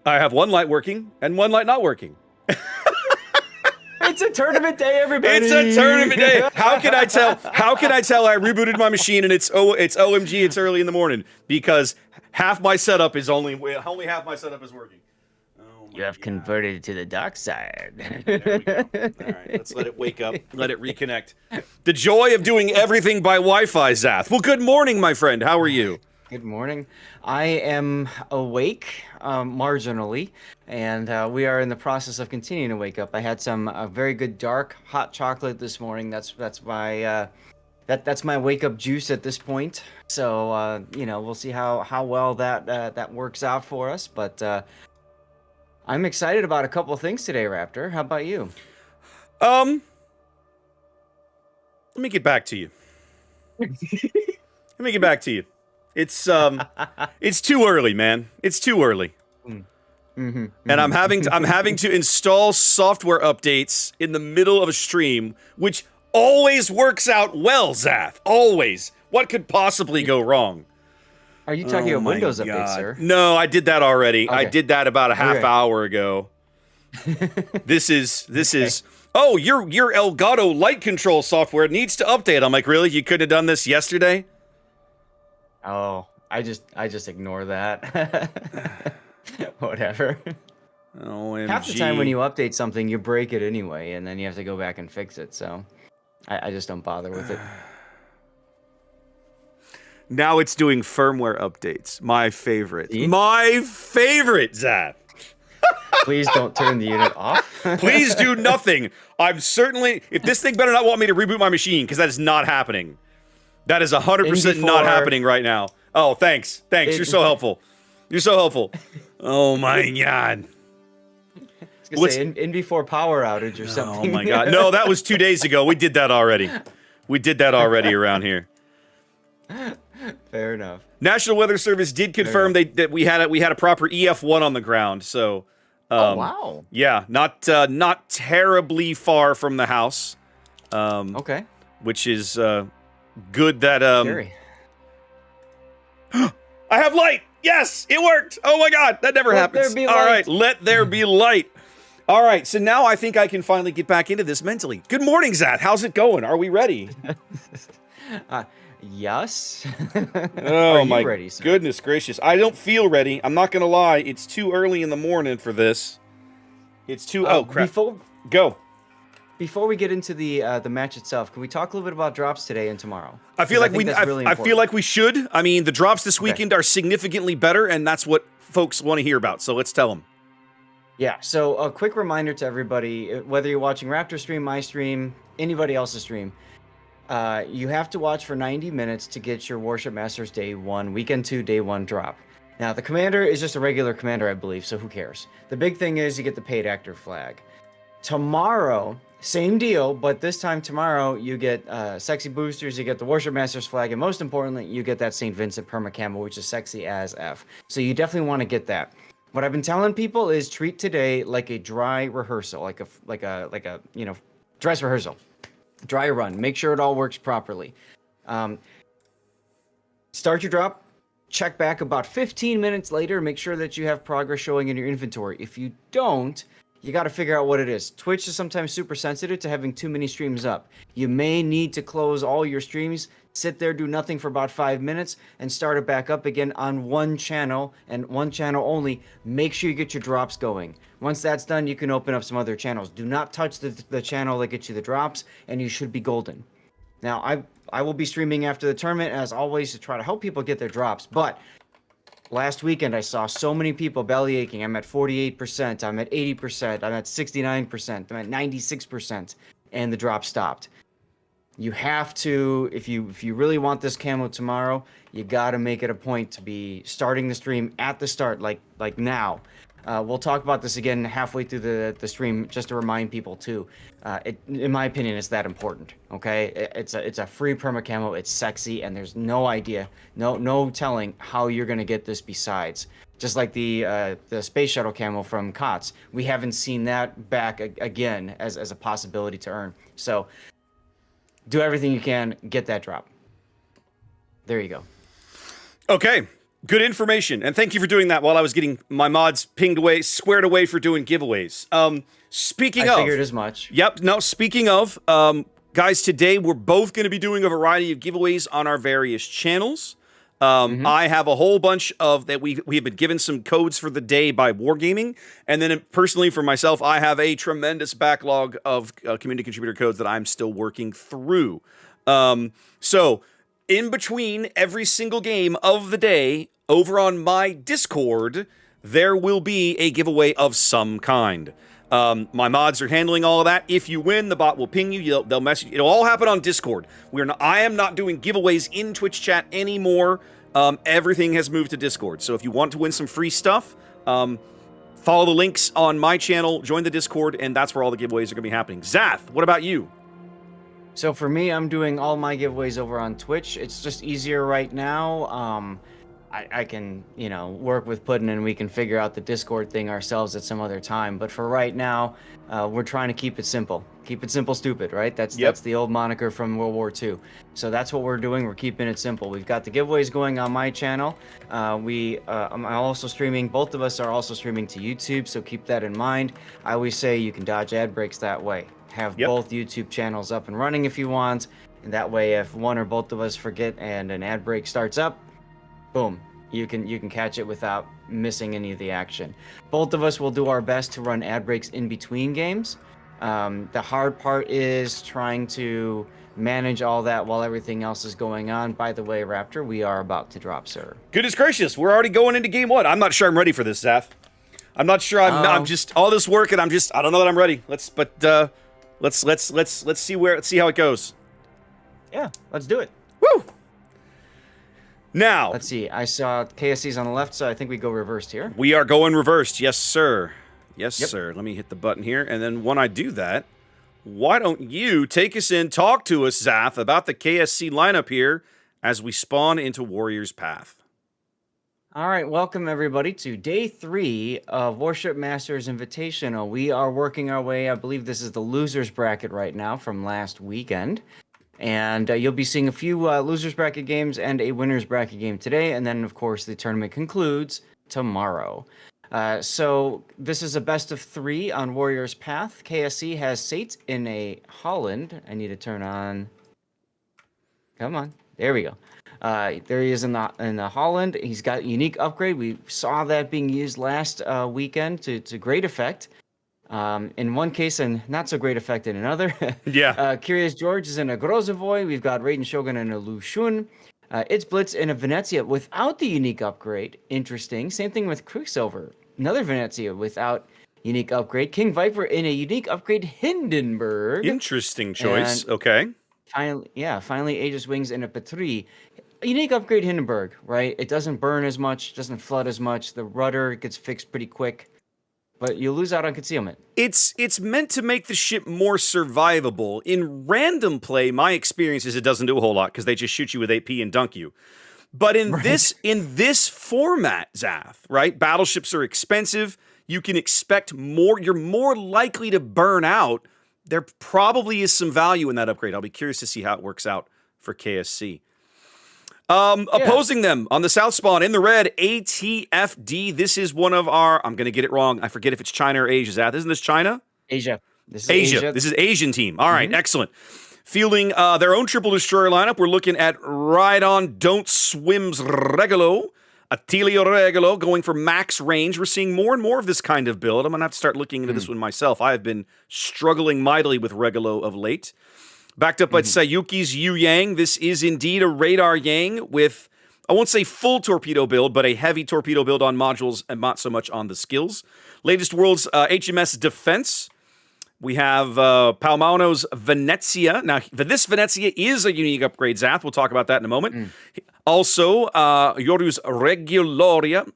I have one light working and one light not working. It's a tournament day, everybody. It's a tournament day. How can I tell? How can I tell I rebooted my machine and it's OMG? It's early in the morning because half my setup is only half my setup is working. Oh You have converted to the dark side. There we go. All right, let's let it wake up. Let it reconnect. The joy of doing everything by Wi-Fi, Zath. Well, good morning, my friend. How are you? Good morning. I am awake, marginally, and we are in the process of continuing to wake up. I had some very good dark hot chocolate this morning. That's my that's my wake up juice at this point. So you know, we'll see how well that works out for us. But I'm excited about a couple of things today, Raptor. How about you? Let me get back to you. It's too early, man. It's too early. And I'm having to install software updates in the middle of a stream, which always works out well, Zath. Always. What could possibly go wrong? Are you talking about Windows updates, sir? No, I did that already. Okay. I did that about a half hour ago. This is oh, your Elgato light control software needs to update. I'm like, really? You couldn't have done this yesterday? Oh, I just ignore that. Whatever. OMG. Half the time when you update something, you break it anyway, and then you have to go back and fix it. So I just don't bother with it. Now it's doing firmware updates. My favorite. My favorite, Zap. Please don't turn the unit off. Please do nothing. I'm certainly... If this thing better not want me to reboot my machine, because that is not happening. That is 100% not happening right now. Oh, thanks. Thanks. You're so helpful. You're so helpful. Oh, my God. I was going to say, in before power outage or something. Oh, my God. No, that was 2 days ago. We did that already. We did that already around here. Fair enough. National Weather Service did confirm that we had a proper EF1 on the ground. So, oh, wow. Yeah, not terribly far from the house. Okay. Which is good that Scary. I have light. Yes, it worked. Oh my God, that never happens. There be All light. right, let there be light. All right, so now I think I can finally get back into this mentally. Good morning, Zat. How's it going? Are we ready? Yes. Oh my ready, sir? Goodness gracious. I don't feel ready. I'm not going to lie. It's too early in the morning for this. It's too... Oh, crap. Go. Before we get into the match itself, can we talk a little bit about drops today and tomorrow? I feel like I feel like we should. I mean, the drops this weekend are significantly better, and that's what folks want to hear about. So let's tell them. Yeah. So a quick reminder to everybody, whether you're watching Raptor stream, my stream, anybody else's stream, you have to watch for 90 minutes to get your Warship Masters Day 1, Weekend 2, Day 1 drop. Now, the commander is just a regular commander, I believe, so who cares? The big thing is you get the paid actor flag. Tomorrow, same deal, but this time tomorrow you get sexy boosters, you get the Warship Masters flag, and most importantly, you get that St. Vincent perma camo, which is sexy as F. So you definitely want to get that. What I've been telling people is treat today like a dry rehearsal, like a dress rehearsal, dry run. Make sure it all works properly. Start your drop. Check back about 15 minutes later. Make sure that you have progress showing in your inventory. If you don't, you got to figure out what it is. Twitch is sometimes super sensitive to having too many streams up. You may need to close all your streams, sit there, do nothing for about 5 minutes, and start it back up again on one channel and one channel only. Make sure you get your drops going. Once that's done, you can open up some other channels. Do not touch the channel that gets you the drops, and you should be golden. Now, I will be streaming after the tournament, as always, to try to help people get their drops, but last weekend, I saw so many people belly aching. I'm at 48%, I'm at 80%, I'm at 69%, I'm at 96%, and the drop stopped. You have to, if you really want this camo tomorrow, you got to make it a point to be starting the stream at the start, like now. We'll talk about this again halfway through the stream, just to remind people too. In my opinion, it's that important. Okay, it's a free perma camo. It's sexy, and there's no idea, no telling how you're gonna get this. Besides, just like the space shuttle camo from COTS, we haven't seen that back again as a possibility to earn. So, do everything you can, get that drop. There you go. Okay. Good information, and thank you for doing that while I was getting my mods pinged away, squared away for doing giveaways. Speaking I of, figured as much. yep. No, speaking of, guys, today we're both going to be doing a variety of giveaways on our various channels. I have a whole bunch of that we have been given some codes for the day by Wargaming, and then personally for myself, I have a tremendous backlog of community contributor codes that I'm still working through. So in between every single game of the day, over on my Discord, there will be a giveaway of some kind. My mods are handling all of that. If you win, the bot will ping you. They'll message. It'll all happen on Discord. I am not doing giveaways in Twitch chat anymore. Everything has moved to Discord. So if you want to win some free stuff, follow the links on my channel, join the Discord, and that's where all the giveaways are going to be happening. Zath, what about you? So for me, I'm doing all my giveaways over on Twitch. It's just easier right now. I can, work with Puddin' and we can figure out the Discord thing ourselves at some other time. But for right now, we're trying to keep it simple. Keep it simple, stupid, right? That's the old moniker from World War II. So that's what we're doing. We're keeping it simple. We've got the giveaways going on my channel. I'm also streaming. Both of us are also streaming to YouTube, so keep that in mind. I always say you can dodge ad breaks that way. Have both YouTube channels up and running if you want, and that way if one or both of us forget and an ad break starts up, boom, you can catch it without missing any of the action. Both of us will do our best to run ad breaks in between games. The hard part is trying to manage all that while everything else is going on. By the way, Raptor, we are about to drop, sir. Goodness gracious, we're already going into game one. I'm not sure I'm ready for this, Zath. I'm not sure. I'm just all this work, and I don't know that I'm ready. Let's see how it goes. Yeah, let's do it. Woo! Now, let's see. I saw KSC's on the left, so I think we go reversed here. We are going reversed. Yes, sir. Yes, sir. Let me hit the button here, and then when I do that, why don't you take us in, talk to us, Zath, about the KSC lineup here as we spawn into Warrior's Path. All right, welcome everybody to day 3 of Warship Masters Invitational. We are working our way, I believe this is the losers bracket right now from last weekend. And you'll be seeing a few losers bracket games and a winners bracket game today. And then, of course, the tournament concludes tomorrow. So this is a best of 3 on Warrior's Path. KSC has Sate in a Holland. I need to turn on. Come on. There we go. There he is in the Holland. He's got unique upgrade. We saw that being used last weekend to great effect. In one case and not so great effect in another. Yeah. Curious George is in a Grozovoy. We've got Raiden Shogun in a Lushun. It's Blitz in a Venezia without the unique upgrade. Interesting. Same thing with Quicksilver. Another Venezia without unique upgrade. King Viper in a unique upgrade Hindenburg. Interesting choice. Okay. Finally Aegis Wings in a Petrie. Unique upgrade Hindenburg, right? It doesn't burn as much, doesn't flood as much. The rudder gets fixed pretty quick. But you lose out on concealment. It's meant to make the ship more survivable. In random play, my experience is it doesn't do a whole lot because they just shoot you with AP and dunk you. But in this format, Zath, right? Battleships are expensive. You can expect more. You're more likely to burn out. There probably is some value in that upgrade. I'll be curious to see how it works out for KSC. Opposing them on the south spawn in the red, ATFD. This is one of our, I'm going to get it wrong. I forget if it's China or Asia, Zath. Isn't this China? Asia. This is Asia. This is Asian team. All right, excellent. Fielding their own triple destroyer lineup, we're looking at Ride On Don't Swim's Regalo, Attilio Regalo going for max range. We're seeing more and more of this kind of build. I'm going to have to start looking into this one myself. I have been struggling mightily with Regalo of late. Backed up by Sayuki's Yu Yang. This is indeed a Radar Yang with, I won't say full torpedo build, but a heavy torpedo build on modules and not so much on the skills. Latest World's HMS Defense. We have Palmano's Venezia. Now, this Venezia is a unique upgrade, Zath. We'll talk about that in a moment. Also, Yoru's Reguloria.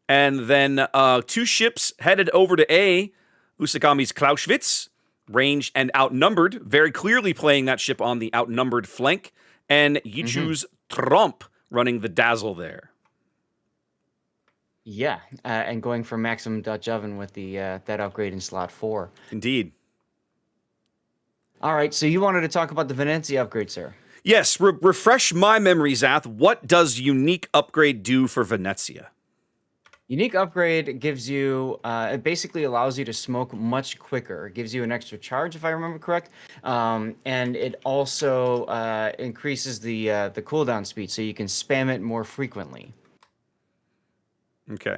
And then 2 ships headed over to A, Usagami's Clausewitz. Range and outnumbered, very clearly playing that ship on the outnumbered flank, and Yichu's Trump running the Dazzle there. Yeah, and going for maximum Dutch oven with the that upgrade in slot 4. Indeed. All right, so you wanted to talk about the Venezia upgrade, sir? Yes, refresh my memory, Zath. What does unique upgrade do for Venezia? Unique upgrade gives you, it basically allows you to smoke much quicker. It gives you an extra charge, if I remember correct, and it also increases the cooldown speed, so you can spam it more frequently. Okay.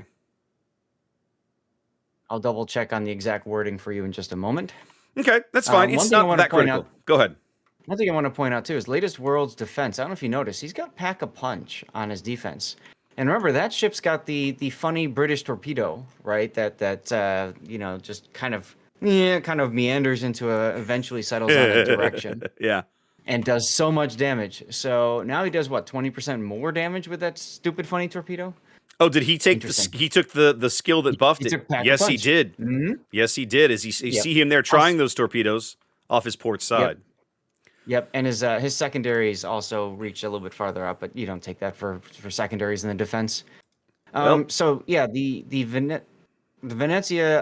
I'll double check on the exact wording for you in just a moment. Okay, that's fine. It's not that critical. Go ahead. One thing I want to point out too is latest world's defense. I don't know if you noticed, he's got Pack-a-Punch on his defense. And remember, that ship's got the funny British torpedo, right? That you know, just kind of meanders into eventually settles on a direction. Yeah. And does so much damage. So now he does what, 20% more damage with that stupid funny torpedo? Oh, did he take he took the skill that buffed it? Yes, he did. Mm-hmm. Yes, he did. As you see him there trying those torpedoes off his port side. Yep, and his secondaries also reach a little bit farther up, but you don't take that for secondaries in the defense. So yeah, the Venezia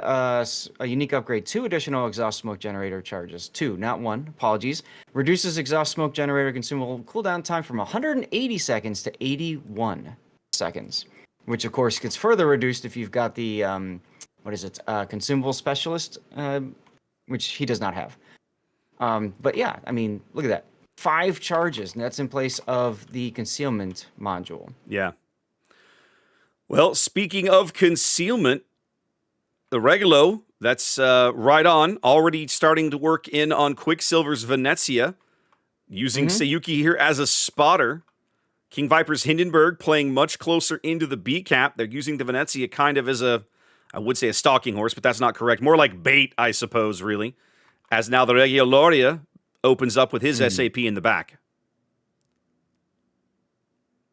a unique upgrade, 2 additional exhaust smoke generator charges. 2, not 1. Apologies. Reduces exhaust smoke generator consumable cooldown time from 180 seconds to 81 seconds, which of course gets further reduced if you've got the consumable specialist, which he does not have. But yeah, I mean, look at that. 5 charges, and that's in place of the concealment module. Yeah. Well, speaking of concealment, the Regulo, that's right on, already starting to work in on Quicksilver's Venezia, using Sayuki here as a spotter. King Viper's Hindenburg playing much closer into the B cap. They're using the Venezia kind of as I would say a stalking horse, but that's not correct. More like bait, I suppose, really. As now the Regia Loria opens up with his SAP in the back.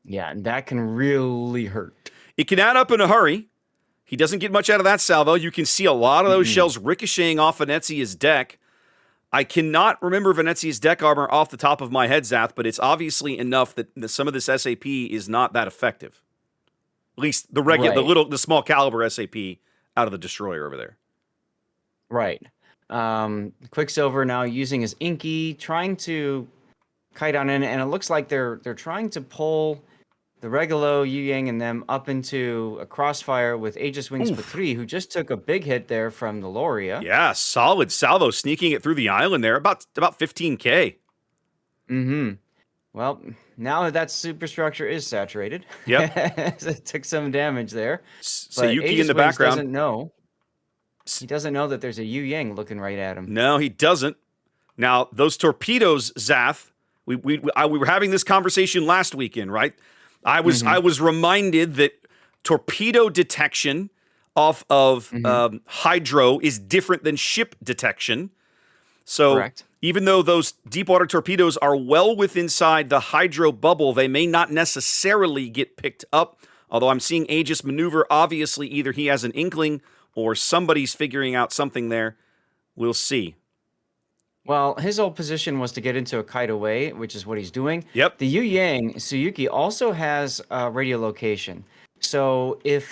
Yeah, and that can really hurt. It can add up in a hurry. He doesn't get much out of that salvo. You can see a lot of those shells ricocheting off Venezia's deck. I cannot remember Venezia's deck armor off the top of my head, Zath, but it's obviously enough that some of this SAP is not that effective. At least the small caliber SAP out of the destroyer over there. Right. Quicksilver now using his Inky, trying to kite on in, and it looks like they're trying to pull the Regulo, Yu Yang, and them up into a crossfire with Aegis Wings Patrie, who just took a big hit there from the Loria. Yeah, solid salvo, sneaking it through the island there, about 15K. Mm-hmm. Well, now that superstructure is saturated. Yep. It took some damage there. Sayuki in the background doesn't know. He doesn't know that there's a Yu Yang looking right at him. No, he doesn't. Now, those torpedoes, Zath, we were having this conversation last weekend, right? I was reminded that torpedo detection off of hydro is different than ship detection. So correct. Even though those deep water torpedoes are well within inside the hydro bubble, they may not necessarily get picked up. Although I'm seeing Aegis maneuver, obviously either he has an inkling or somebody's figuring out something there. We'll see. Well, his whole position was to get into a kite away, which is what he's doing. Yep. The Yu Yang, Tsuyuki, also has radiolocation. So if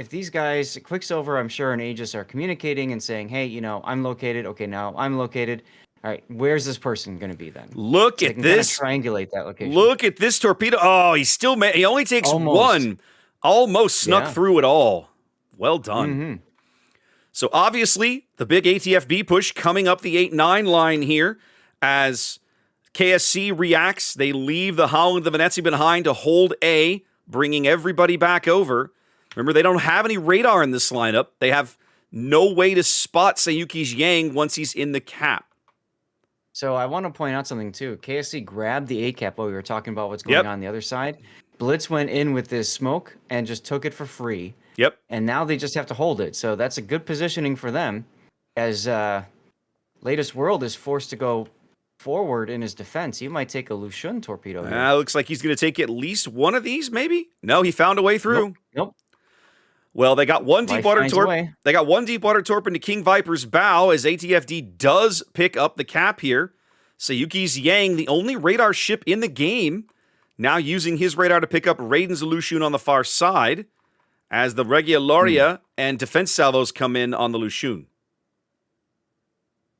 these guys, Quicksilver, I'm sure, and Aegis are communicating and saying, hey, you know, I'm located. Okay, now I'm located. All right, where's this person going to be then? Look at this. Kind of triangulate that location. Look at this torpedo. Oh, he only takes one. Almost snuck through it all. Well done. Mm-hmm. So obviously, the big ATFB push coming up the 8-9 line here as KSC reacts. They leave the Holland, the Venezia behind to hold A, bringing everybody back over. Remember, they don't have any radar in this lineup. They have no way to spot Sayuki's Yang once he's in the cap. So I want to point out something, too. KSC grabbed the A cap while we were talking about what's going on the other side. Blitz went in with this smoke and just took it for free. Yep. And now they just have to hold it. So that's a good positioning for them as Latest World is forced to go forward in his defense. He might take a Lushun torpedo here. Looks like he's going to take at least one of these, maybe? No, he found a way through. Nope. Well, they got one deep water torp. They got one deep water torp into King Viper's bow as ATFD does pick up the cap here. Sayuki's Yang, the only radar ship in the game, now using his radar to pick up Raiden's Lushun on the far side, as the Regia Loria and defense salvos come in on the Lushun.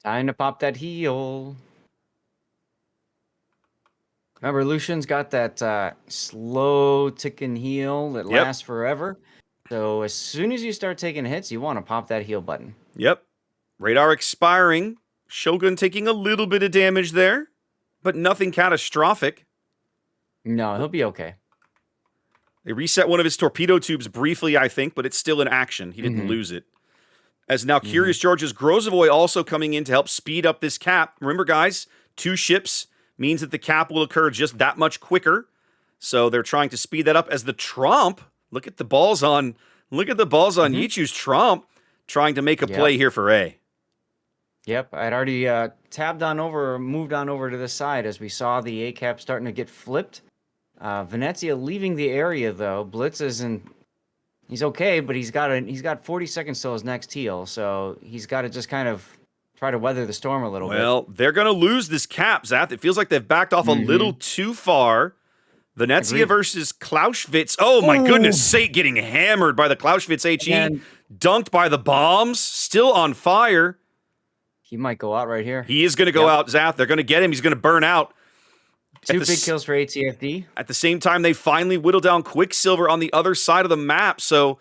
Time to pop that heel. Remember, Lucian's got that slow ticking heal that lasts forever. So as soon as you start taking hits, you want to pop that heal button. Yep. Radar expiring. Shogun taking a little bit of damage there, but nothing catastrophic. No, he'll be okay. They reset one of his torpedo tubes briefly, I think, but it's still in action. He didn't lose it. As now Curious George's Grozovoy also coming in to help speed up this cap. Remember, guys, 2 ships means that the cap will occur just that much quicker. So they're trying to speed that up as the Trump, look at the balls on Yichu's Trump trying to make a play here for A. Yep, I'd already moved on over to this side as we saw the A cap starting to get flipped. Venezia leaving the area though. Blitz isn't. He's okay, but he's got 40 seconds till his next heal, so he's got to just kind of try to weather the storm a little bit. Well, they're going to lose this cap, Zath. It feels like they've backed off a little too far. Venezia versus Clausewitz. Oh, my goodness sake, getting hammered by the Clausewitz HE. Dunked by the bombs. Still on fire. He might go out right here. He is going to go out, Zath. They're going to get him. He's going to burn out. 2 big kills for ATFD. At the same time, they finally whittle down Quicksilver on the other side of the map. So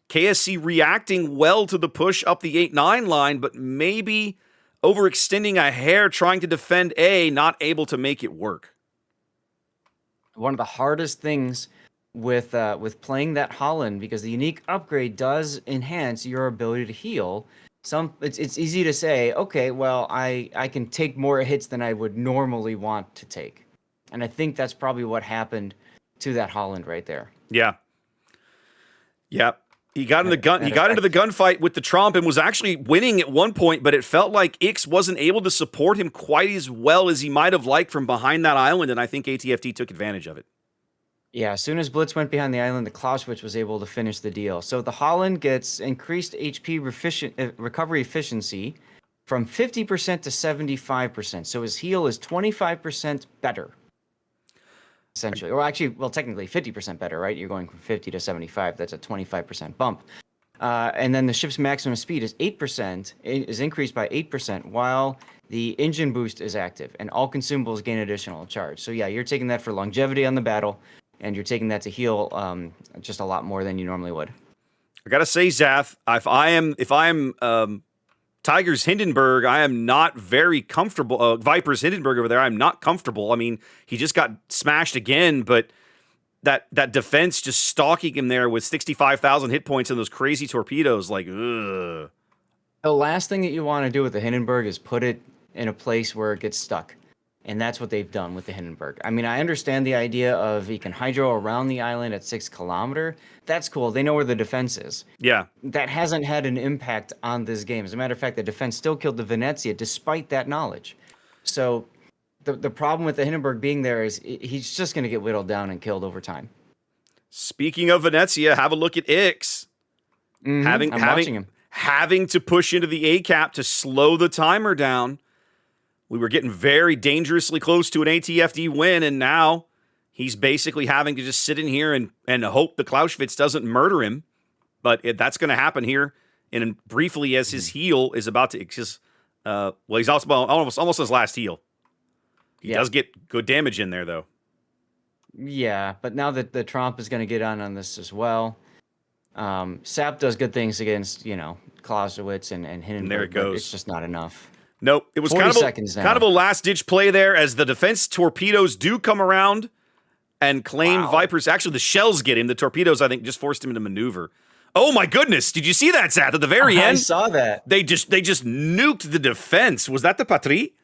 KSC reacting well to the push up the 8-9 line, but maybe overextending a hair trying to defend A, not able to make it work. One of the hardest things with playing that Holland, because the unique upgrade does enhance your ability to heal. It's easy to say, okay, well, I can take more hits than I would normally want to take. And I think that's probably what happened to that Holland right there. Yeah. He got in the gun. He got into the gunfight with the Trump and was actually winning at one point, but it felt like Ix wasn't able to support him quite as well as he might have liked from behind that island, and I think ATFT took advantage of it. Yeah, as soon as Blitz went behind the island, the Clausewitz was able to finish the deal. So the Holland gets increased HP recovery efficiency from 50% to 75%. So his heal is 25% better. Essentially, or actually, well, technically 50% better, right? You're going from 50 to 75. That's a 25% bump. And then the ship's maximum speed is 8%, is increased by 8%, while the engine boost is active, and all consumables gain additional charge. So yeah, you're taking that for longevity on the battle, and you're taking that to heal just a lot more than you normally would. I gotta say, Zath, if I am Tigers Hindenburg, I am not very comfortable. Vipers Hindenburg over there, I'm not comfortable. I mean, he just got smashed again, but that defense just stalking him there with 65,000 hit points and those crazy torpedoes, like, ugh. The last thing that you want to do with the Hindenburg is put it in a place where it gets stuck. And that's what they've done with the Hindenburg. I mean, I understand the idea of he can hydro around the island at 6 kilometers. That's cool. They know where the defense is. Yeah. That hasn't had an impact on this game. As a matter of fact, the defense still killed the Venezia despite that knowledge. So the problem with the Hindenburg being there is he's just going to get whittled down and killed over time. Speaking of Venezia, have a look at Ix. I'm watching him. Having to push into the A cap to slow the timer down. We were getting very dangerously close to an ATFD win, and now he's basically having to just sit in here and hope the Clausewitz doesn't murder him. But that's going to happen here and briefly as his heal is about to he's also almost his last heal. He does get good damage in there, though. Yeah, but now that the Trump is going to get on this as well. Sap does good things against, Clausewitz and Hindenburg. And there it goes. It's just not enough. Nope. It was kind of a last-ditch play there as the defense torpedoes do come around and claim Vipers. Actually, the shells get him. The torpedoes, I think, just forced him into maneuver. Oh, my goodness. Did you see that, Zath? At the very end? I saw that. They just nuked the defense. Was that the Patrie?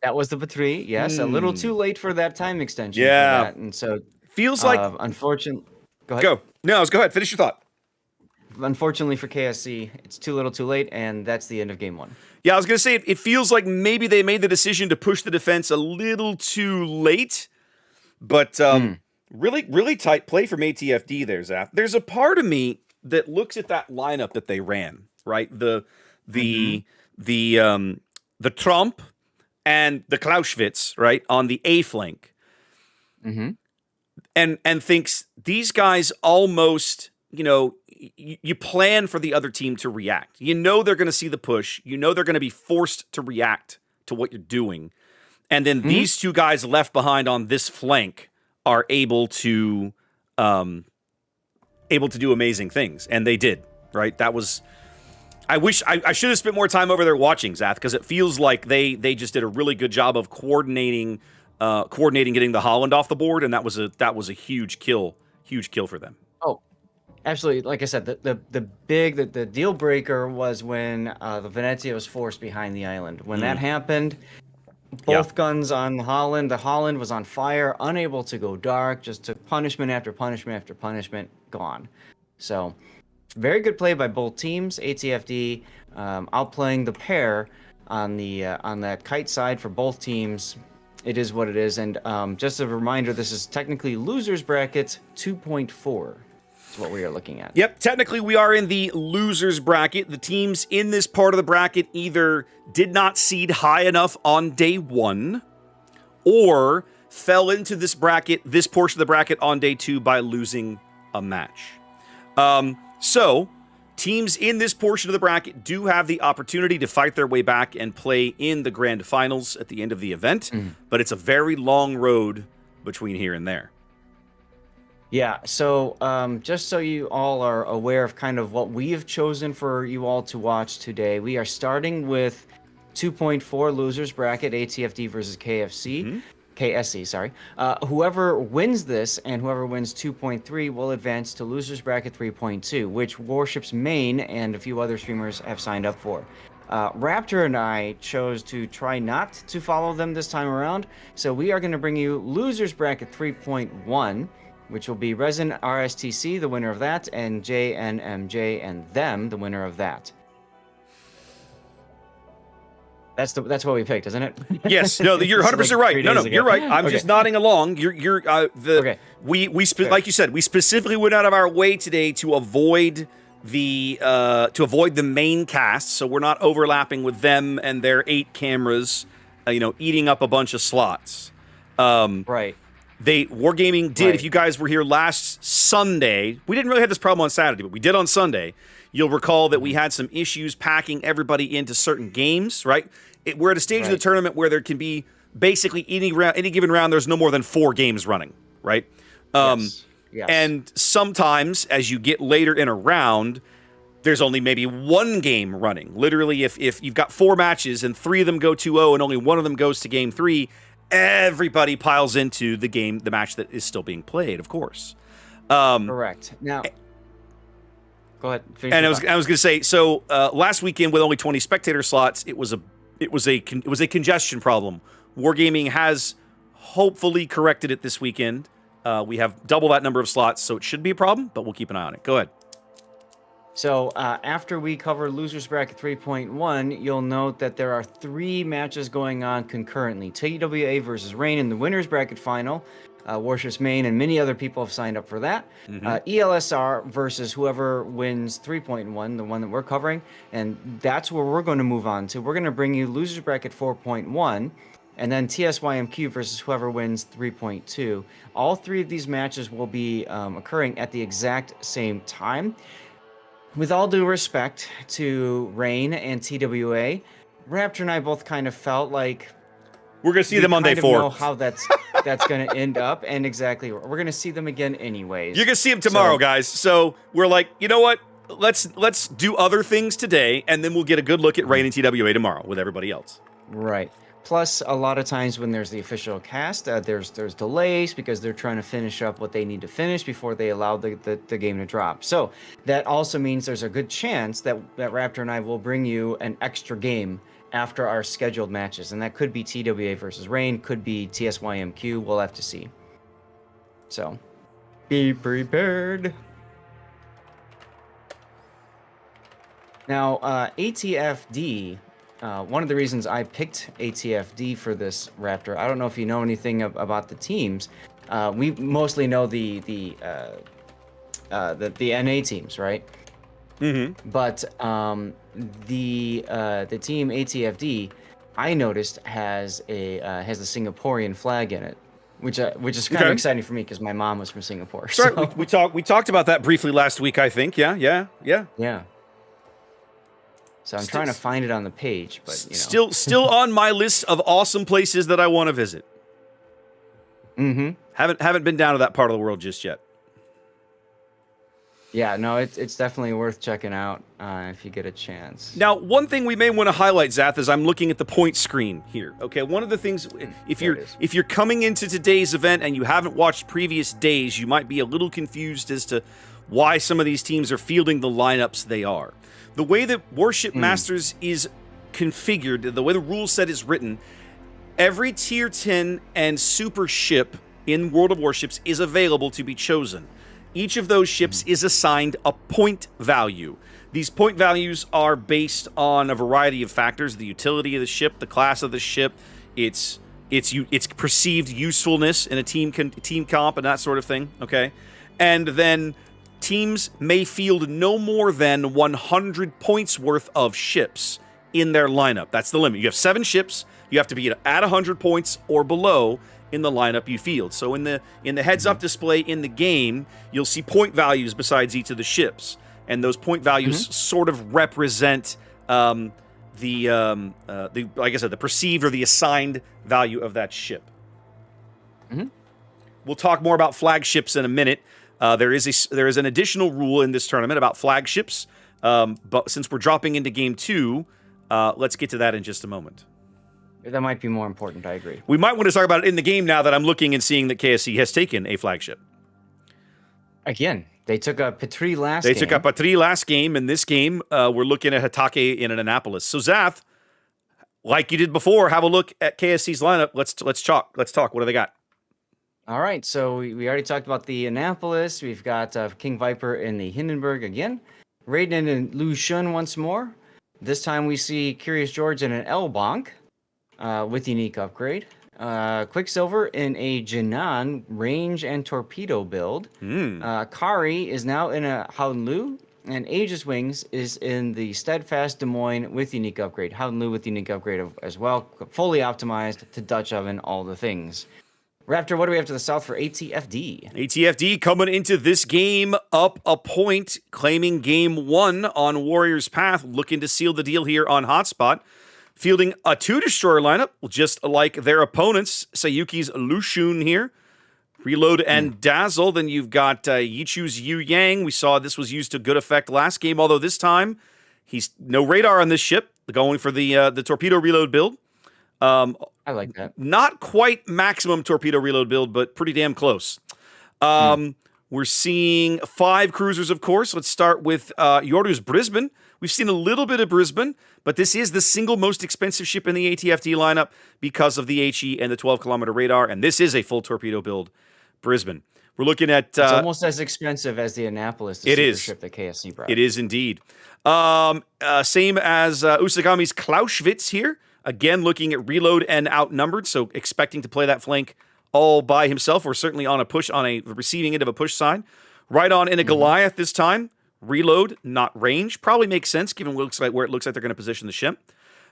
That was the Patrie, yes. A little too late for that time extension. Yeah. For that. And so, feels like... unfortunately... Go ahead. Go. No, go ahead. Finish your thought. Unfortunately for KSC, it's too little too late, and that's the end of game 1. Yeah, I was going to say, it feels like maybe they made the decision to push the defense a little too late, but really, really tight play from ATFD there, Zaf. There's a part of me that looks at that lineup that they ran, right? The Trump and the Clausewitz, right, on the A flank, and thinks these guys almost, you plan for the other team to react. You know they're going to see the push. You know they're going to be forced to react to what you're doing. And then these two guys left behind on this flank are able to do amazing things, and they did. Right? That was. I wish I should have spent more time over there watching, Zath, because it feels like they just did a really good job of coordinating getting the Holland off the board, and that was a huge kill for them. Oh, absolutely. Like I said, the deal breaker was when the Venezia was forced behind the island. When that happened, both guns on the Holland was on fire, unable to go dark, just took punishment after punishment after punishment, gone. So, very good play by both teams. ATFD outplaying the pair on that kite side for both teams. It is what it is. And just a reminder, this is technically losers bracket 2.4 is what we are looking at. Yep, technically we are in the losers bracket. The teams in this part of the bracket either did not seed high enough on day 1 or fell into this portion of the bracket on day 2 by losing a match. So, teams in this portion of the bracket do have the opportunity to fight their way back and play in the grand finals at the end of the event, but it's a very long road between here and there. Yeah, so just so you all are aware of kind of what we have chosen for you all to watch today, we are starting with 2.4 losers bracket, ATFD versus KSC, sorry. Whoever wins this and whoever wins 2.3 will advance to losers bracket 3.2, which Warships Main and a few other streamers have signed up for. Raptor and I chose to try not to follow them this time around, so we are going to bring you losers bracket 3.1, which will be Resin RSTC, the winner of that, and JNMJ and them, the winner of that. That's what we picked, isn't it? Yes. No, you're 100% right. No, you're right. I'm just nodding along. We like you said, we specifically went out of our way today to avoid the main cast, so we're not overlapping with them and their 8 cameras, eating up a bunch of slots. Right. Wargaming did. Right. If you guys were here last Sunday, we didn't really have this problem on Saturday, but we did on Sunday. You'll recall that we had some issues packing everybody into certain games, right? We're at a stage of the tournament where there can be basically any given round, there's no more than 4 games running, right? Yes. And sometimes, as you get later in a round, there's only maybe 1 game running. Literally, if you've got 4 matches and 3 of them go 2-0 and only 1 of them goes to game 3, everybody piles into the match that is still being played, of course. Correct. Now... Go ahead. And I was going to say, so last weekend with only 20 spectator slots, it was a congestion problem. Wargaming has hopefully corrected it this weekend. We have double that number of slots, so it shouldn't be a problem, but we'll keep an eye on it. Go ahead. So after we cover losers bracket 3.1, you'll note that there are 3 matches going on concurrently. TWA versus Rain in the winners bracket final. Warships Main and many other people have signed up for that. ELSR versus whoever wins 3.1, the one that we're covering, and that's where we're going to move on to. We're going to bring you losers bracket 4.1, and then TSYMQ versus whoever wins 3.2. All 3 of these matches will be occurring at the exact same time. With all due respect to Rain and TWA, Raptor and I both kind of felt like we're going to see them on day 4. Know how that's going to end up, and exactly, we're going to see them again anyways. You're going to see them tomorrow, guys. So we're like, you know what? Let's do other things today, and then we'll get a good look at Rain and TWA tomorrow with everybody else. Right. Plus, a lot of times when there's the official cast, there's delays because they're trying to finish up what they need to finish before they allow the game to drop. So that also means there's a good chance that Raptor and I will bring you an extra game after our scheduled matches, and that could be TWA versus Rain, could be TSYMQ. We'll have to see. So, be prepared. Now, ATFD. One of the reasons I picked ATFD for this, Raptor, I don't know if you know anything about the teams. We mostly know the NA teams, right? Mm-hmm. But the team ATFD, I noticed has a Singaporean flag in it, which is kind of exciting for me because my mom was from Singapore. So. Right. We talked about that briefly last week, I think. Yeah. So I'm trying to find it on the page, but still on my list of awesome places that I want to visit. Mm-hmm. Haven't been down to that part of the world just yet. Yeah, no, it's definitely worth checking out if you get a chance. Now, one thing we may want to highlight, Zath, is I'm looking at the point screen here. Okay, one of the things, if you're coming into today's event and you haven't watched previous days, you might be a little confused as to why some of these teams are fielding the lineups they are. The way that Warship Masters is configured, the way the rule set is written, every Tier 10 and Super ship in World of Warships is available to be chosen. Each of those ships is assigned a point value. These point values are based on a variety of factors: the utility of the ship, the class of the ship, its perceived usefulness in a team comp, and that sort of thing. Okay, and then teams may field no more than 100 points worth of ships in their lineup. That's the limit. You have 7 ships. You have to be at 100 points or below in the lineup you field. So in the heads-up display in the game, you'll see point values besides each of the ships, and those point values sort of represent like I said, the perceived or the assigned value of that ship. We'll talk more about flagships in a minute. There is an additional rule in this tournament about flagships, but since we're dropping into Game 2, let's get to that in just a moment. That might be more important, I agree. We might want to talk about it in the game now that I'm looking and seeing that KSC has taken a flagship. Again, they took a Petrie last game. They took a Petrie last game. In this game, we're looking at Hatake in an Annapolis. So, Zath, like you did before, have a look at KSC's lineup. Let's talk. What do they got? All right, so we already talked about the Annapolis. We've got King Viper in the Hindenburg again. Raiden and Lu Shun once more. This time we see Curious George in an L-Bonk. With unique upgrade. Quicksilver in a Jinan range and torpedo build. Kari is now in a Howden Lu, and Aegis Wings is in the Steadfast Des Moines with unique upgrade. Howden Lu with unique upgrade as well. Fully optimized to Dutch oven, all the things. Raptor, what do we have to the south for ATFD? ATFD coming into this game up a point, claiming game 1 on Warrior's Path, looking to seal the deal here on Hotspot. Fielding a 2-destroyer lineup, just like their opponents. Sayuki's Lushun here. Reload and Dazzle. Then you've got Yichu's Yu Yang. We saw this was used to good effect last game, although this time he's no radar on this ship. Going for the torpedo reload build. I like that. Not quite maximum torpedo reload build, but pretty damn close. We're seeing 5 cruisers, of course. Let's start with Yoru's Brisbane. We've seen a little bit of Brisbane, but this is the single most expensive ship in the ATFD lineup because of the HE and the 12-kilometer radar, and this is a full torpedo build Brisbane. We're looking at... it's almost as expensive as the Annapolis, the super ship that KSC brought. It is indeed. Same as Usagami's Clausewitz here. Again, looking at reload and outnumbered, so expecting to play that flank all by himself, or certainly on a receiving end of a push side. Right on in a Goliath this time. Reload, not range. Probably makes sense given where it looks like they're going to position the ship.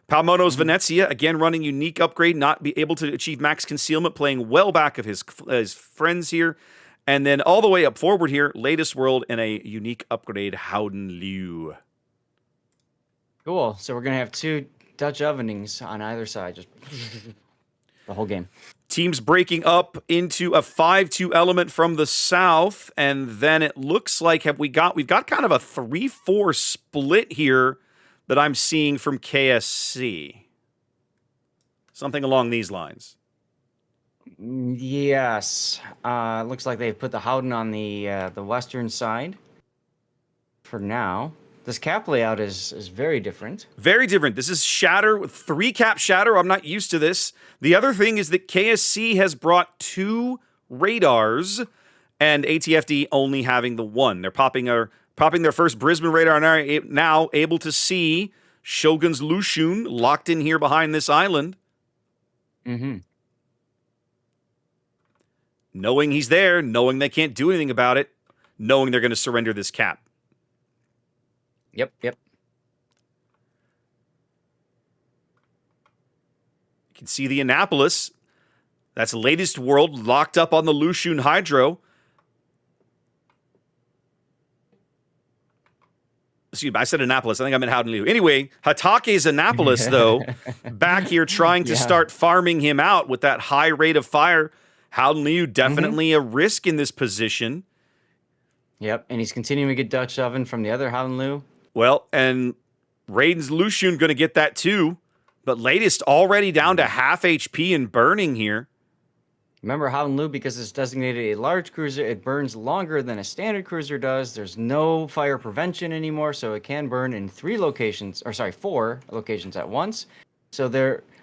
Palmono's Venezia, again running unique upgrade, not be able to achieve max concealment, playing well back of his friends here. And then all the way up forward here, Latest World and a unique upgrade, Howden Liu. Cool. So we're going to have 2 Dutch ovenings on either side, just the whole game. Teams breaking up into a 5-2 element from the south, and then it looks like we've got kind of a 3-4 split here that I'm seeing from KSC. Something along these lines. Yes. Looks like they've put the Howden on the western side for now. This cap layout is very different. Very different. This is Shatter with 3-cap Shatter. I'm not used to this. The other thing is that KSC has brought 2 radars, and ATFD only having the 1. They're popping their first Brisbane radar, and are now able to see Shogun's Lushun locked in here behind this island. Knowing he's there, knowing they can't do anything about it, knowing they're going to surrender this cap. Yep. You can see the Annapolis. That's Latest World locked up on the Lushun Hydro. excuse me, I said Annapolis. I think I meant Howden Liu. Anyway, Hatake's Annapolis, though, back here trying to start farming him out with that high rate of fire. Howden Liu definitely a risk in this position. Yep, and he's continuing to get Dutch oven from the other Howden Liu. Well, and Raiden's Lucian going to get that too. But latest already down to half HP and burning here. Remember Howden Liu, because it's designated a large cruiser, it burns longer than a standard cruiser does. There's no fire prevention anymore, so it can burn in 4 locations at once. So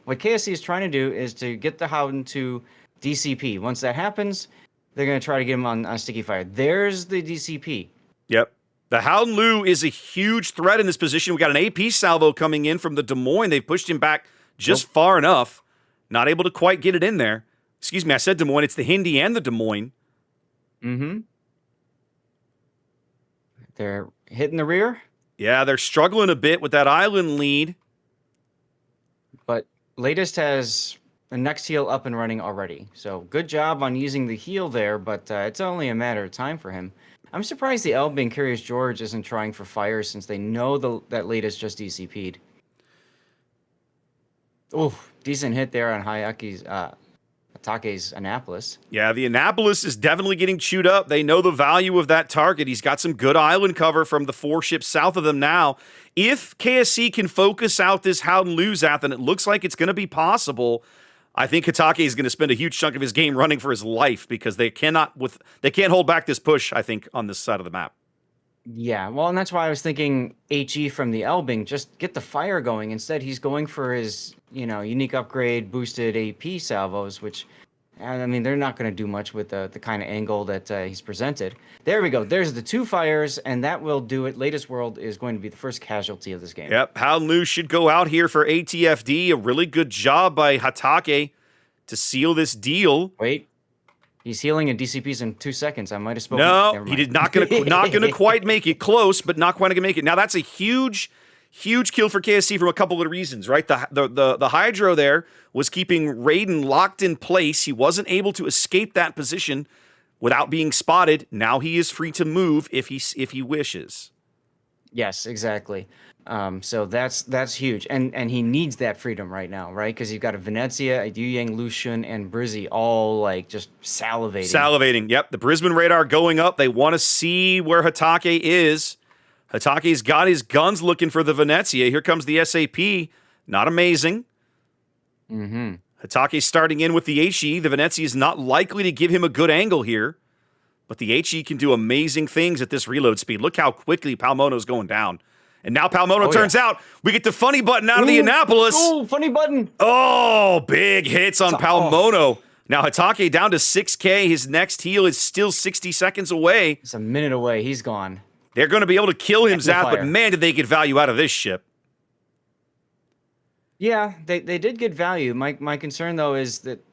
what KSC is trying to do is to get the Howden to DCP. Once that happens, they're going to try to get him on sticky fire. There's the DCP. Yep. The Howden Liu is a huge threat in this position. We got an AP salvo coming in from the Des Moines. They've pushed him back just far enough. Not able to quite get it in there. Excuse me, I said Des Moines. It's the Hindi and the Des Moines. Mm-hmm. They're hitting the rear. Yeah, they're struggling a bit with that island lead. But latest has the next heal up and running already. So good job on using the heal there, but it's only a matter of time for him. I'm surprised the Elbing Curious George isn't trying for fire since they know that latest just DCP'd. Oh, decent hit there on Hatake's Annapolis. Yeah, the Annapolis is definitely getting chewed up. They know the value of that target. He's got some good island cover from the 4 ships south of them now. If KSC can focus out this Howden Liu, Zath, and it looks like it's going to be possible, I think Hatake is going to spend a huge chunk of his game running for his life because they can't hold back this push, I think, on this side of the map. Yeah, well, and that's why I was thinking HE from the Elbing, just get the fire going. Instead, he's going for his, unique upgrade boosted AP salvos, which, I mean, they're not going to do much with the kind of angle that he's presented. There we go. There's the 2 fires, and that will do it. Latest World is going to be the first casualty of this game. Yep, Howden Liu should go out here for ATFD. A really good job by Hatake to seal this deal. Wait. He's healing in DCPs in 2 seconds. I might have spoken. No, he did not gonna quite make it. Close, but not quite gonna make it. Now that's a huge kill for KSC from a couple of reasons, right? The Hydro there was keeping Raiden locked in place. He wasn't able to escape that position without being spotted. Now he is free to move if he wishes. Yes, exactly. So that's huge, and he needs that freedom right now, right? Because you've got a Venezia, a Yu Yang Lucian, and Brizzy all like just salivating. Yep, the Brisbane radar going up. They want to see where Hatake is. Hatake's got his guns looking for the Venezia. Here comes the SAP. Not amazing. Mm-hmm. Hatake's starting in with the HE. The Venezia is not likely to give him a good angle here, but the HE can do amazing things at this reload speed. Look how quickly Palmono's going down. And now Palmono turns out. We get the funny button out of the Annapolis. Oh, funny button. Oh, big hits on Palmono. Now Hatake down to 6K. His next heal is still 60 seconds away. It's a minute away. He's gone. They're going to be able to kill him, Zath, but man, did they get value out of this ship. Yeah, they did get value. My concern, though, is that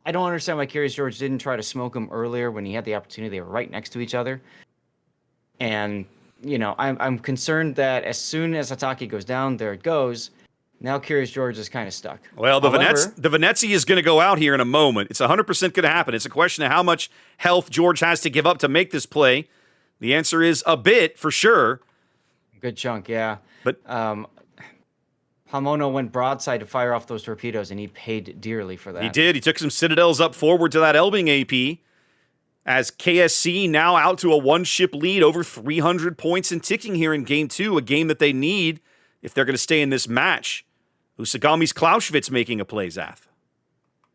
I don't understand why Curious George didn't try to smoke him earlier when he had the opportunity. They were right next to each other. And, I'm concerned that as soon as Hatake goes down, there it goes. Now Curious George is kind of stuck. Well, the Venezia is going to go out here in a moment. It's 100% going to happen. It's a question of how much health George has to give up to make this play. The answer is a bit, for sure. Good chunk, yeah. But Palmono went broadside to fire off those torpedoes, and he paid dearly for that. He did. He took some Citadels up forward to that Elbing AP. As KSC now out to a 1-ship lead, over 300 points and ticking here in Game 2, a game that they need if they're going to stay in this match. Usagami's Clausewitz making a play, Zath.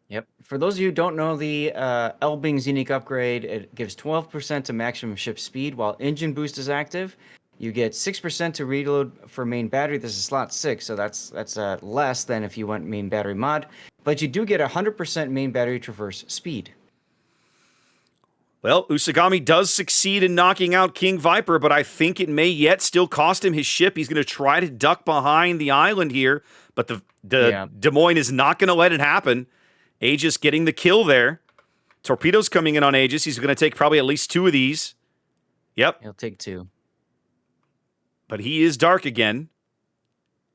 Yep. For those of you who don't know the Elbing's unique upgrade, it gives 12% to maximum ship speed while engine boost is active. You get 6% to reload for main battery. This is slot 6, so that's less than if you went main battery mod. But you do get 100% main battery traverse speed. Well, Usagami does succeed in knocking out King Viper, but I think it may yet still cost him his ship. He's going to try to duck behind the island here, but the Des Moines is not going to let it happen. Aegis getting the kill there. Torpedoes coming in on Aegis. He's going to take probably at least 2 of these. Yep. He'll take 2. But he is dark again,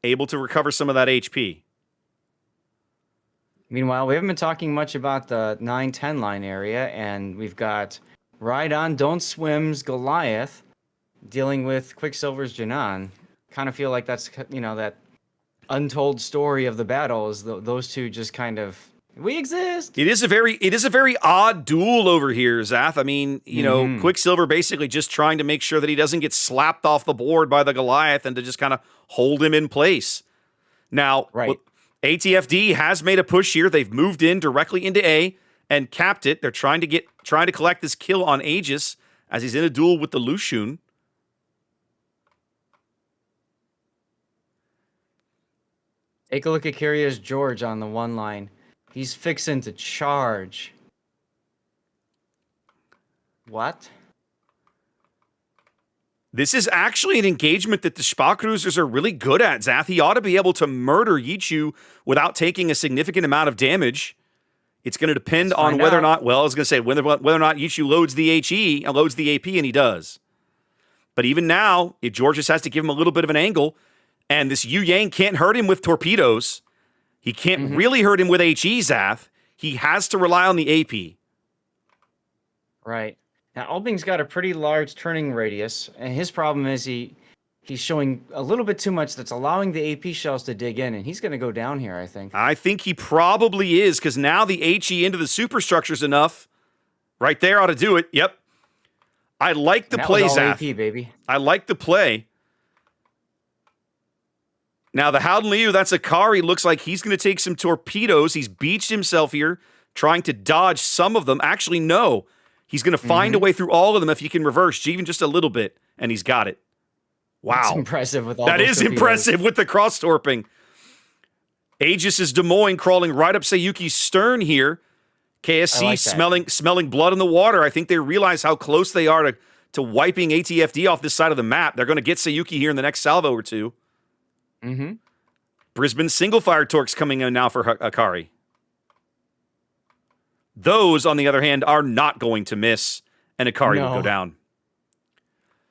able to recover some of that HP. Meanwhile, we haven't been talking much about the 9-10 line area, and we've got Ride On, Don't Swim's Goliath dealing with Quicksilver's Janan. kind of feel like that's, that untold story of the battle is those two just kind of, we exist. It is a very odd duel over here, Zath. I mean, Quicksilver basically just trying to make sure that he doesn't get slapped off the board by the Goliath and to just kind of hold him in place. Now, ATFD has made a push here. They've moved in directly into A and capped it. They're trying to collect this kill on Aegis as he's in a duel with the Lushun. Take a look at Curious George on the one line. He's fixing to charge. What? This is actually an engagement that the Spa Cruisers are really good at, Zath. He ought to be able to murder Yichu without taking a significant amount of damage. It's going to depend on whether or not, I was going to say, whether or not Yichu loads the HE and loads the AP, and he does. But even now, George just has to give him a little bit of an angle, and this Yu Yang can't hurt him with torpedoes. He can't really hurt him with HE, Zath. He has to rely on the AP. Right. Now, Albing's got a pretty large turning radius, and his problem is he's showing a little bit too much that's allowing the AP shells to dig in, and he's going to go down here, I think. I think he probably is, because now the HE into the superstructure's enough. Right there ought to do it. Yep. I like the play, Zath. AP, baby. I like the play. Now, the Howden Liu, that's Akari. Looks like he's going to take some torpedoes. He's beached himself here, trying to dodge some of them. Actually, no. He's going to find a way through all of them if he can reverse even just a little bit, and he's got it. Wow. That's impressive with all that those is torpedoes. Impressive with the cross-torping. Aegis is Des Moines crawling right up Sayuki's stern here. KSC smelling blood in the water. I think they realize how close they are to wiping ATFD off this side of the map. They're going to get Sayuki here in the next salvo or two. Brisbane single-fire torques coming in now for Akari. Those, on the other hand, are not going to miss, and Akari will go down.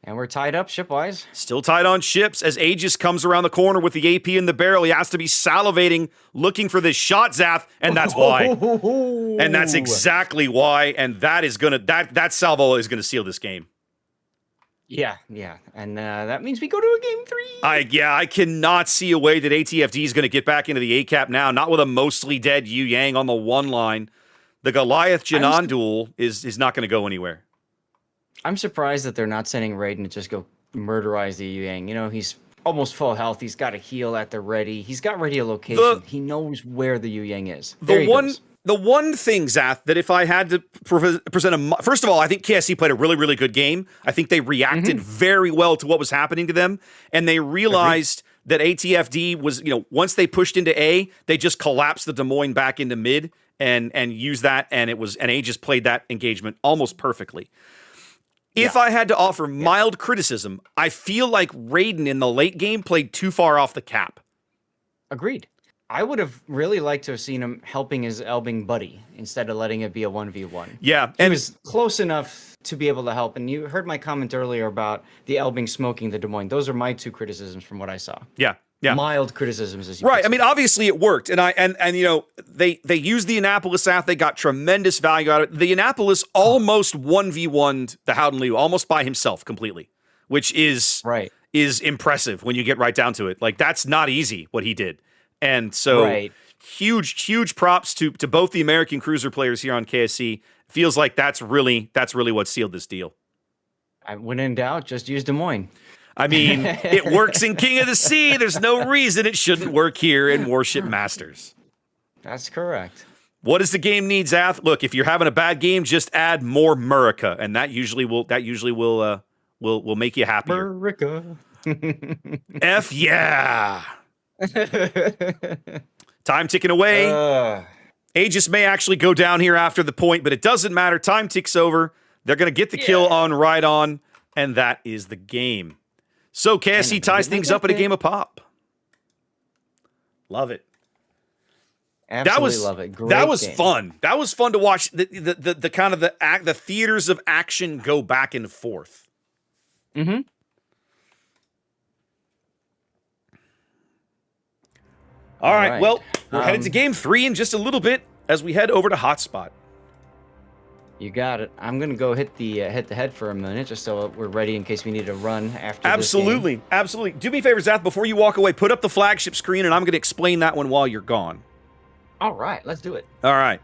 And we're tied up shipwise. Still tied on ships as Aegis comes around the corner with the AP in the barrel. He has to be salivating, looking for this shot, Zath, and that's why. And that's exactly why, and that salvo is gonna seal this game. Yeah. And that means we go to a game 3. I cannot see a way that ATFD is going to get back into the A-cap now, not with a mostly dead Yu Yang on the one line. The Goliath Jinan duel is not going to go anywhere. I'm surprised that they're not sending Raiden to just go murderize the Yu Yang. He's almost full health. He's got a heal at the ready. He's got ready a location. He knows where the Yu Yang is. The one thing, Zath, that if I had to present first of all, I think KSC played a really, really good game. I think they reacted very well to what was happening to them, and they realized that ATFD was, once they pushed into A, they just collapsed the Des Moines back into mid and used that, and Aegis played that engagement almost perfectly. If I had to offer mild criticism, I feel like Raiden in the late game played too far off the cap. Agreed. I would have really liked to have seen him helping his Elbing buddy instead of letting it be a 1v1. Yeah. He was close enough to be able to help. And you heard my comment earlier about the Elbing smoking the Des Moines. Those are my two criticisms from what I saw. Yeah. Mild criticisms, as you right. I mean, obviously it worked. And they used the Annapolis Ath. They got tremendous value out of it. The Annapolis almost 1v1'd the Howden Liu almost by himself completely, which is impressive when you get right down to it. Like, that's not easy what he did. And so huge props to both the American cruiser players here on KSC. Feels like that's really what sealed this deal. When in doubt, just use Des Moines. I mean, it works in King of the Sea. There's no reason it shouldn't work here in Warship Masters. That's correct. What does the game need, Zath? Look, if you're having a bad game, just add more Murica, and that usually will make you happier. Murica. F yeah. Time ticking away. Aegis may actually go down here after the point, but it doesn't matter. Time ticks over. They're going to get the kill on right on, and that is the game. So KSC ties things up at a game of pop. Love it. Absolutely love it. Great that was game. Fun. That was fun to watch the kind of the theaters of action go back and forth. Mm-hmm. All right. Well, we're headed to game 3 in just a little bit as we head over to Hotspot. You got it. I'm gonna go hit the head for a minute, just so we're ready in case we need to run after Absolutely, this game. absolutely. Do me a favor, Zath, before you walk away, put up the flagship screen, and I'm going to explain that one while you're gone. All right, let's do it. All right.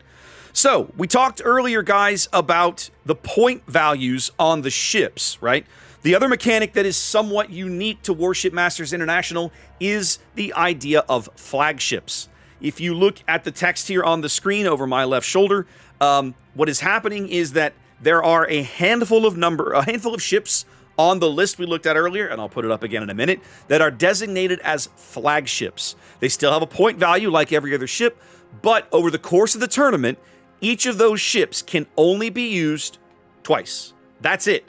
So, we talked earlier, guys, about the point values on the ships, right? The other mechanic that is somewhat unique to Warship Masters International is the idea of flagships. If you look at the text here on the screen over my left shoulder, what is happening is that there are a handful of ships on the list we looked at earlier, and I'll put it up again in a minute, that are designated as flagships. They still have a point value like every other ship, but over the course of the tournament, each of those ships can only be used twice. That's it.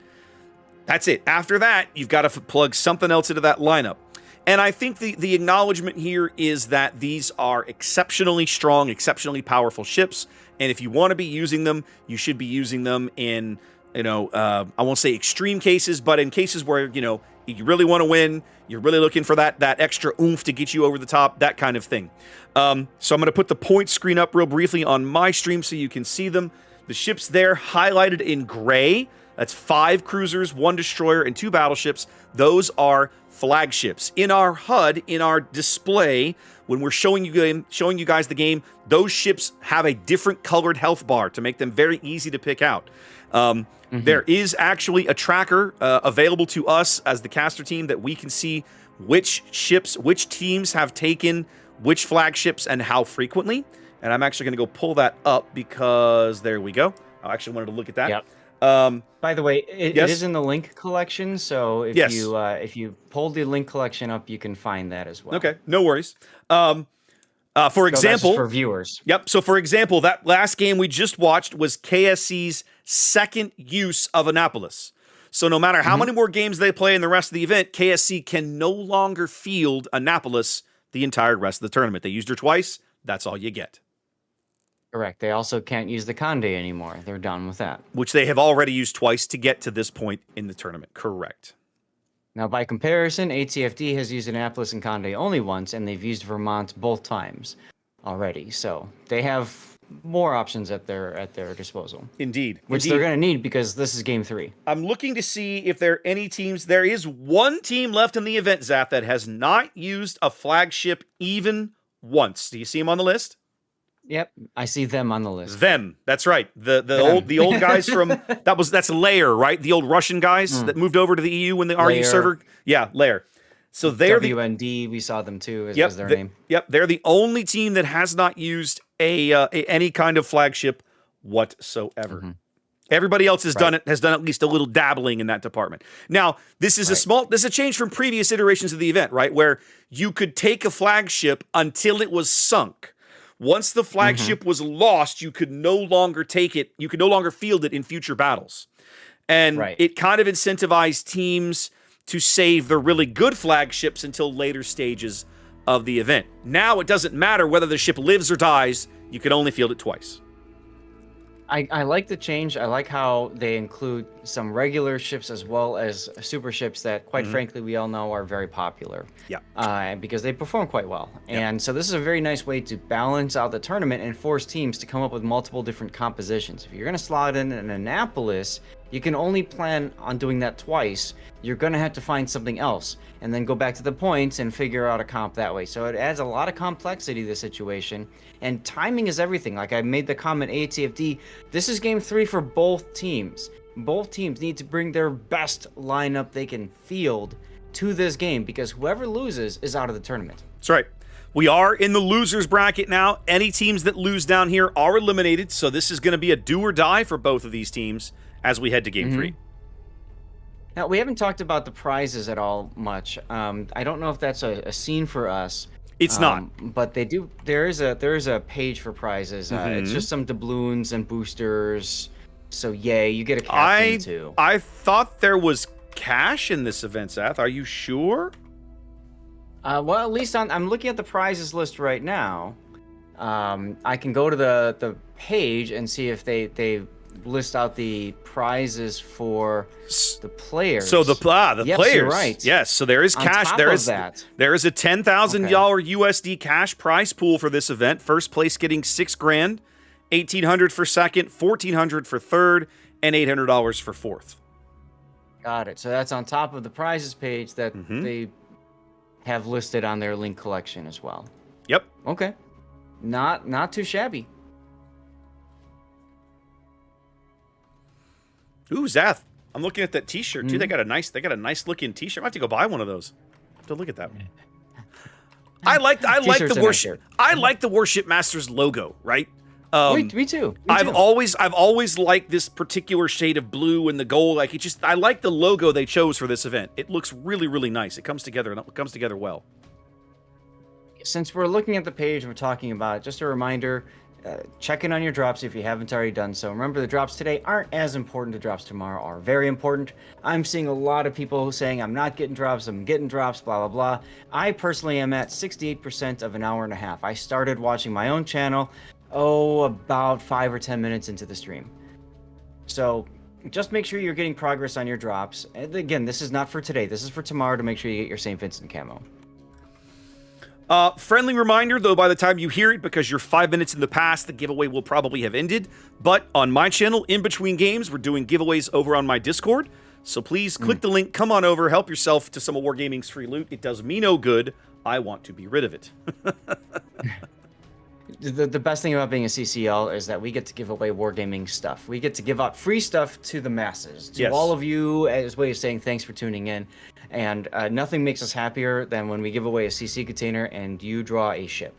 That's it. After that, you've got to plug something else into that lineup. And I think the acknowledgement here is that these are exceptionally strong, exceptionally powerful ships. And if you want to be using them, you should be using them in, I won't say extreme cases, but in cases where, you really want to win, you're really looking for that extra oomph to get you over the top, that kind of thing. So I'm going to put the point screen up real briefly on my stream so you can see them. The ships there highlighted in gray. That's 5 cruisers, 1 destroyer, and 2 battleships. Those are flagships. In our HUD, in our display, when we're showing you guys the game, those ships have a different colored health bar to make them very easy to pick out. There is actually a tracker available to us as the caster team that we can see which teams have taken which flagships and how frequently. And I'm actually going to go pull that up because there we go. I actually wanted to look at that. Yep. By the way, it is in the link collection, so if you pull the link collection up, you can find that as well. Okay, no worries. For example, for viewers. Yep. So, for example, that last game we just watched was KSC's second use of Annapolis. So, no matter how many more games they play in the rest of the event, KSC can no longer field Annapolis the entire rest of the tournament. They used her twice. That's all you get. Correct. They also can't use the Conde anymore. They're done with that. Which they have already used twice to get to this point in the tournament. Correct. Now, by comparison, ATFD has used Annapolis and Conde only once, and they've used Vermont both times already. So they have more options at their disposal. Indeed. Which they're going to need because this is Game 3. I'm looking to see if there are any teams. There is one team left in the event, Zap, that has not used a flagship even once. Do you see them on the list? Yep, I see them on the list. Them, that's right. The old guys from that's Lair, right? The old Russian guys that moved over to the EU when the RU server. Yeah, Lair. So they're WND. We saw them too. Is their name? Yep, they're the only team that has not used any kind of flagship whatsoever. Everybody else has done at least a little dabbling in that department. Now, this is a change from previous iterations of the event, right? Where you could take a flagship until it was sunk. Once the flagship was lost, you could no longer take it. You could no longer field it in future battles. And it kind of incentivized teams to save the really good flagships until later stages of the event. Now it doesn't matter whether the ship lives or dies. You can only field it twice. I like the change. I like how they include some regular ships as well as super ships that, quite frankly, we all know are very popular. Yeah. Because they perform quite well. And so this is a very nice way to balance out the tournament and force teams to come up with multiple different compositions. If you're going to slot in an Annapolis, you can only plan on doing that twice. You're going to have to find something else and then go back to the points and figure out a comp that way. So it adds a lot of complexity to the situation. And timing is everything. Like I made the comment, ATFD, this is Game 3 for both teams. Both teams need to bring their best lineup they can field to this game because whoever loses is out of the tournament. That's right. We are in the losers bracket now. Any teams that lose down here are eliminated. So this is going to be a do or die for both of these teams as we head to Game 3. Now, we haven't talked about the prizes at all much. I don't know if that's a scene for us. It's not. But they do. There is a page for prizes. It's just some doubloons and boosters. So yay, you get a captain too. I thought there was cash in this event, Seth. Are you sure? Well, at least I'm looking at the prizes list right now. I can go to the page and see if they list out the prizes for the players. So the players. You're right. Yes, so there is cash. There is a $10,000 USD cash prize pool for this event. First place getting $6,000 $1,800 for second, $1,400 for third, and $800 for fourth. Got it. So that's on top of the prizes page that they have listed on their link collection as well. Yep. Okay. Not too shabby. Ooh, Zath. I'm looking at that T-shirt too. They got a nice looking T-shirt. I have to go buy one of those. To look at that one. I like the Warship. I like the Warship Masters logo. Right. Me too. I've always liked this particular shade of blue and the gold. Like I like the logo they chose for this event. It looks really, really nice. It comes together well. Since we're looking at the page we're talking about, just a reminder, check in on your drops if you haven't already done so. Remember, the drops today aren't as important. The drops tomorrow are very important. I'm seeing a lot of people saying, I'm not getting drops, I'm getting drops, blah, blah, blah. I personally am at 68% of an hour and a half. I started watching my own channel, about 5 or 10 minutes into the stream. So just make sure you're getting progress on your drops. And again, this is not for today. This is for tomorrow to make sure you get your St. Vincent camo. Friendly reminder, though, by the time you hear it, because you're 5 minutes in the past, the giveaway will probably have ended. But on my channel, in between games, we're doing giveaways over on my Discord. So please click the link, come on over, help yourself to some of Wargaming's free loot. It does me no good. I want to be rid of it. The best thing about being a CCL is that we get to give away Wargaming stuff. We get to give out free stuff to the masses, to all of you, as a way of saying thanks for tuning in. And nothing makes us happier than when we give away a CC container and you draw a ship.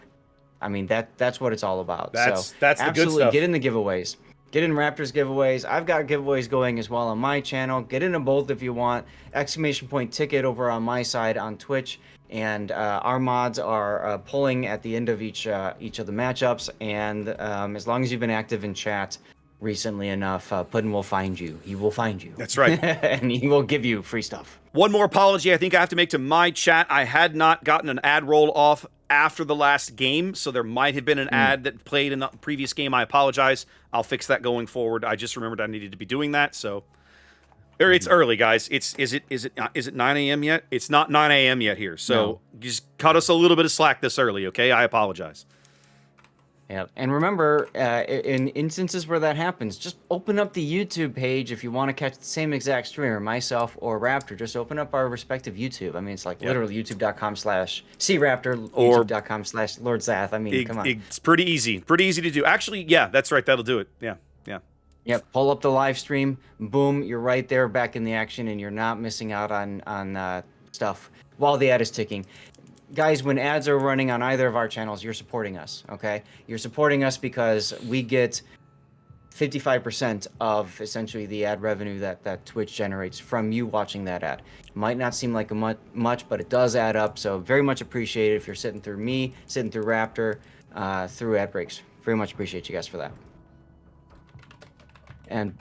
I mean, that's what it's all about. That's so the good stuff. Absolutely, get in the giveaways. Get in Raptors giveaways. I've got giveaways going as well on my channel. Get into both if you want. Exclamation point ticket over on my side on Twitch. And our mods are pulling at the end of each of the matchups. And as long as you've been active in chat recently enough, Puddin will find you. He will find you. That's right. And he will give you free stuff. One more apology I think I have to make to my chat. I had not gotten an ad roll off after the last game, so there might have been an ad that played in the previous game. I apologize. I'll fix that going forward. I just remembered I needed to be doing that, so... It's early, guys. Is it 9 a.m. yet? It's not 9 a.m. yet here, so just cut us a little bit of slack this early, okay? I apologize. Yeah, and remember, in instances where that happens, just open up the YouTube page if you want to catch the same exact streamer, myself or Raptor. Just open up our respective YouTube. I mean, it's like literally youtube.com/SeaRaptor, youtube.com/Lord Zath. I mean, come on. It's pretty easy. Pretty easy to do. Actually, yeah, that's right. That'll do it. Yeah. Yep, pull up the live stream. Boom, you're right there back in the action, and you're not missing out on stuff while the ad is ticking. Guys, when ads are running on either of our channels, you're supporting us, okay? You're supporting us because we get 55% of essentially the ad revenue that Twitch generates from you watching that ad. Might not seem like much, but it does add up, so very much appreciated if you're sitting through me, sitting through Raptor, through ad breaks. Very much appreciate you guys for that. And,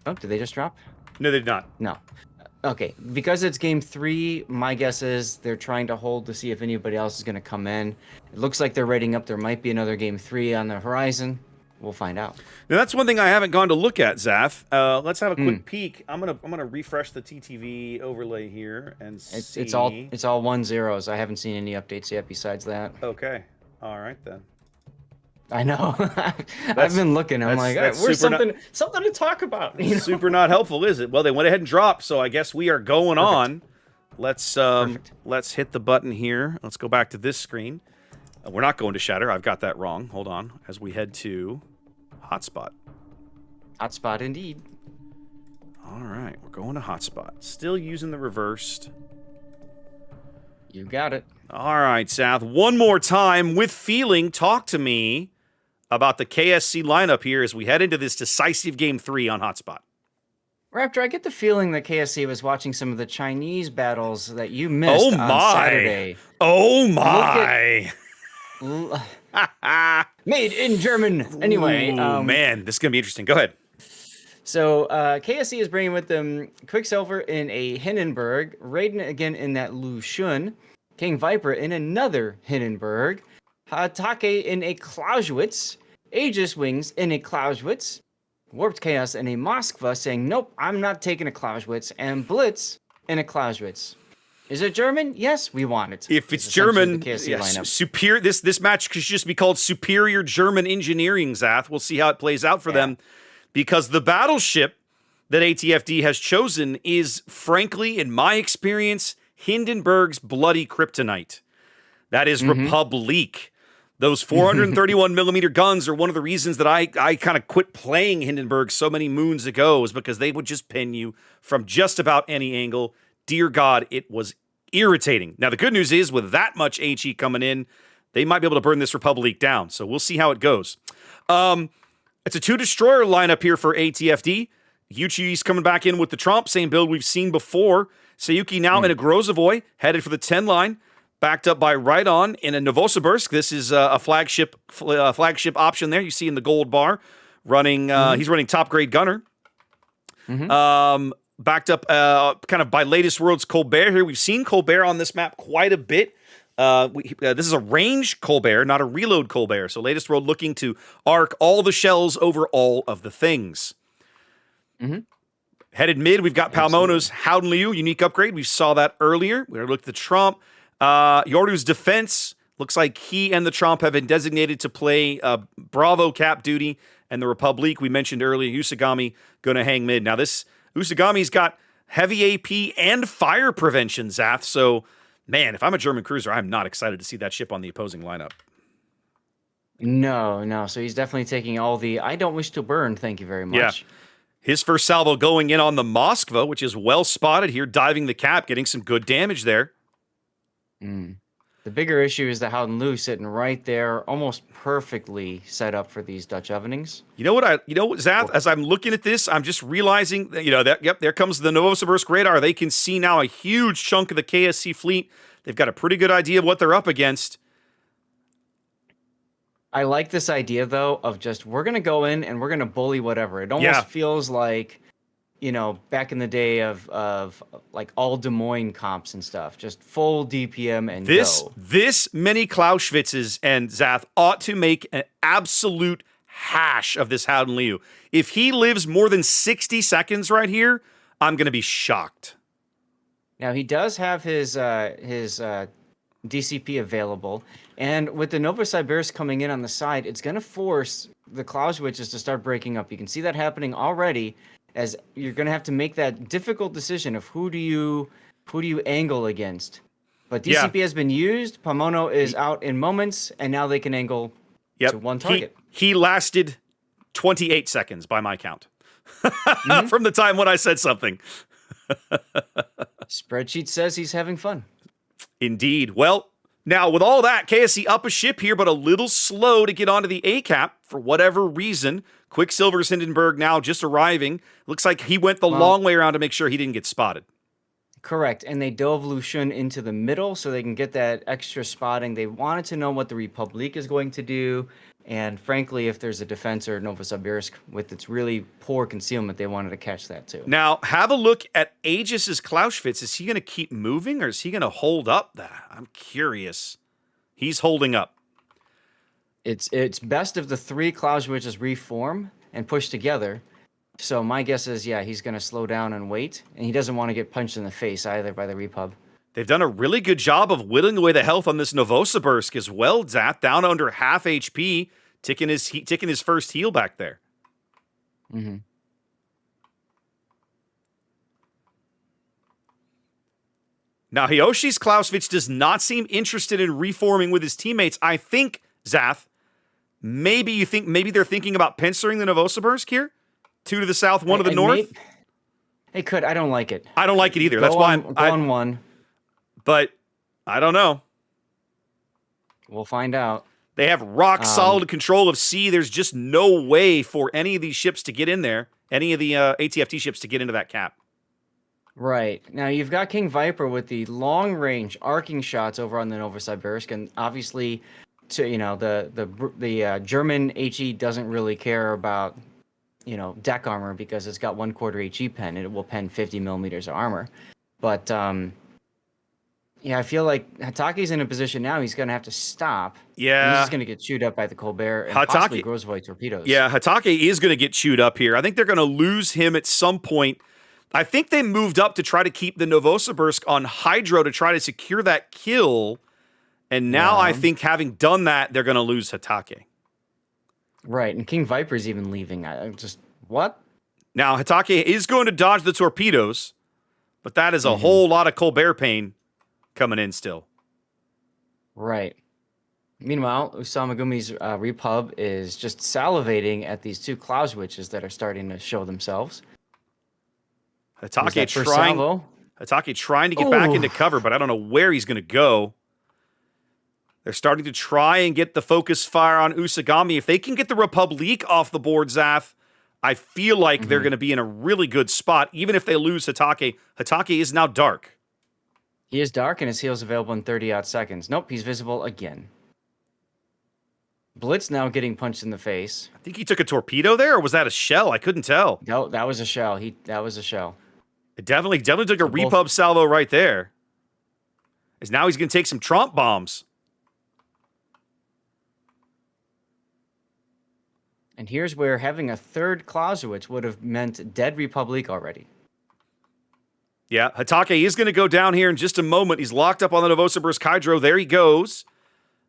did they just drop? No, they did not. No. Okay, because it's game 3, my guess is they're trying to hold to see if anybody else is going to come in. It looks like they're rating up. There might be another game 3 on the horizon. We'll find out. Now, that's one thing I haven't gone to look at, Zath. Let's have a quick peek. I'm gonna refresh the TTV overlay here and see. It's all 1-0s. I haven't seen any updates yet besides that. Okay. All right, then. I know. I've been looking. I'm like, where's something to talk about? You know? Super not helpful, is it? Well, they went ahead and dropped, so I guess we are going on. Let's hit the button here. Let's go back to this screen. We're not going to Shatter. I've got that wrong. Hold on. As we head to Hotspot. Hotspot, indeed. All right, we're going to Hotspot. Still using the reversed. You got it. All right, South. One more time with feeling. Talk to me about the KSC lineup here as we head into this decisive game 3 on Hotspot. Raptor, I get the feeling that KSC was watching some of the Chinese battles that you missed on Saturday. Oh my! Made in German. Anyway, man, this is gonna be interesting. Go ahead. So KSC is bringing with them Quicksilver in a Hindenburg, Raiden again in that Lu Xun, King Viper in another Hindenburg, Hatake in a Clausewitz, Aegis Wings in a Clausewitz, Warped Chaos in a Moskva saying, nope, I'm not taking a Clausewitz, and Blitz in a Clausewitz. Is it German? Yes, we want it. If it's essentially the German, KSC yes, lineup. this match could just be called Superior German Engineering, Zath. We'll see how it plays out for them, because the battleship that ATFD has chosen is, frankly, in my experience, Hindenburg's bloody kryptonite. That is Republique. Those 431 millimeter guns are one of the reasons that I kind of quit playing Hindenburg so many moons ago, is because they would just pin you from just about any angle. Dear God, it was irritating. Now, the good news is, with that much HE coming in, they might be able to burn this Republique down. So we'll see how it goes. It's a 2-destroyer lineup here for ATFD. Yuchi's coming back in with the Trump, same build we've seen before. Sayuki now in a Grozovoy, headed for the 10 line, backed up by Rhydon in a Novosibirsk. This is a flagship option there. You see in the gold bar, running. He's running top grade gunner. Backed up kind of by latest world's Colbert here. We've seen Colbert on this map quite a bit. This is a range Colbert, not a reload Colbert. So latest world looking to arc all the shells over all of the things. Headed mid, we've got Palmono's Howden Liu, unique upgrade. We saw that earlier. We looked at the Trump. Yordu's defense, looks like he and the Trump have been designated to play Bravo cap duty, and the Republique, we mentioned earlier, Usagami going to hang mid. Now this Usagami's got heavy AP and fire prevention, Zath. So, man, if I'm a German cruiser, I'm not excited to see that ship on the opposing lineup. No. So he's definitely taking all the I don't wish to burn, thank you very much. Yeah. His first salvo going in on the Moskva, which is well spotted here, diving the cap, getting some good damage there. The bigger issue is the Howden Liu sitting right there, almost perfectly set up for these Dutch ovenings. You know what, Zath, as I'm looking at this, I'm just realizing that, there comes the Novosibirsk radar. They can see now a huge chunk of the KSC fleet. They've got a pretty good idea of what they're up against. I like this idea, though, of just, we're going to go in and we're going to bully whatever. It almost feels like, back in the day of like all Des Moines comps and stuff, just full DPM and go. This many Clausewitzes and Zath ought to make an absolute hash of this Howden Liu. If he lives more than 60 seconds right here, I'm going to be shocked. Now, he does have his DCP available, and with the Novosibirsk coming in on the side, it's going to force the Clausewitz to start breaking up. You can see that happening already, as you're going to have to make that difficult decision of who do you angle against. But DCP has been used. Pamono is out in moments, and now they can angle to one target. He lasted 28 seconds by my count from the time when I said something. Spreadsheet says he's having fun. Indeed. Well, now with all that, KSC up a ship here, but a little slow to get onto the A cap for whatever reason. Quicksilver's Hindenburg now just arriving. Looks like he went the long way around to make sure he didn't get spotted. Correct. And they dove Lucian into the middle so they can get that extra spotting. They wanted to know what the Republique is going to do. And frankly, if there's a defensor, Novosibirsk, with its really poor concealment, they wanted to catch that too. Now, have a look at Aegis's Clausewitz. Is he going to keep moving, or is he going to hold up that? I'm curious. He's holding up. It's best if the three Clausewitzes reform and push together. So my guess is, he's going to slow down and wait. And he doesn't want to get punched in the face either by the Repub. They've done a really good job of whittling away the health on this Novosibirsk as well, Zath, down under half HP, ticking his first heal back there. Now, Hiyoshi's Clausewitz does not seem interested in reforming with his teammates. I think, Zath, maybe they're thinking about pincering the Novosibirsk here? 2 to the south, 1 to the north? They could. I don't like it. I don't like it either. That's why I'm on one. But I don't know. We'll find out. They have rock solid control of sea. There's just no way for any of these ships to get in there, any of the ATFT ships to get into that cap. Right. Now, you've got King Viper with the long-range arcing shots over on the Novosibirsk, and obviously, the German HE doesn't really care about, deck armor because it's got 1/4 HE pen, and it will pen 50 millimeters of armor. But, I feel like Hatake's in a position now he's going to have to stop. Yeah. He's just going to get chewed up by the Colbert and possibly Grozvoy torpedoes. Yeah, Hatake is going to get chewed up here. I think they're going to lose him at some point. I think they moved up to try to keep the Novosibirsk on Hydro to try to secure that kill. And now I think having done that, they're going to lose Hatake. Right, and King Viper's even leaving. I just, what? Now, Hatake is going to dodge the torpedoes, but that is a whole lot of Colbert pain coming in still. Right. Meanwhile, Usamagumi's Repub is just salivating at these two Clausewitches that are starting to show themselves. Hatake trying to get back into cover, but I don't know where he's going to go. They're starting to try and get the focus fire on Usagami. If they can get the Republique off the board, Zath, I feel like they're going to be in a really good spot, even if they lose Hatake. Hatake is now dark. He is dark, and his heal's available in 30-odd seconds. Nope, he's visible again. Blitz now getting punched in the face. I think he took a torpedo there, or was that a shell? I couldn't tell. No, that was a shell. That was a shell. It definitely took a Repub salvo right there. As now he's going to take some Tromp bombs. And here's where having a third Clausewitz would have meant dead Republic already. Yeah, Hatake is going to go down here in just a moment. He's locked up on the Novosibirsk Hydro. There he goes.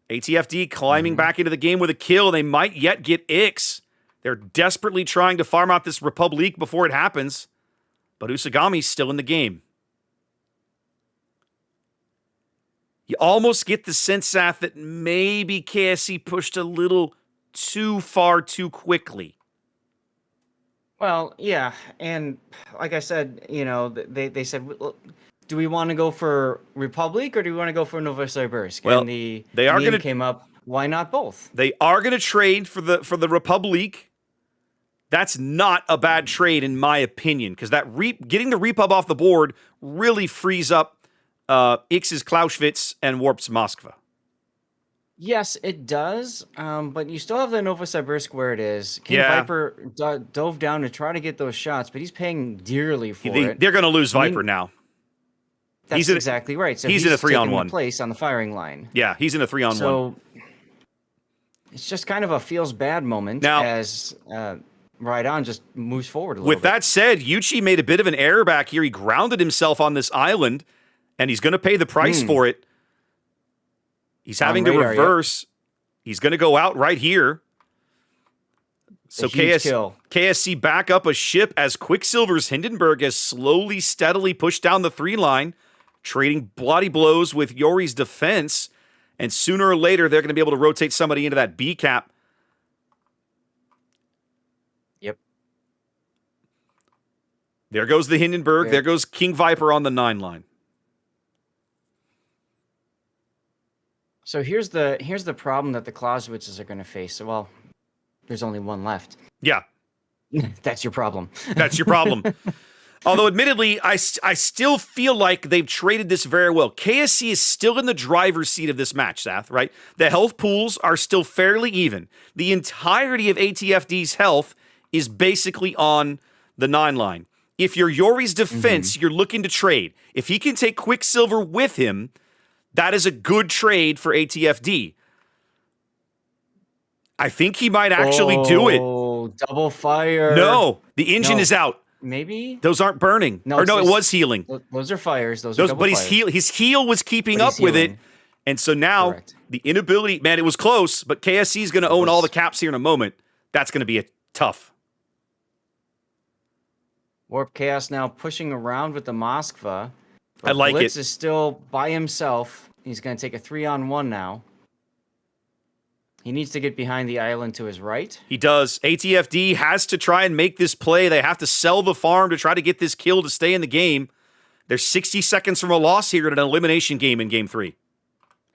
ATFD climbing back into the game with a kill. They might yet get Ix. They're desperately trying to farm out this Republique before it happens. But Usagami's still in the game. You almost get the sense, Seth, that maybe KSC pushed a little too far too quickly. Well, yeah, and like I said, they said, do we want to go for Republic or do we want to go for Novosibirsk? Well, and the they are going to came up. Why not both? They are going to trade for the Republic. That's not a bad trade in my opinion, because that getting the Repub off the board really frees up Ix's Clausewitz and Warp's Moskva. Yes, it does, but you still have the Novosibirsk where it is. King Viper dove down to try to get those shots, but he's paying dearly for it. They're going to lose Viper now. That's exactly right. So he's in a 3-on-1 place on the firing line. Yeah, he's in a 3-on-1. So it's just kind of a feels bad moment now, as Rydon just moves forward a little bit. With that said, Yuchi made a bit of an error back here. He grounded himself on this island, and he's going to pay the price for it. He's having to reverse. He's going to go out right here. So KSC back up a ship as Quicksilver's Hindenburg has slowly, steadily pushed down the 3 line, trading bloody blows with Yori's defense. And sooner or later, they're going to be able to rotate somebody into that B cap. Yep. There goes the Hindenburg. There goes King Viper on the 9 line. So here's the problem that the Clausewitzes are going to face. Well, there's only one left. Yeah. That's your problem. That's your problem. Although, admittedly, I still feel like they've traded this very well. KSC is still in the driver's seat of this match, Seth, right? The health pools are still fairly even. The entirety of ATFD's health is basically on the 9 line. If you're Yori's defense, you're looking to trade. If he can take Quicksilver with him, that is a good trade for ATFD. I think he might actually do it. Oh, double fire. No, the engine is out. Maybe? Those aren't burning. No, it was healing. Those are fires. Those are double but fires. his heel was keeping up with it. And so now the inability, man, it was close, but KSC is going to own all the caps here in a moment. That's going to be tough. Warp Chaos now pushing around with the Moskva. I like Blitz it. Is still by himself. He's going to take a 3-on-1 now. He needs to get behind the island to his right. He does. ATFD has to try and make this play. They have to sell the farm to try to get this kill to stay in the game. They're 60 seconds from a loss here at an elimination game in Game 3.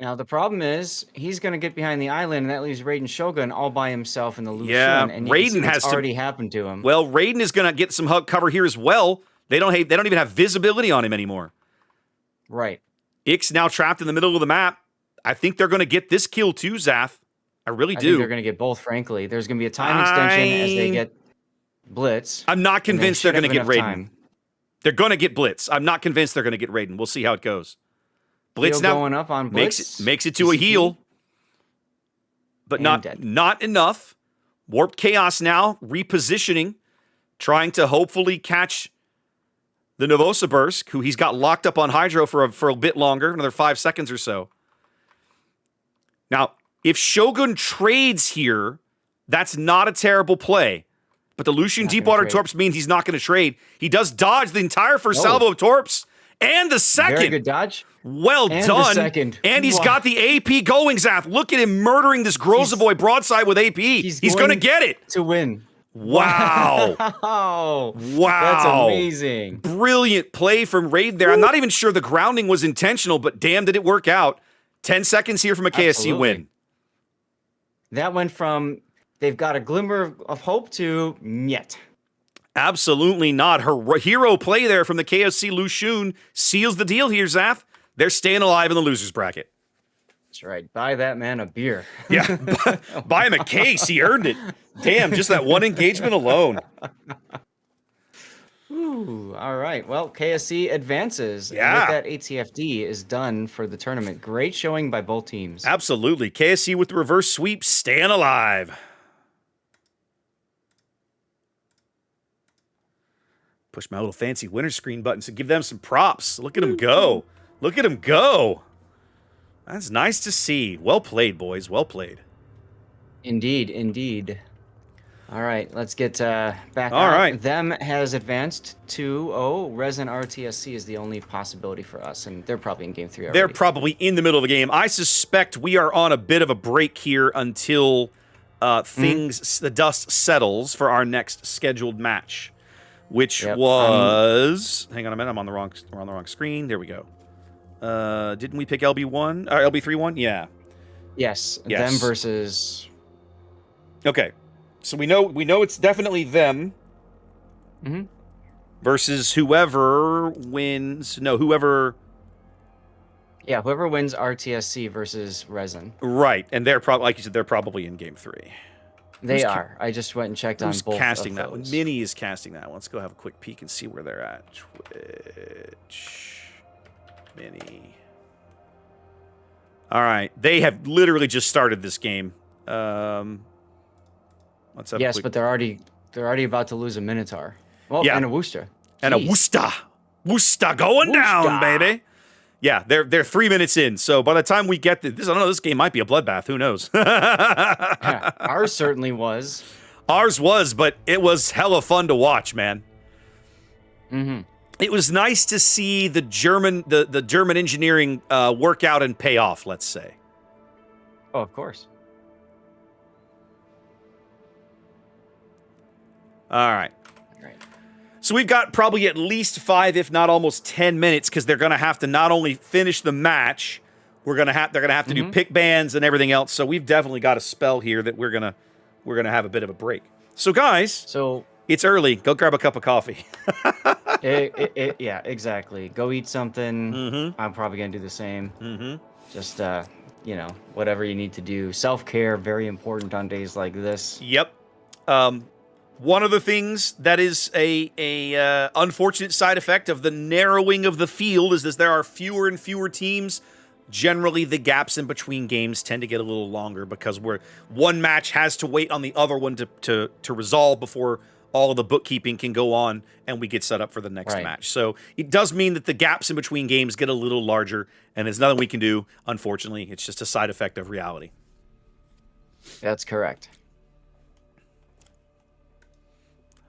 Now, the problem is, he's going to get behind the island, and that leaves Raiden Shogun all by himself in the Lucian. Yeah, and Raiden has already happened to him. Well, Raiden is going to get some hug cover here as well. They don't even have visibility on him anymore. Right. Ix now trapped in the middle of the map. I think they're going to get this kill too, Zath. I really do. I think they're going to get both, frankly. There's going to be a time extension as they get Blitz. I'm not convinced they're going to get Raiden. They're going to get Blitz. I'm not convinced they're going to get Raiden. We'll see how it goes. Blitz now going up on Blitz. Makes it to a heal. But not enough. Warped Chaos now repositioning, trying to hopefully catch the Novosibirsk, who he's got locked up on Hydro for a bit longer, another 5 seconds or so. Now, if Shogun trades here, that's not a terrible play. But the Lucian Deepwater Torps means he's not going to trade. He does dodge the entire first salvo of Torps. And the second. Very good dodge. Well and done. The second. And he's got the AP going, Zath. Look at him murdering this Grozovoy broadside with AP. He's going to get it. To win. Wow. Wow. Wow. That's amazing. Brilliant play from Raid there. I'm not even sure the grounding was intentional, but damn, did it work out. 10 seconds here from a KSC win. That went from they've got a glimmer of hope to nyet. Absolutely not. Her hero play there from the KSC Lushun seals the deal here, Zath. They're staying alive in the loser's bracket. That's right. Buy that man a beer. Yeah. Buy him a case. He earned it. Damn, just that one engagement alone. Ooh, all right. Well, KSC advances. Yeah. And with that, ATFD is done for the tournament. Great showing by both teams. Absolutely. KSC with the reverse sweep, staying alive. Push my little fancy winner screen button to give them some props. Look at them go. Look at them go. That's nice to see. Well played, boys. Well played. Indeed, indeed. All right, let's get back All on. right. Them has advanced to, Resin RTSC is the only possibility for us, and they're probably in game 3 already. They're probably in the middle of the game. I suspect we are on a bit of a break here until the dust settles for our next scheduled match, which was... hang on a minute, I'm on the wrong screen. There we go. Didn't we pick LB1? LB3-1? Yeah. Yes, them versus... Okay. So we know it's definitely them versus whoever wins. No, whoever. Yeah, whoever wins RTSC versus Resin. Right, and they're probably, like you said, they're probably in game 3. They are. I just went and checked on both. Casting of that one? those. Mini is casting that one. Let's go have a quick peek and see where they're at. Twitch, Mini. All right, they have literally just started this game. Let's have yes, but they're already about to lose a Minotaur. Well, Yeah. and a Wooster. And a Jeez. Woosta going down, Woosta. baby. Yeah, they're 3 minutes in. So by the time we get this, I don't know, this game might be a bloodbath. Who knows? Yeah, ours certainly was. Ours was, but it was hella fun to watch, man. Mm-hmm. It was nice to see the German engineering work out and pay off, let's say. Oh, of course. All right. So we've got probably at least 5, if not almost 10 minutes, because they're going to have to not only finish the match, they're going to have to do pick bands and everything else. So we've definitely got a spell here that we're gonna have a bit of a break. So guys, it's early. Go grab a cup of coffee. Yeah, exactly. Go eat something. I'm probably gonna do the same. Just whatever you need to do. Self-care, very important on days like this. Yep. One of the things that is a unfortunate side effect of the narrowing of the field is that there are fewer and fewer teams. Generally, the gaps in between games tend to get a little longer because one match has to wait on the other one to resolve before all of the bookkeeping can go on and we get set up for the next match. So it does mean that the gaps in between games get a little larger, and there's nothing we can do, unfortunately. It's just a side effect of reality. That's correct.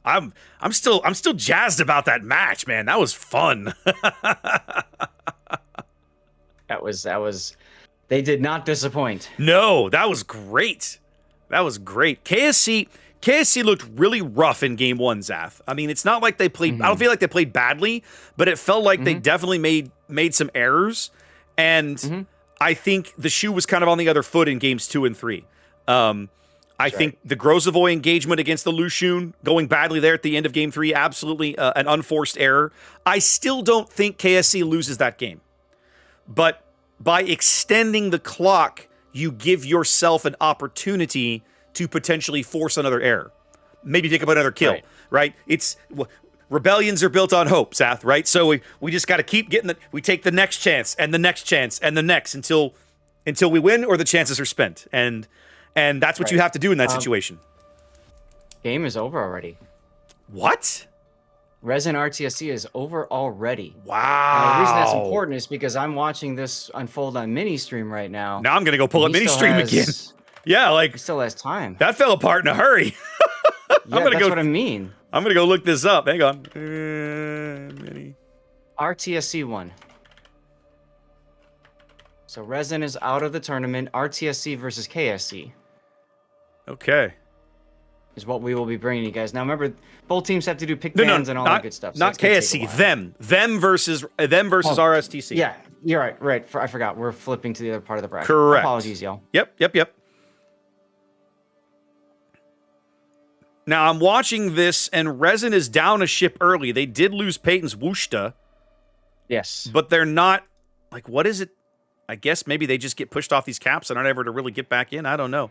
I'm still jazzed about that match, man. That was fun. That was they did not disappoint. No, that was great. That was great. KSC looked really rough in game 1, Zath. I mean, it's not like they played I don't feel like they played badly, but it felt like they definitely made some errors, and I think the shoe was kind of on the other foot in games 2 and 3. I think the Grozovoy engagement against the Lushun going badly there at the end of game 3, absolutely an unforced error. I still don't think KSC loses that game. But by extending the clock, you give yourself an opportunity to potentially force another error. Maybe pick up another kill, right? Rebellions are built on hope, Zath, right? So we just got to keep getting we take the next chance and the next chance and the next until we win or the chances are spent. And that's what you have to do in that situation. Game is over already. What? Resin RTSC is over already. Wow. Now, the reason that's important is because I'm watching this unfold on mini stream right now. Now I'm gonna go pull up mini stream again. Yeah, like he still has time. that fell apart in a hurry. Yeah, that's what I mean. I'm gonna go look this up. Hang on. Mini. RTSC won. So Resin is out of the tournament. RTSC versus KSC. Okay. Is what we will be bringing you guys. Now remember, both teams have to do pick bans and all that good stuff. So not KSC. Them versus RSTC. Yeah, you're right. Right. I forgot. We're flipping to the other part of the bracket. Correct. Apologies, y'all. Yep. Now I'm watching this, and Resin is down a ship early. They did lose Peyton's Wushta. Yes. But they're not, like, what is it? I guess maybe they just get pushed off these caps and aren't ever to really get back in. I don't know.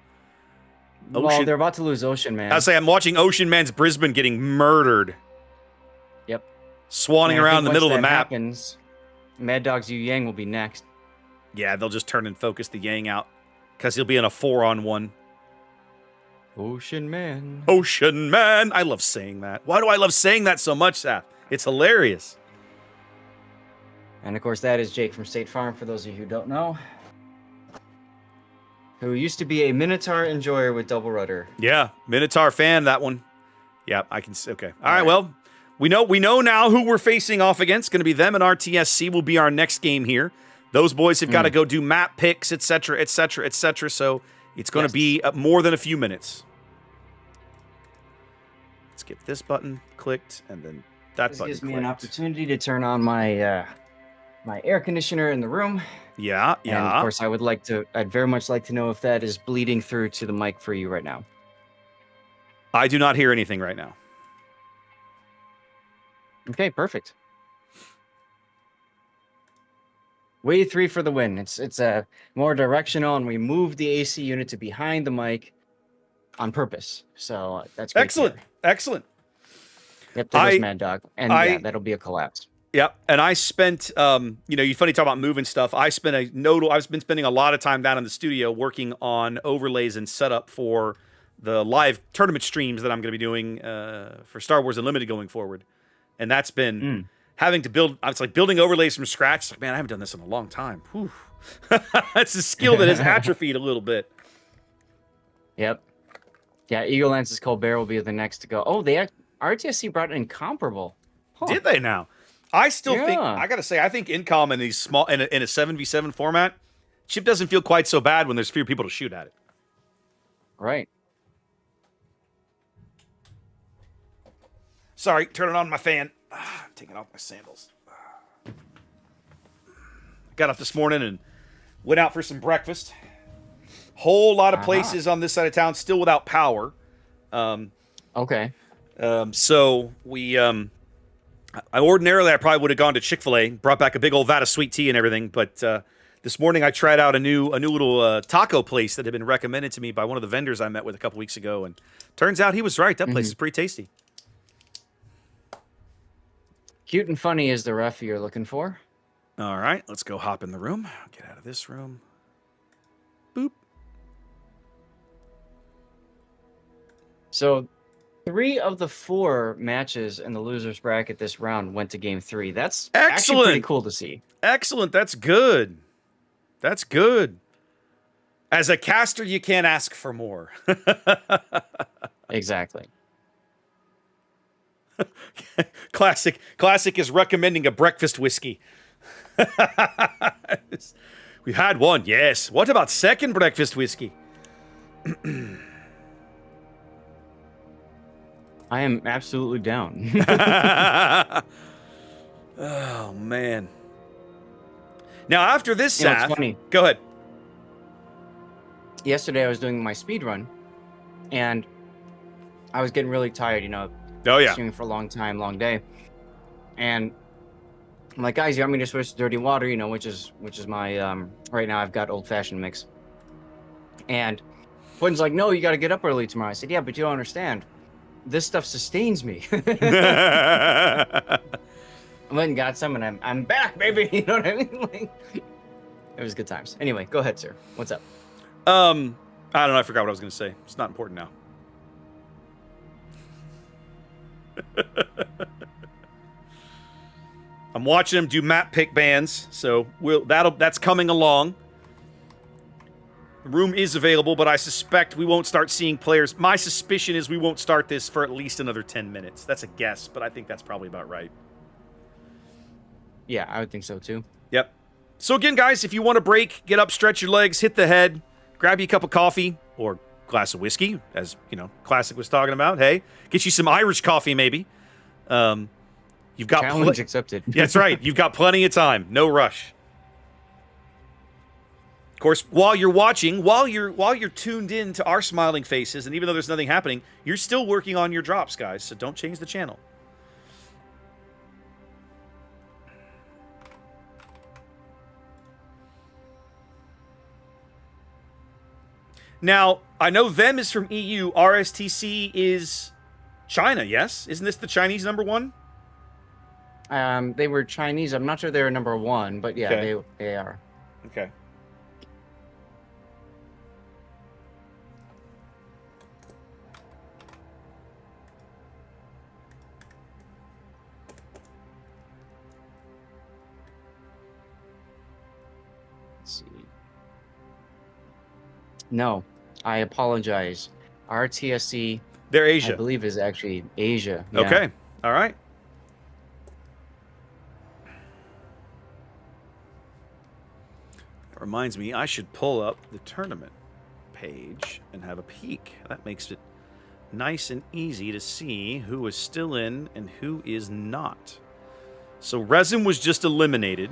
Well, they're about to lose Ocean Man. I'm watching Ocean Man's Brisbane getting murdered. Yep. Swanning around in the middle of the map. Happens, Mad Dog's Yu Yang will be next. Yeah, they'll just turn and focus the Yang out because he'll be in a 4-on-1. Ocean Man. Ocean Man. I love saying that. Why do I love saying that so much, Seth? It's hilarious. And of course, that is Jake from State Farm, for those of you who don't know. Who used to be a Minotaur enjoyer with double rudder. Yeah, Minotaur fan, that one. Yeah, I can see. Okay. All right, well, we know now who we're facing off against. Going to be them, and RTSC will be our next game here. Those boys have got to go do map picks, etc., etc., etc., so it's going to be more than a few minutes. Let's get this button clicked, and then that button gives clicked. me an opportunity to turn on my my air conditioner in the room. Yeah. And of course, I'd very much like to know if that is bleeding through to the mic for you right now. I do not hear anything right now. Okay, perfect. Wave 3 for the win. It's a more directional, and we moved the AC unit to behind the mic on purpose. So that's great. Excellent. Yep, there goes Mad Dog. And yeah, that'll be a collapse. Yep, and I spent, you funny talk about moving stuff. I've been spending a lot of time down in the studio working on overlays and setup for the live tournament streams that I'm going to be doing for Star Wars Unlimited going forward. And that's been having to build. It's like building overlays from scratch. It's like, man, I haven't done this in a long time. Whew. That's a skill that has atrophied a little bit. Yep. Yeah, Eagle Lance's Colbert will be the next to go. Oh, RTSC brought in Incomparable. Huh. Did they now? I still think, I got to say, I think Incom in these small, in a 7v7 format, chip doesn't feel quite so bad when there's fewer people to shoot at it. Right. Sorry, turning on my fan. I'm taking off my sandals. Got up this morning and went out for some breakfast. Whole lot of places on this side of town still without power. Okay. So we... I probably would have gone to Chick-fil-A, brought back a big old vat of sweet tea and everything, but this morning I tried out a new little taco place that had been recommended to me by one of the vendors I met with a couple weeks ago, and turns out he was right. That place is pretty tasty. Cute and funny is the ref you're looking for. All right, let's go hop in the room. Get out of this room. Boop. So 3 of the 4 matches in the losers bracket this round went to game 3. That's actually pretty cool to see. Excellent. That's good. That's good. As a caster, you can't ask for more. Exactly. Classic is recommending a breakfast whiskey. We've had one, yes. What about second breakfast whiskey? I am absolutely down. Oh, man. Now, after this, it's funny. Go ahead. Yesterday, I was doing my speed run, and I was getting really tired, Oh, yeah. Streaming for a long time, long day. And I'm like, guys, you want me to switch to dirty water, which is my, right now I've got old-fashioned mix. And Quentin's like, no, you got to get up early tomorrow. I said, yeah, but you don't understand. This stuff sustains me. I went and got some, and I'm back, baby. You know what I mean? It was good times. Anyway, go ahead, sir. What's up? I don't know. I forgot what I was going to say. It's not important now. I'm watching them do map pick bans, so that's coming along. The room is available, but I suspect we won't start seeing players. My suspicion is we won't start this for at least another 10 minutes. That's a guess, but I think that's probably about right. Yeah, I would think so too. Yep. So again, guys, if you want to break, get up, stretch your legs, hit the head, grab you a cup of coffee or glass of whiskey, as Classic was talking about. Hey, get you some Irish coffee, maybe. You've got challenge accepted. Yeah, that's right. You've got plenty of time. No rush. Of course, while you're watching, while you're tuned in to our smiling faces, and even though there's nothing happening, you're still working on your drops, guys. So don't change the channel. Now, I know them is from EU. RSTC is China, yes? Isn't this the Chinese number one? They were Chinese. I'm not sure they were number one, but yeah, Okay. they are. Okay. Let's see. No, I apologize. RTSC, They're Asia. I believe, is actually Asia. Yeah. Okay. All right. That reminds me, I should pull up the tournament page and have a peek. That makes it nice and easy to see who is still in and who is not. So Resin was just eliminated.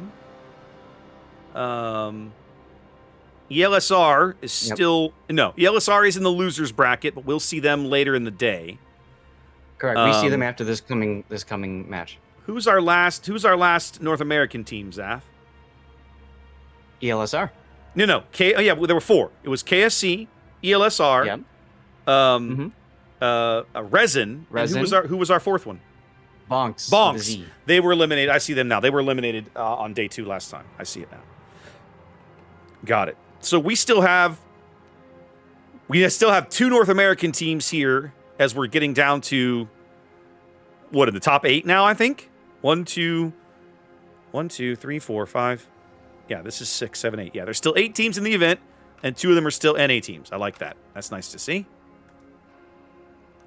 ELSR is still... No, ELSR is in the losers bracket, but we'll see them later in the day. Correct. We see them after this coming match. Who's our last North American team, Zaf? ELSR. No. There were four. It was KSC, ELSR, Yep. Resin. And who was our fourth one? Bonks. Bonks. With a Z. They were eliminated. I see them now. They were eliminated on day 2 last time. I see it now. Got it. So we still have 2 North American teams here as we're getting down to in the top 8 now, I think? 1, 2, 3, 4, 5. Yeah, this is 6, 7, 8. Yeah, there's still 8 teams in the event, and 2 of them are still NA teams. I like that. That's nice to see.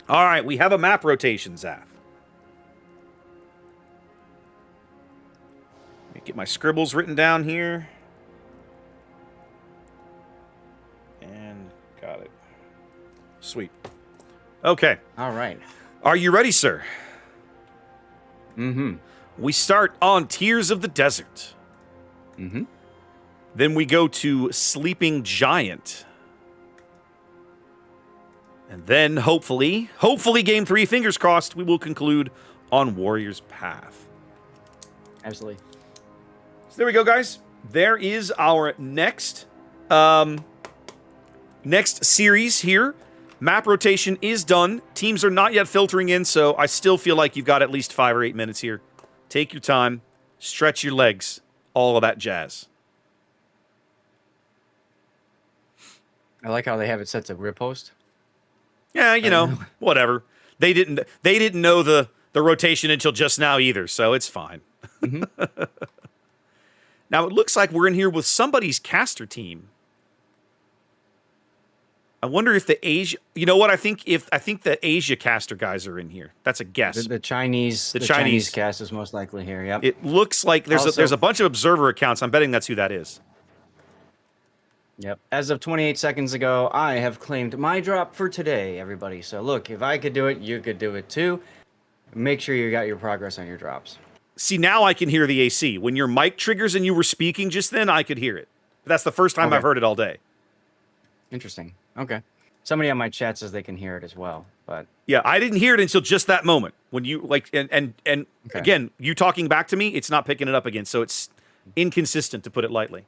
All right, we have a map rotation, Zaf. Let me get my scribbles written down here. And got it. Sweet. Okay. All right. Are you ready, sir? Mm-hmm. We start on Tears of the Desert. Mm-hmm. Then we go to Sleeping Giant. And then, hopefully game 3, fingers crossed, we will conclude on Warrior's Path. Absolutely. So there we go, guys. There is our next series here. Map rotation is done. Teams are not yet filtering in, so I still feel like you've got at least 5 or 8 minutes here. Take your time. Stretch your legs. All of that jazz. I like how they have it set to riposte. Yeah, whatever. They didn't know the rotation until just now either, so it's fine. Mm-hmm. Now it looks like we're in here with somebody's caster team. I wonder if the Asia. You know what? I think the Asia caster guys are in here. That's a guess. The Chinese cast is most likely here. Yep. It looks like there's a bunch of observer accounts. I'm betting that's who that is. Yep. As of 28 seconds ago, I have claimed my drop for today, everybody. So look, if I could do it, you could do it too. Make sure you got your progress on your drops. See, now I can hear the AC. When your mic triggers and you were speaking just then, I could hear it. But that's the first time I've heard it all day. Interesting. Okay. Somebody on my chat says they can hear it as well, but yeah, I didn't hear it until just that moment when you and again, you talking back to me, it's not picking it up again, so it's inconsistent to put it lightly.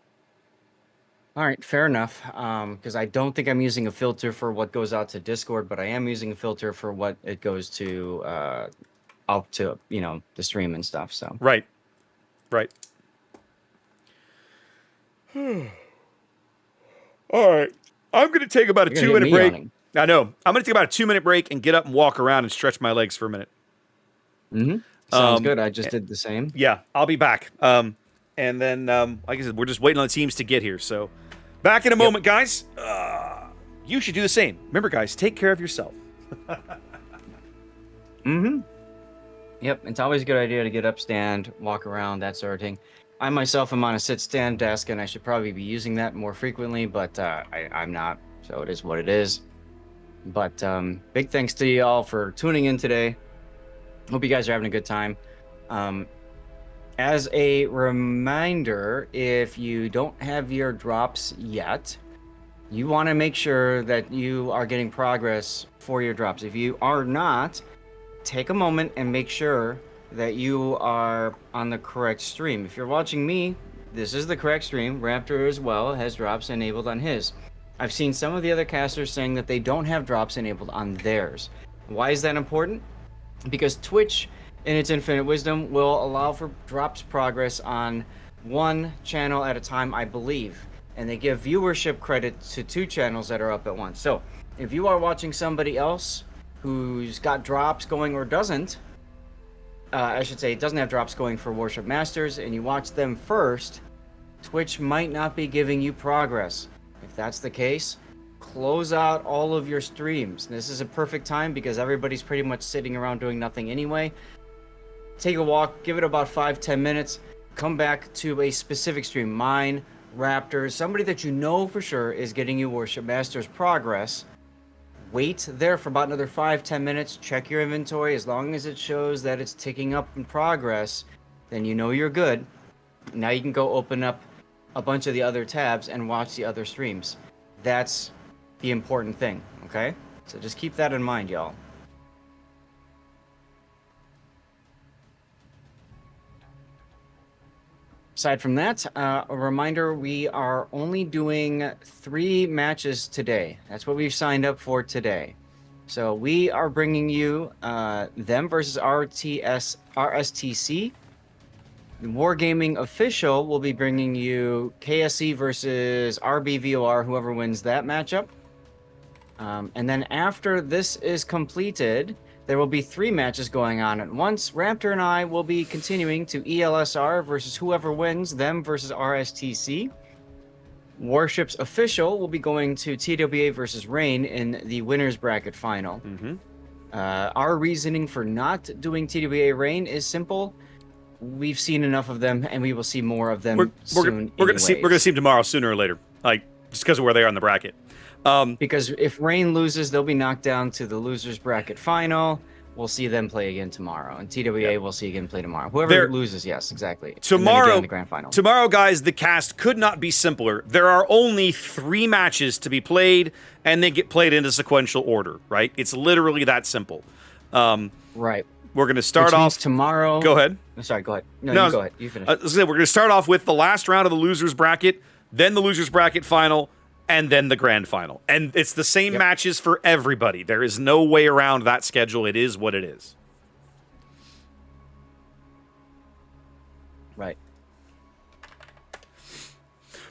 All right, fair enough. Because I don't think I'm using a filter for what goes out to Discord, but I am using a filter for what it goes to out to the stream and stuff. So right. All right. I'm going to take about a 2-minute break. I know. I'm going to take about a 2-minute break and get up and walk around and stretch my legs for a minute. Sounds good. I just did the same. Yeah, I'll be back. And then, like I said, we're just waiting on the teams to get here. So, back in a moment, guys. You should do the same. Remember, guys, take care of yourself. Yep, it's always a good idea to get up, stand, walk around, that sort of thing. I myself am on a sit-stand desk, and I should probably be using that more frequently, but I'm not, so it is what it is. But big thanks to you all for tuning in today. Hope you guys are having a good time. As a reminder, if you don't have your drops yet, you want to make sure that you are getting progress for your drops. If you are not, take a moment and make sure that you are on the correct stream. If you're watching me, this is the correct stream. Raptor as well has drops enabled on his. I've seen some of the other casters saying that they don't have drops enabled on theirs. Why is that important? Because Twitch, in its infinite wisdom, will allow for drops progress on one channel at a time, I believe. And they give viewership credit to 2 channels that are up at once. So if you are watching somebody else who's got drops going or doesn't, I should say doesn't have drops going for Warship Masters, and you watch them first, Twitch might not be giving you progress. If that's the case, close out all of your streams. This is a perfect time because everybody's pretty much sitting around doing nothing anyway. Take a walk, give it about 5-10 minutes, come back to a specific stream. Mine, Raptors, somebody that you know for sure is getting you Warship Masters progress. Wait there for about another 5-10 minutes, check your inventory. As long as it shows that it's ticking up in progress, then you know you're good. Now you can go open up a bunch of the other tabs and watch the other streams. That's the important thing, okay? So just keep that in mind, y'all. Aside from that, a reminder, we are only doing 3 matches today. That's what we've signed up for today. So we are bringing you them versus RSTC. The Wargaming Official will be bringing you KSC versus RBVOR, whoever wins that matchup. And then after this is completed, there will be 3 matches going on at once. Raptor and I will be continuing to ELSR versus whoever wins, them versus RSTC. Warships Official will be going to TWA versus Rain in the winner's bracket final. Our reasoning for not doing TWA Rain is simple. We've seen enough of them, and we will see more of them soon. We're gonna see them tomorrow, sooner or later. Like just because of where they are in the bracket. Because if Rain loses, they'll be knocked down to the losers bracket final. We'll see them play again tomorrow, and TWA we'll see again play tomorrow. Whoever loses, yes, exactly. Tomorrow, in the grand final. Tomorrow, guys, the cast could not be simpler. There are only 3 matches to be played, and they get played into sequential order. Right? It's literally that simple. Right. We're going to start off tomorrow. Go ahead. I'm sorry. Go ahead. No, you go ahead. You finish. We're going to start off with the last round of the losers bracket, then the losers bracket final, and then the grand final. And it's the same matches for everybody. There is no way around that schedule. It is what it is. Right.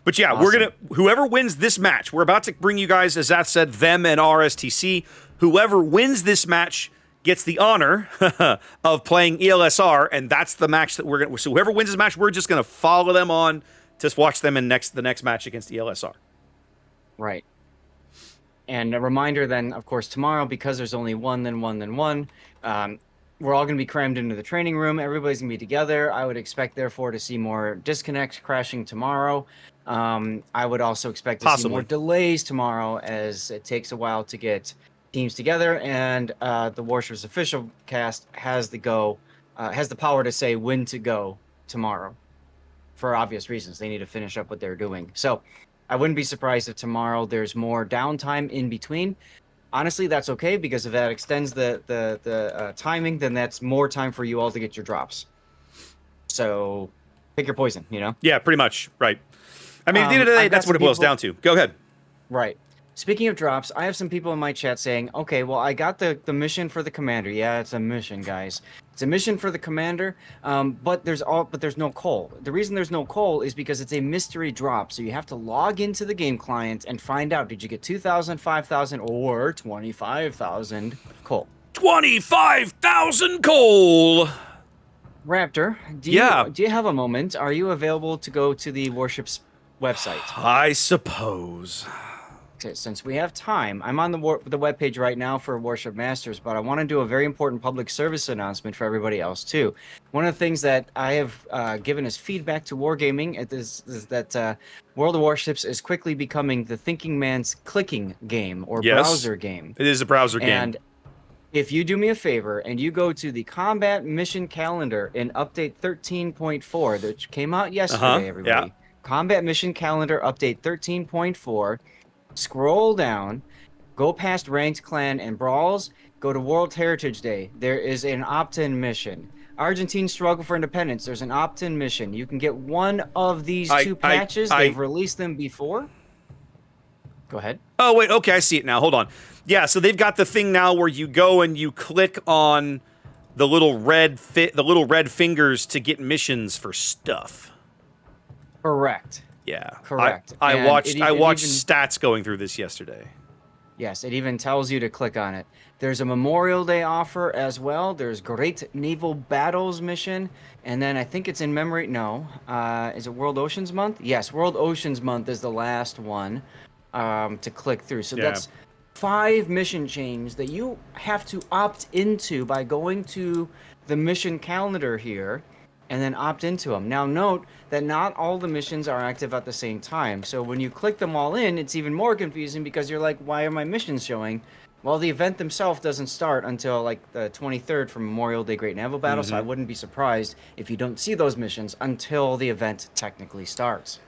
But yeah, Awesome. whoever wins this match, we're about to bring you guys, as Zath said, them and RSTC. Whoever wins this match gets the honor of playing ELSR, and that's the match that we're going to... So whoever wins this match, we're just going to follow them on to watch them in the next match against ELSR. Right. And a reminder then, of course, tomorrow, because there's only one, then one, then one, we're all going to be crammed into the training room. Everybody's going to be together. I would expect, therefore, to see more disconnects crashing tomorrow. I would also expect to see more delays tomorrow, as it takes a while to get teams together, and the Warships Official cast has the power to say when to go tomorrow, for obvious reasons. They need to finish up what they're doing. So I wouldn't be surprised if tomorrow there's more downtime in between. Honestly, that's okay, because if that extends the timing, then that's more time for you all to get your drops. So pick your poison, you know? Yeah, pretty much. Right. I mean, at the end of the day, that's what it boils down to. Go ahead. Right. Speaking of drops, I have some people in my chat saying, okay, well, I got the mission for the commander. Yeah, it's a mission, guys. It's a mission for the commander, but there's no coal. The reason there's no coal is because it's a mystery drop, so you have to log into the game client and find out, did you get 2,000, 5,000, or 25,000 coal? 25,000 coal. Raptor, do you have a moment? Are you available to go to the Warships website? I suppose. Okay, since we have time, I'm on the webpage right now for Warship Masters, but I want to do a very important public service announcement for everybody else too. One of the things that I have given as feedback to Wargaming is that World of Warships is quickly becoming the thinking man's clicking game or browser game. It is a browser game. And if you do me a favor and you go to the combat mission calendar in update 13.4, which came out yesterday, everybody. Yeah. Combat mission calendar update 13.4. Scroll down, go past Ranked Clan and Brawls, go to World Heritage Day. There is an opt-in mission. Argentine Struggle for Independence, there's an opt-in mission. You can get one of these two patches. They've released them before. Go ahead. Oh, wait, okay, I see it now. Hold on. Yeah, so they've got the thing now where you go and you click on the little red fingers to get missions for stuff. Correct. Yeah. Correct. I watched stats going through this yesterday. Yes, it even tells you to click on it. There's a Memorial Day offer as well. There's Great Naval Battles mission. And then I think it's in memory. No. Is it World Oceans Month? Yes, World Oceans Month is the last one to click through. So that's 5 mission chains that you have to opt into by going to the mission calendar here and then opt into them. Now note that not all the missions are active at the same time. So when you click them all in, it's even more confusing because you're like, why are my missions showing? Well, the event themselves doesn't start until like the 23rd for Memorial Day Great Naval Battle, so I wouldn't be surprised if you don't see those missions until the event technically starts.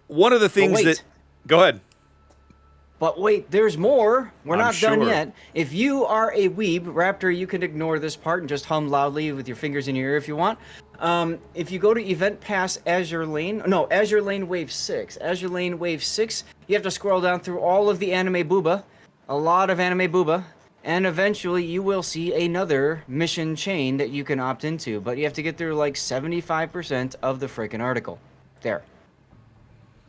One of the things that... Go ahead. But wait, there's more. We're not done sure. yet. If you are a weeb, Raptor, you can ignore this part and just hum loudly with your fingers in your ear if you want. If you go to Event Pass Azure Lane Wave 6. Azure Lane Wave 6, you have to scroll down through all of the anime booba. A lot of anime booba. And eventually you will see another mission chain that you can opt into. But you have to get through like 75% of the freaking article. There.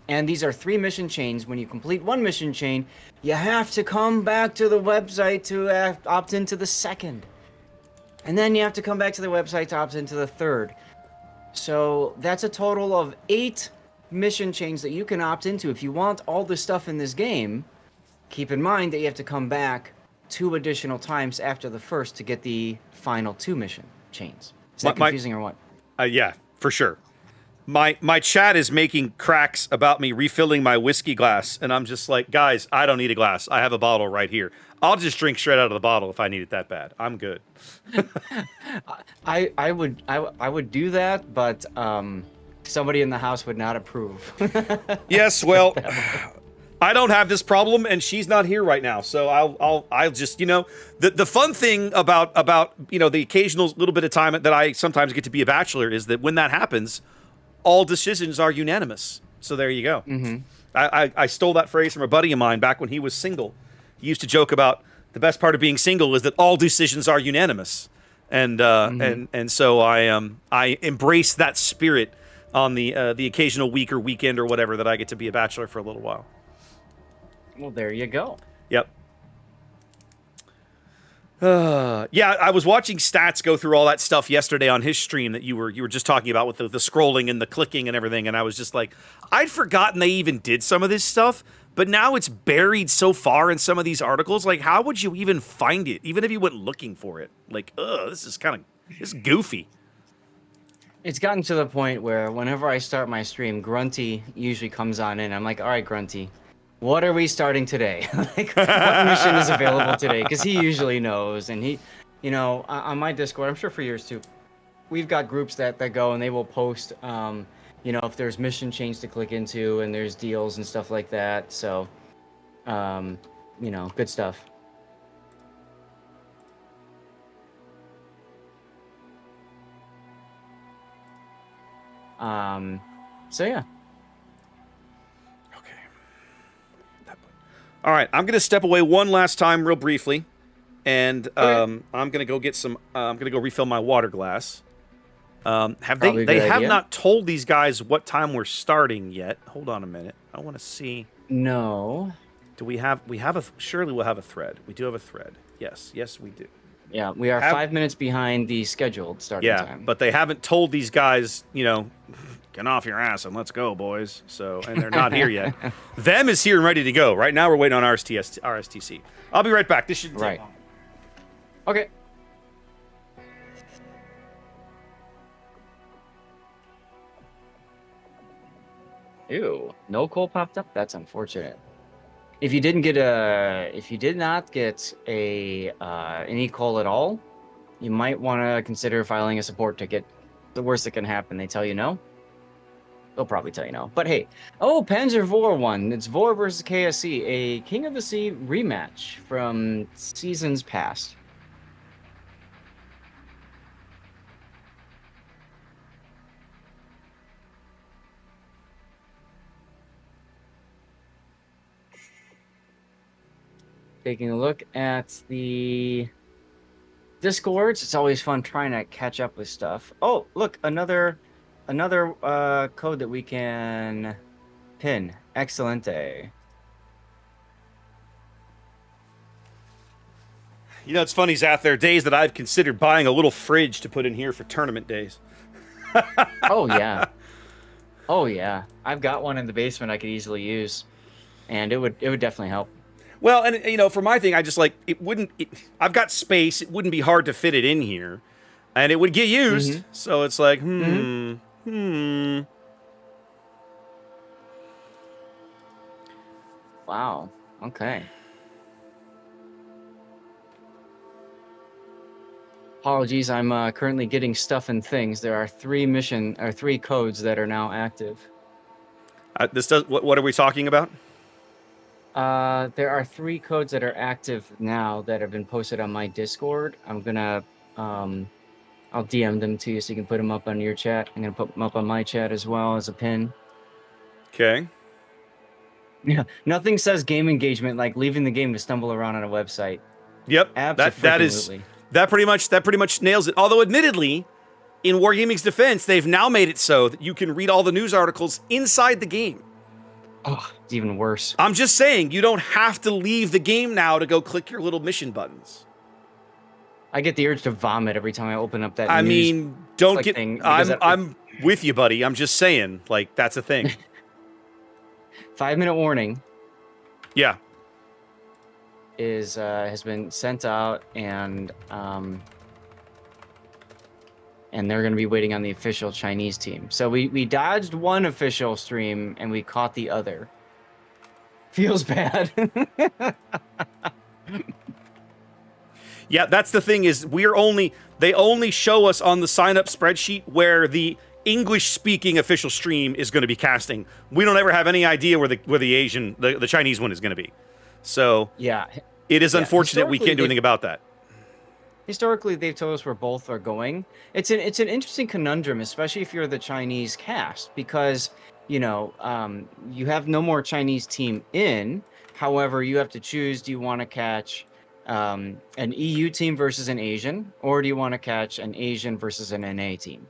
And these are 3 mission chains. When you complete 1 mission chain, you have to come back to the website to opt into the 2nd. And then you have to come back to the website to opt into the 3rd. So that's a total of 8 mission chains that you can opt into. If you want all the stuff in this game, keep in mind that you have to come back 2 additional times after the first to get the final 2 mission chains. Is that confusing or what? Yeah, for sure. My chat is making cracks about me refilling my whiskey glass, and I'm just like, guys, I don't need a glass. I have a bottle right here. I'll just drink straight out of the bottle if I need it that bad. I'm good. I would do that, but somebody in the house would not approve. Yes, well, I don't have this problem, and she's not here right now, so I'll just, the fun thing about the occasional little bit of time that I sometimes get to be a bachelor is that when that happens, all decisions are unanimous. So there you go. Mm-hmm. I stole that phrase from a buddy of mine back when he was single. He used to joke about the best part of being single is that all decisions are unanimous, and so I embrace that spirit on the occasional week or weekend or whatever that I get to be a bachelor for a little while. Well, there you go. Yep. Yeah, I was watching Stats go through all that stuff yesterday on his stream that you were just talking about with the scrolling and the clicking and everything, and I was just like, I'd forgotten they even did some of this stuff, but now it's buried so far in some of these articles. Like, how would you even find it, even if you went looking for it? Like, this is goofy. It's gotten to the point where whenever I start my stream, Grunty usually comes on in. I'm like, all right, Grunty, what are we starting today? Like, what mission is available today? Because he usually knows, and he, on my Discord, I'm sure for yours too, we've got groups that go and they will post, if there's mission chains to click into and there's deals and stuff like that. So, good stuff. So yeah. All right, I'm gonna step away one last time, real briefly, and I'm gonna go get some. I'm gonna go refill my water glass. They have not told these guys what time we're starting yet. Hold on a minute. I want to see. No. Do we have? Surely we'll have a thread. We do have a thread. Yes, we do. Yeah, we are 5 minutes behind the scheduled starting time. But they haven't told these guys, get off your ass and let's go, boys. So, and they're not here yet. Them is here and ready to go. Right now, we're waiting on RSTC. I'll be right back. This shouldn't take long. Okay. Ew, no coal popped up. That's unfortunate. If you did not get any coal at all, you might want to consider filing a support ticket. The worst that can happen, they tell you no. They'll probably tell you no. But hey, Panzer Vor won. It's Vor versus KSC, a King of the Sea rematch from seasons past. Taking a look at the Discords, it's always fun trying to catch up with stuff. Oh, look, another code that we can pin. Excelente. It's funny, Zath. There are days that I've considered buying a little fridge to put in here for tournament days. Oh yeah, I've got one in the basement I could easily use, and it would definitely help. Well, and for my thing, I just I've got space. It wouldn't be hard to fit it in here, and it would get used. Mm-hmm. So it's like, Wow. Okay. Apologies, I'm currently getting stuff and things. There are 3 codes that are now active. What are we talking about? There are 3 codes that are active now that have been posted on my Discord. I'm gonna, I'll DM them to you so you can put them up on your chat. I'm gonna put them up on my chat as well as a pin. Okay. Yeah, nothing says game engagement like leaving the game to stumble around on a website. Yep, that pretty much nails it. Although, admittedly, in Wargaming's defense, they've now made it so that you can read all the news articles inside the game. Oh, it's even worse. I'm just saying, you don't have to leave the game now to go click your little mission buttons. I get the urge to vomit every time I open up that don't get... I'm with you, buddy. I'm just saying, that's a thing. 5-minute warning. Yeah. Has been sent out, and they're going to be waiting on the official Chinese team. So we dodged one official stream and we caught the other. Feels bad. Yeah, that's the thing is they only show us on the sign up spreadsheet where the English speaking official stream is going to be casting. We don't ever have any idea where the Chinese one is going to be. So yeah, it is unfortunate we can't do anything about that. Historically, they've told us where both are going. It's an interesting conundrum, especially if you're the Chinese cast, because you have no more Chinese team in. However, you have to choose: do you want to catch an EU team versus an Asian, or do you want to catch an Asian versus an NA team?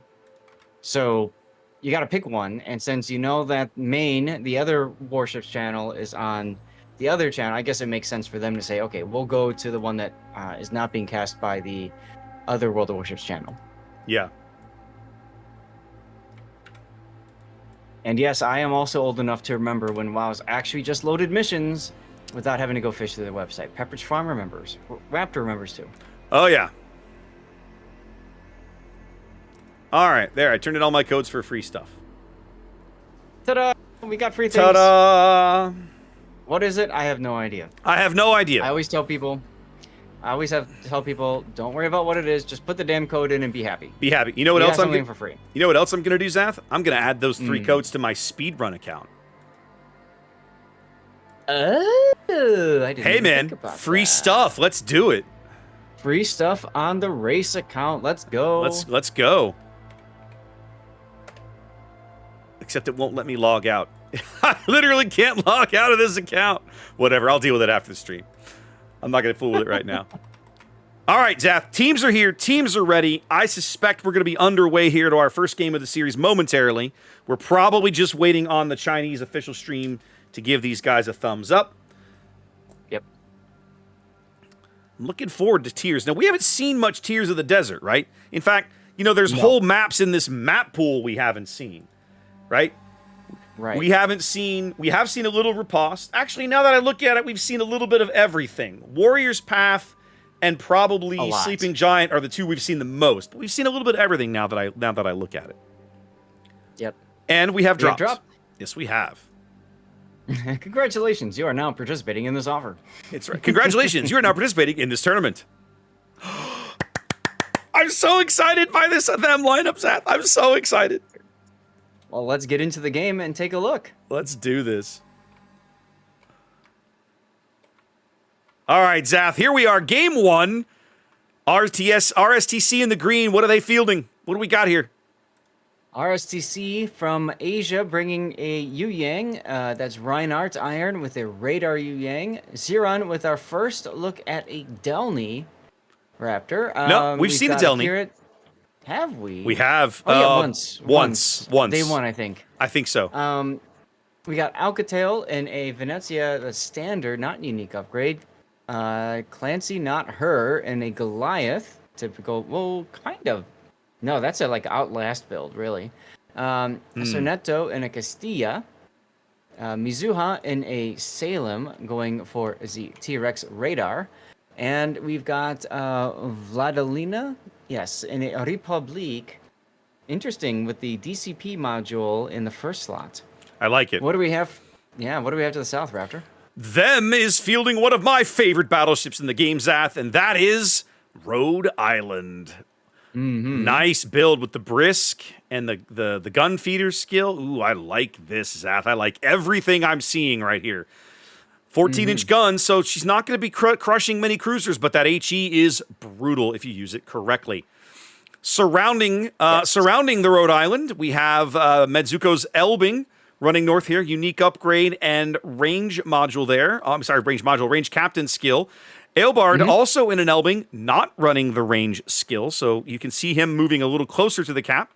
So you got to pick one. And since you know that Maine, the other Warships channel, is on the other channel, I guess it makes sense for them to say, okay, we'll go to the one that is not being cast by the other World of Warships channel. Yeah. And yes, I am also old enough to remember when WoW's actually just loaded missions without having to go fish through their website. Pepperidge Farm remembers. Raptor remembers too. Oh, yeah. All right, there. I turned in all my codes for free stuff. Ta-da! We got free things. Ta-da! What is it? I have no idea. I always tell people, don't worry about what it is. Just put the damn code in and be happy. Be happy. You know what else I'm doing for free? You know what else I'm going to do, Zath? I'm going to add those 3 codes to my speedrun account. Oh, I didn't Hey, man, think about free that. stuff. Let's do it. Free stuff on the race account. Let's go. Let's go. Except it won't let me log out. I literally can't log out of this account. Whatever, I'll deal with it after the stream. I'm not going to fool with it right now. All right, Zath, teams are here. Teams are ready. I suspect we're going to be underway here to our first game of the series momentarily. We're probably just waiting on the Chinese official stream to give these guys a thumbs up. Yep. I'm looking forward to Tears. Now, we haven't seen much Tears of the Desert, right? In fact, there's No. whole maps in this map pool we haven't seen, right? Right. We have seen a little Riposte. Actually, now that I look at it, we've seen a little bit of everything. Warrior's Path and probably Sleeping Giant are the two we've seen the most. But we've seen a little bit of everything now that I look at it. Yep. And we have dropped. dropped. Yes, we have. Congratulations, you are now participating in this offer. That's right. Congratulations, you are now participating in this tournament. I'm so excited by them lineups, Zach. I'm so excited. Well, let's get into the game and take a look. Let's do this. All right, Zath, here we are. Game 1. RSTC in the green. What are they fielding? What do we got here? RSTC from Asia bringing a Yu Yang. That's Reinhardt Iron with a Radar Yu Yang. Ziran with our first look at a Delny Raptor. No, we've seen the Delny. Have we? We have. Oh, yeah, once. Once. Day one, I think. I think so. We got Alcatel and a Venezia, the standard, not unique upgrade. Clancy, not her, and a Goliath. Typical. Well, kind of. No, that's a Outlast build, really. Soneto and a Castilla. Mizuha and a Salem going for the T-Rex Radar. And we've got Vladilina, yes, and a Republique. Interesting with the DCP module in the first slot. I like it. What do we have? Yeah, what do we have to the south, Raptor? Them is fielding one of my favorite battleships in the game, Zath, and that is Rhode Island. Mm-hmm. Nice build with the brisk and the gun feeder skill. Ooh, I like this, Zath. I like everything I'm seeing right here. 14-inch gun, so she's not going to be crushing many cruisers, but that HE is brutal if you use it correctly. Surrounding the Rhode Island, we have Medzuko's Elbing running north here. Unique upgrade and range module there. Oh, I'm sorry, range captain skill. Aelbard also in an Elbing, not running the range skill, so you can see him moving a little closer to the cap.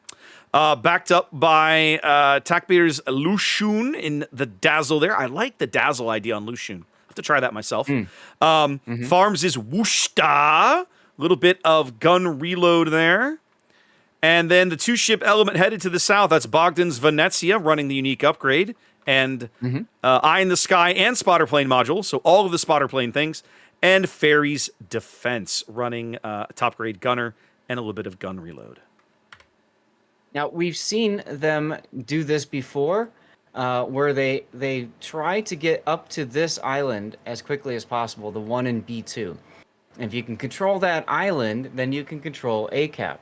Backed up by Takbir's Lushun in the Dazzle there. I like the Dazzle idea on Lushun. I have to try that myself. Farms is Wushta. A little bit of gun reload there. And then the two-ship element headed to the south. That's Bogdan's Venezia running the unique upgrade. And Eye in the Sky and spotter plane module. So all of the spotter plane things. And Ferry's Defense running top grade gunner and a little bit of gun reload. Now, we've seen them do this before, where they try to get up to this island as quickly as possible, the one in B2. And if you can control that island, then you can control ACAP.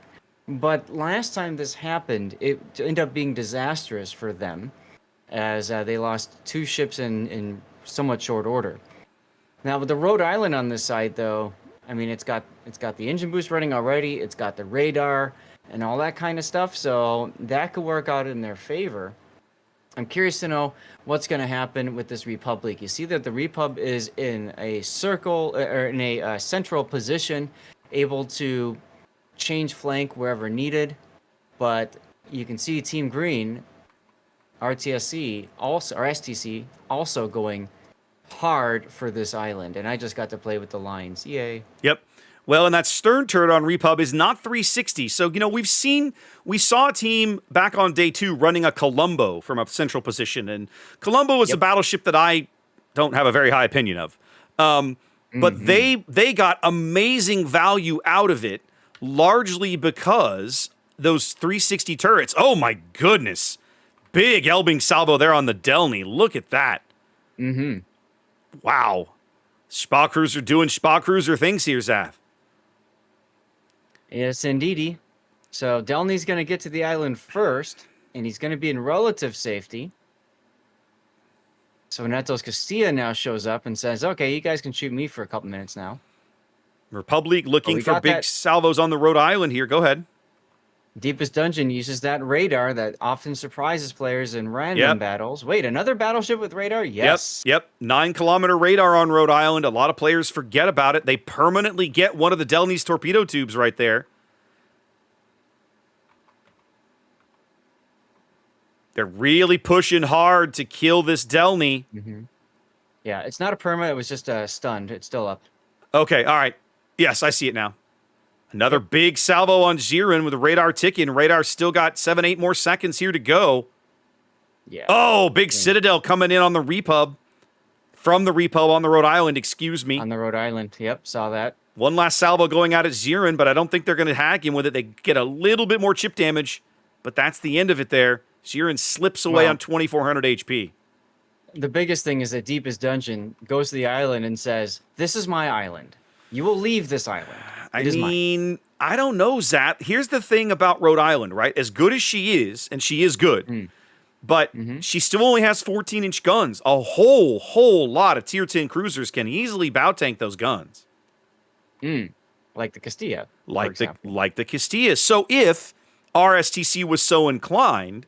But last time this happened, it ended up being disastrous for them, as they lost 2 ships in somewhat short order. Now, with the Rhode Island on this side, though, I mean, it's got the engine boost running already, it's got the radar, and all that kind of stuff, so that could work out in their favor. I'm curious to know what's going to happen with this Republic. You see that the Repub is in a circle, or in a central position, able to change flank wherever needed, but you can see Team Green, RTSC, also, or STC, also going hard for this island, and I just got to play with the lines. Yay. Yep. Well, and that stern turret on Repub is not 360. So, we saw a team back on day 2 running a Colombo from a central position. And Colombo is a battleship that I don't have a very high opinion of. But they got amazing value out of it, largely because those 360 turrets. Oh, my goodness. Big Elbing salvo there on the Delny. Look at that. Wow. Spa Cruiser doing Spa Cruiser things here, Zath. Yes, indeedy. So Delny's going to get to the island first, and he's going to be in relative safety. So Netos Castilla now shows up and says, okay, you guys can shoot me for a couple minutes now. Republic looking for big salvos on the Rhode Island here. Go ahead. Deepest Dungeon uses that radar that often surprises players in random battles. Wait, another battleship with radar? Yes. Yep. 9-kilometer radar on Rhode Island. A lot of players forget about it. They permanently get one of the Delny's torpedo tubes right there. They're really pushing hard to kill this Delny. Yeah, it's not a perma. It was just stunned. It's still up. Okay, all right. Yes, I see it now. Another big salvo on Jiren with the radar ticking. Radar still got 7, 8 more seconds here to go. Yeah. Oh, big Citadel coming in on the repub. From the repub on the Rhode Island, excuse me. On the Rhode Island. Yep, saw that. One last salvo going out at Jiren, but I don't think they're going to hack him with it. They get a little bit more chip damage, but that's the end of it there. Jiren slips away on 2,400 HP. The biggest thing is that Deepest Dungeon goes to the island and says, "This is my island. You will leave this island." I don't know, Zap. Here's the thing about Rhode Island, right? As good as she is, and she is good, but she still only has 14-inch guns. A whole lot of Tier 10 cruisers can easily bow tank those guns. Like the Castilla, like the Castilla. So if RSTC was so inclined,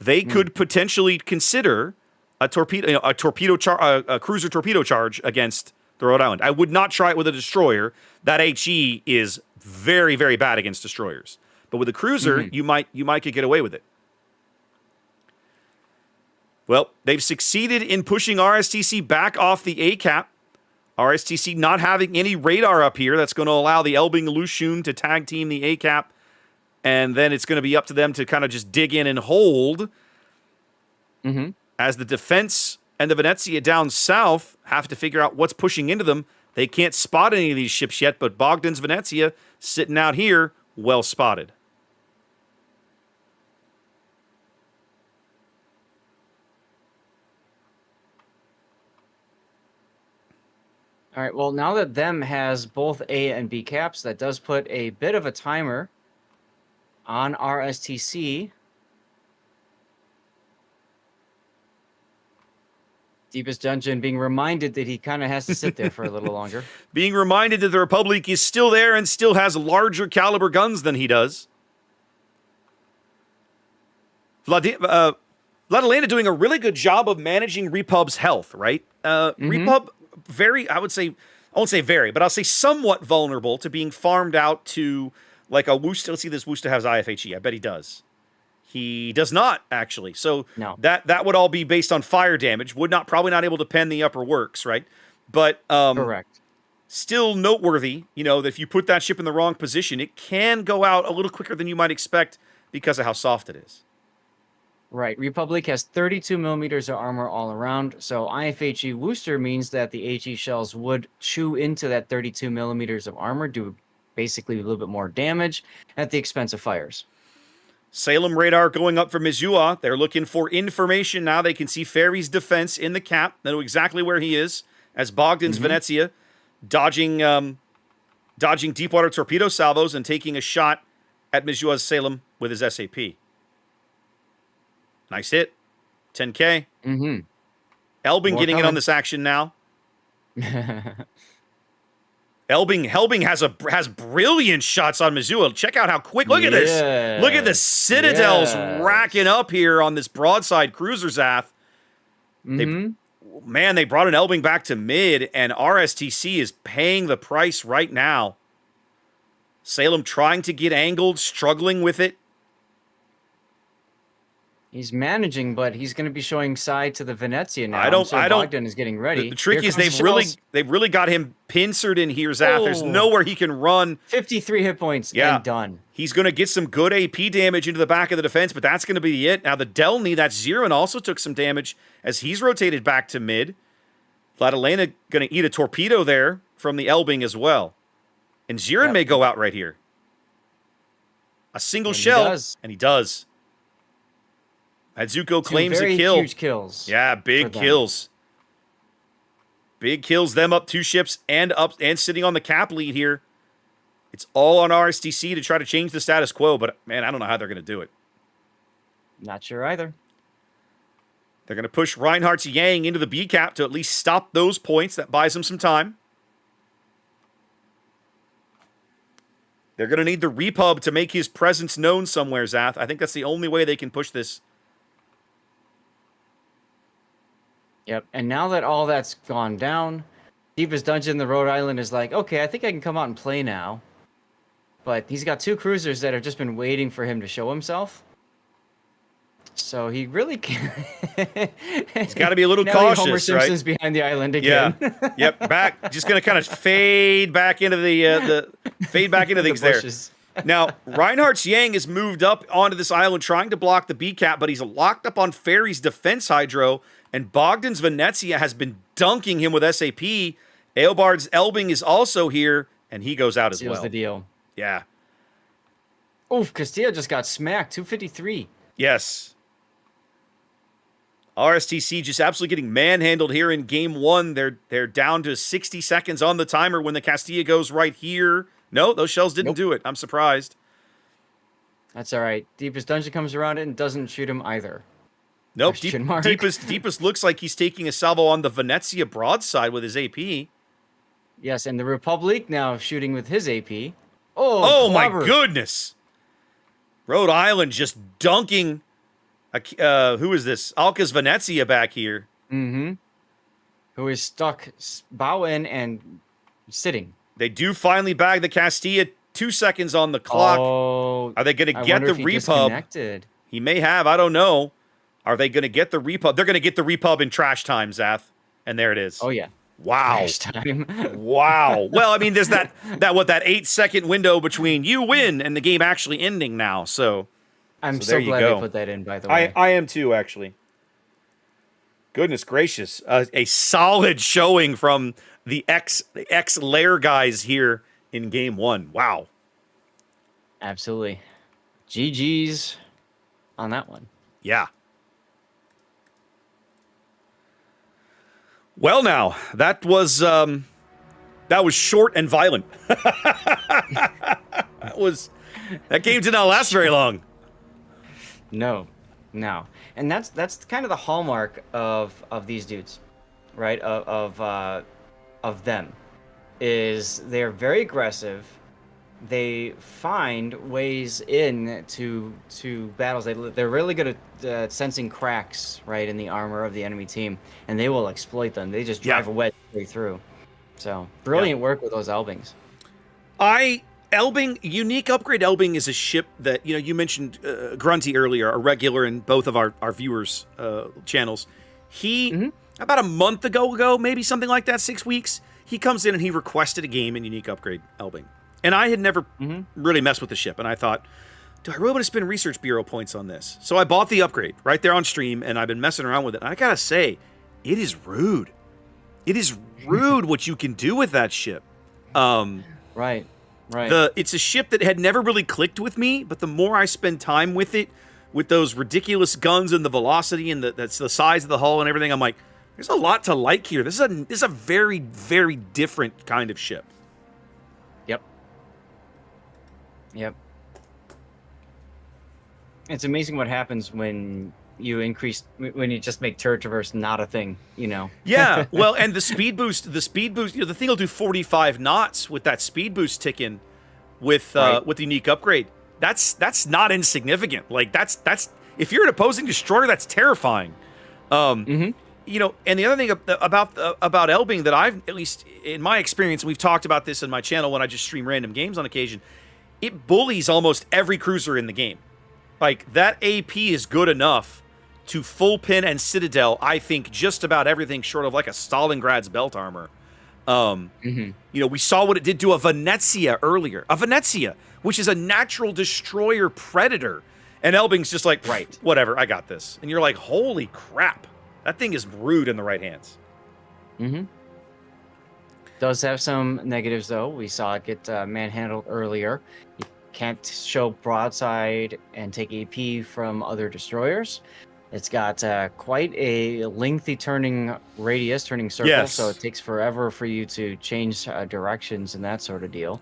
they could potentially consider a cruiser torpedo charge against the Rhode Island. I would not try it with a destroyer. That HE is very, very bad against destroyers. But with a cruiser, you might could get away with it. Well, they've succeeded in pushing RSTC back off the A-cap. RSTC not having any radar up here. That's going to allow the Elbing Lushun to tag team the A-cap. And then it's going to be up to them to kind of just dig in and hold. As the defense and the Venezia down south have to figure out what's pushing into them. They can't spot any of these ships yet, but Bogdan's Venezia sitting out here, well spotted. All right, well, now that them has both A and B caps, that does put a bit of a timer on RSTC. Deepest Dungeon being reminded that he kind of has to sit there for a little longer. Being reminded that the Republic is still there and still has larger caliber guns than he does. Vladilena doing a really good job of managing Repub's health, right? Repub, I won't say very, but I'll say somewhat vulnerable to being farmed out to like a Woosta. Let's see, this Woosta has IFHE. I bet he does. He does not, actually. So that would all be based on fire damage. Probably not able to pen the upper works, right? But correct. Still noteworthy, that if you put that ship in the wrong position, it can go out a little quicker than you might expect because of how soft it is. Right. Republic has 32 millimeters of armor all around. So IFHE Worcester means that the HE shells would chew into that 32 millimeters of armor, do basically a little bit more damage at the expense of fires. Salem radar going up for Mizua. They're looking for information now. They can see Ferry's defense in the cap. They know exactly where he is. As Bogdan's Venezia dodging deepwater torpedo salvos and taking a shot at Mizua's Salem with his SAP. Nice hit. 10K. Elbing getting in on this action now. Helbing has brilliant shots on Missoula. Check out how quick. Look at this. Look at the Citadels racking up here on this broadside cruiser, Zath. They brought an Elbing back to mid, and RSTC is paying the price right now. Salem trying to get angled, struggling with it. He's managing, but he's going to be showing side to the Venezia now. Bogdan is getting ready. The trick is they've really got him pincered in here, Zath. There's nowhere he can run. 53 hit points and done. He's going to get some good AP damage into the back of the defense, but that's going to be it. Now the Delny, that's Zirin, also took some damage as he's rotated back to mid. Vladilena going to eat a torpedo there from the Elbing as well. And Zirin may go out right here. A single shell, and he does. Adzuko claims a kill. Huge kills. Yeah, big kills. Big kills, them up 2 ships and sitting on the cap lead here. It's all on RSTC to try to change the status quo, but man, I don't know how they're going to do it. Not sure either. They're going to push Reinhardt's Yang into the B cap to at least stop those points. That buys them some time. They're going to need the Repub to make his presence known somewhere, Zath. I think that's the only way they can push this. Yep, and now that all that's gone down, Deepest Dungeon, the Rhode Island, is like, okay, I think I can come out and play now. But he's got 2 cruisers that have just been waiting for him to show himself. So he really can't. He's got to be a little now cautious, Homer right? Simpson's behind the island again. Yeah. Yep. Back. Just gonna kind of fade back into the fade back into The things there. bushes. Now, Reinhardt's Yang has moved up onto this island trying to block the B-Cap, but he's locked up on Ferry's defense hydro, and Bogdan's Venezia has been dunking him with SAP. Eobard's Elbing is also here, and he goes out as Seals well. the deal. Yeah. Oof, Castillo just got smacked. 253. Yes. RSTC just absolutely getting manhandled here in game one. They're down to 60 seconds on the timer when the Castilla goes right here. No, those shells didn't do it. I'm surprised. That's all right. Deepest Dungeon comes around it and doesn't shoot him either. Nope. Question mark. Deepest looks like he's taking a salvo on the Venezia broadside with his AP. Yes, and the Republic now shooting with his AP. Oh my clever. goodness. Rhode Island just dunking. Who is this? Alca's Venezia back here. Mm-hmm. Who is stuck bowing and sitting. They do finally bag the Castilla. 2 seconds on the clock. Oh, Are they going to I get wonder the if he repub? disconnected. He may have. I don't know. Are they going to get the repub? They're going to get the repub in trash time, Zath. And there it is. Oh yeah. Wow. Trash time. Wow. Well, I mean, there's that 8-second window between you win and the game actually ending now. So I'm so so there you glad go. they put that in, by the way. I am too, actually. Goodness gracious. A solid showing from the X layer guys here in game one. Wow. Absolutely. GG's on that one. Yeah. Well, now that was short and violent. that game did not last very long. No. And that's kind of the hallmark of these dudes, right? Of them is they're very aggressive. They find ways into battles. They're really good at sensing cracks, right, in the armor of the enemy team, and they will exploit them. They just drive a wedge straight through. So brilliant work with those Elbings. Elbing, unique upgrade Elbing is a ship that, you mentioned Grunty earlier, a regular in both of our viewers' channels. He, about a month ago, maybe something like that, 6 weeks, he comes in and he requested a game in unique upgrade Elbing. And I had never really messed with the ship, and I thought, do I really want to spend Research Bureau points on this? So I bought the upgrade right there on stream, and I've been messing around with it. And I gotta say, it is rude. It is rude what you can do with that ship. Right. It's a ship that had never really clicked with me, but the more I spend time with it, with those ridiculous guns and the velocity and that's the size of the hull and everything, I'm like, there's a lot to like here. This is a very, very different kind of ship. Yep. It's amazing what happens when you just make turret traverse not a thing, Yeah, well, and the speed boost, the thing will do 45 knots with that speed boost ticking with the unique upgrade. That's not insignificant. Like that's if you're an opposing destroyer, that's terrifying. And the other thing about Elbing that I've, at least in my experience, and we've talked about this in my channel when I just stream random games on occasion, it bullies almost every cruiser in the game. Like, that AP is good enough to full pin and Citadel, I think, just about everything short of like a Stalingrad's belt armor. We saw what it did to a Venezia earlier. A Venezia, which is a natural destroyer predator. And Elbing's just like, whatever, I got this. And you're like, holy crap. That thing is rude in the right hands. Does have some negatives, though. We saw it get manhandled earlier. You can't show broadside and take AP from other destroyers. It's got quite a lengthy turning circle, so it takes forever for you to change directions and that sort of deal.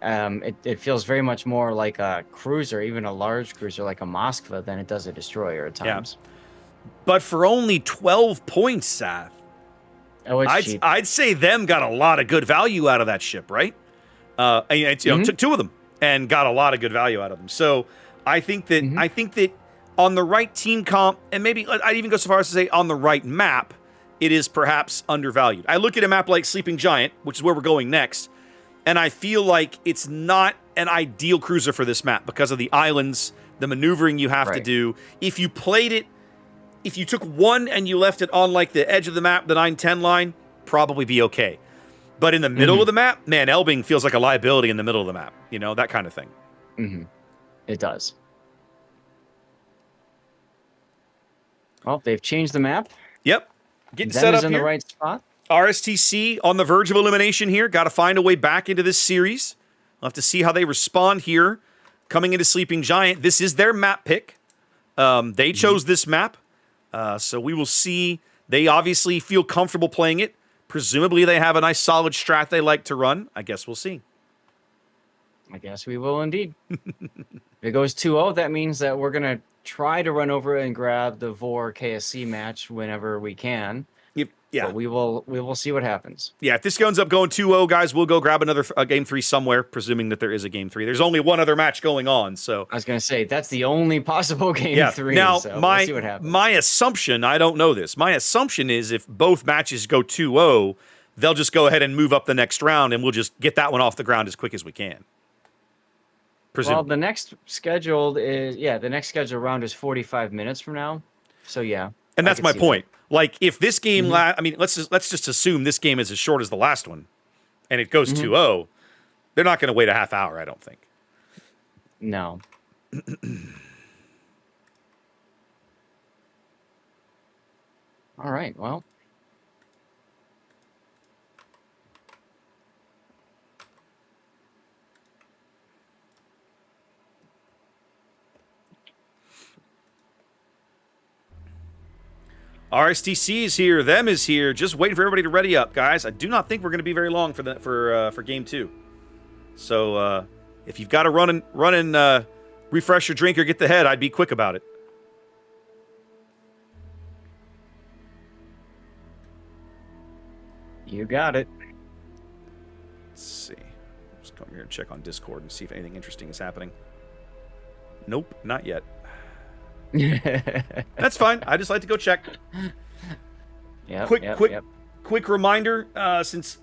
It feels very much more like a cruiser, even a large cruiser like a Moskva, than it does a destroyer at times. But for only 12 points, Seth, cheap. I'd say them got a lot of good value out of that ship, right? Took two of them and got a lot of good value out of them. So I think that on the right team comp, and maybe I'd even go so far as to say on the right map, it is perhaps undervalued. I look at a map like Sleeping Giant, which is where we're going next, and I feel like it's not an ideal cruiser for this map because of the islands, the maneuvering you have to do. If you played it, if you took one and you left it on like the edge of the map, the 9-10 line, probably be okay. But in the middle of the map, man, Elbing feels like a liability in the middle of the map. You know, that kind of thing. It does. Well, they've changed the map. Yep. Getting set up in here. the right spot. RSTC on the verge of elimination here. Got to find a way back into this series. We'll have to see how they respond here. Coming into Sleeping Giant, this is their map pick. They chose this map. So we will see. They obviously feel comfortable playing it. Presumably they have a nice solid strat they like to run. I guess we'll see. I guess we will indeed. If it goes 2-0, that means that we're going to try to run over and grab the Vor KSC match whenever we can. Yeah. But we will see what happens. Yeah, if this ends up going 2-0, guys, we'll go grab another Game 3 somewhere, presuming that there is a Game 3. There's only one other match going on, so... I was going to say, that's the only possible Game 3, now, so we'll see what happens. My assumption, I don't know this, my assumption is if both matches go 2-0, they'll just go ahead and move up the next round, and we'll just get that one off the ground as quick as we can. Presumably. Well, the next scheduled round is 45 minutes from now, so yeah. And that's my point. Like, if this game, I mean, let's just assume this game is as short as the last one, and it goes 2-0, they're not going to wait a half hour, I don't think. No. All right, well. RSTC is here. Them is here. Just waiting for everybody to ready up, guys. I do not think we're going to be very long for Game 2. So if you've got to run and refresh your drink or get the head, I'd be quick about it. You got it. Let's see. Just come here and check on Discord and see if anything interesting is happening. Nope, not yet. That's fine. I just like to go check. Quick reminder, since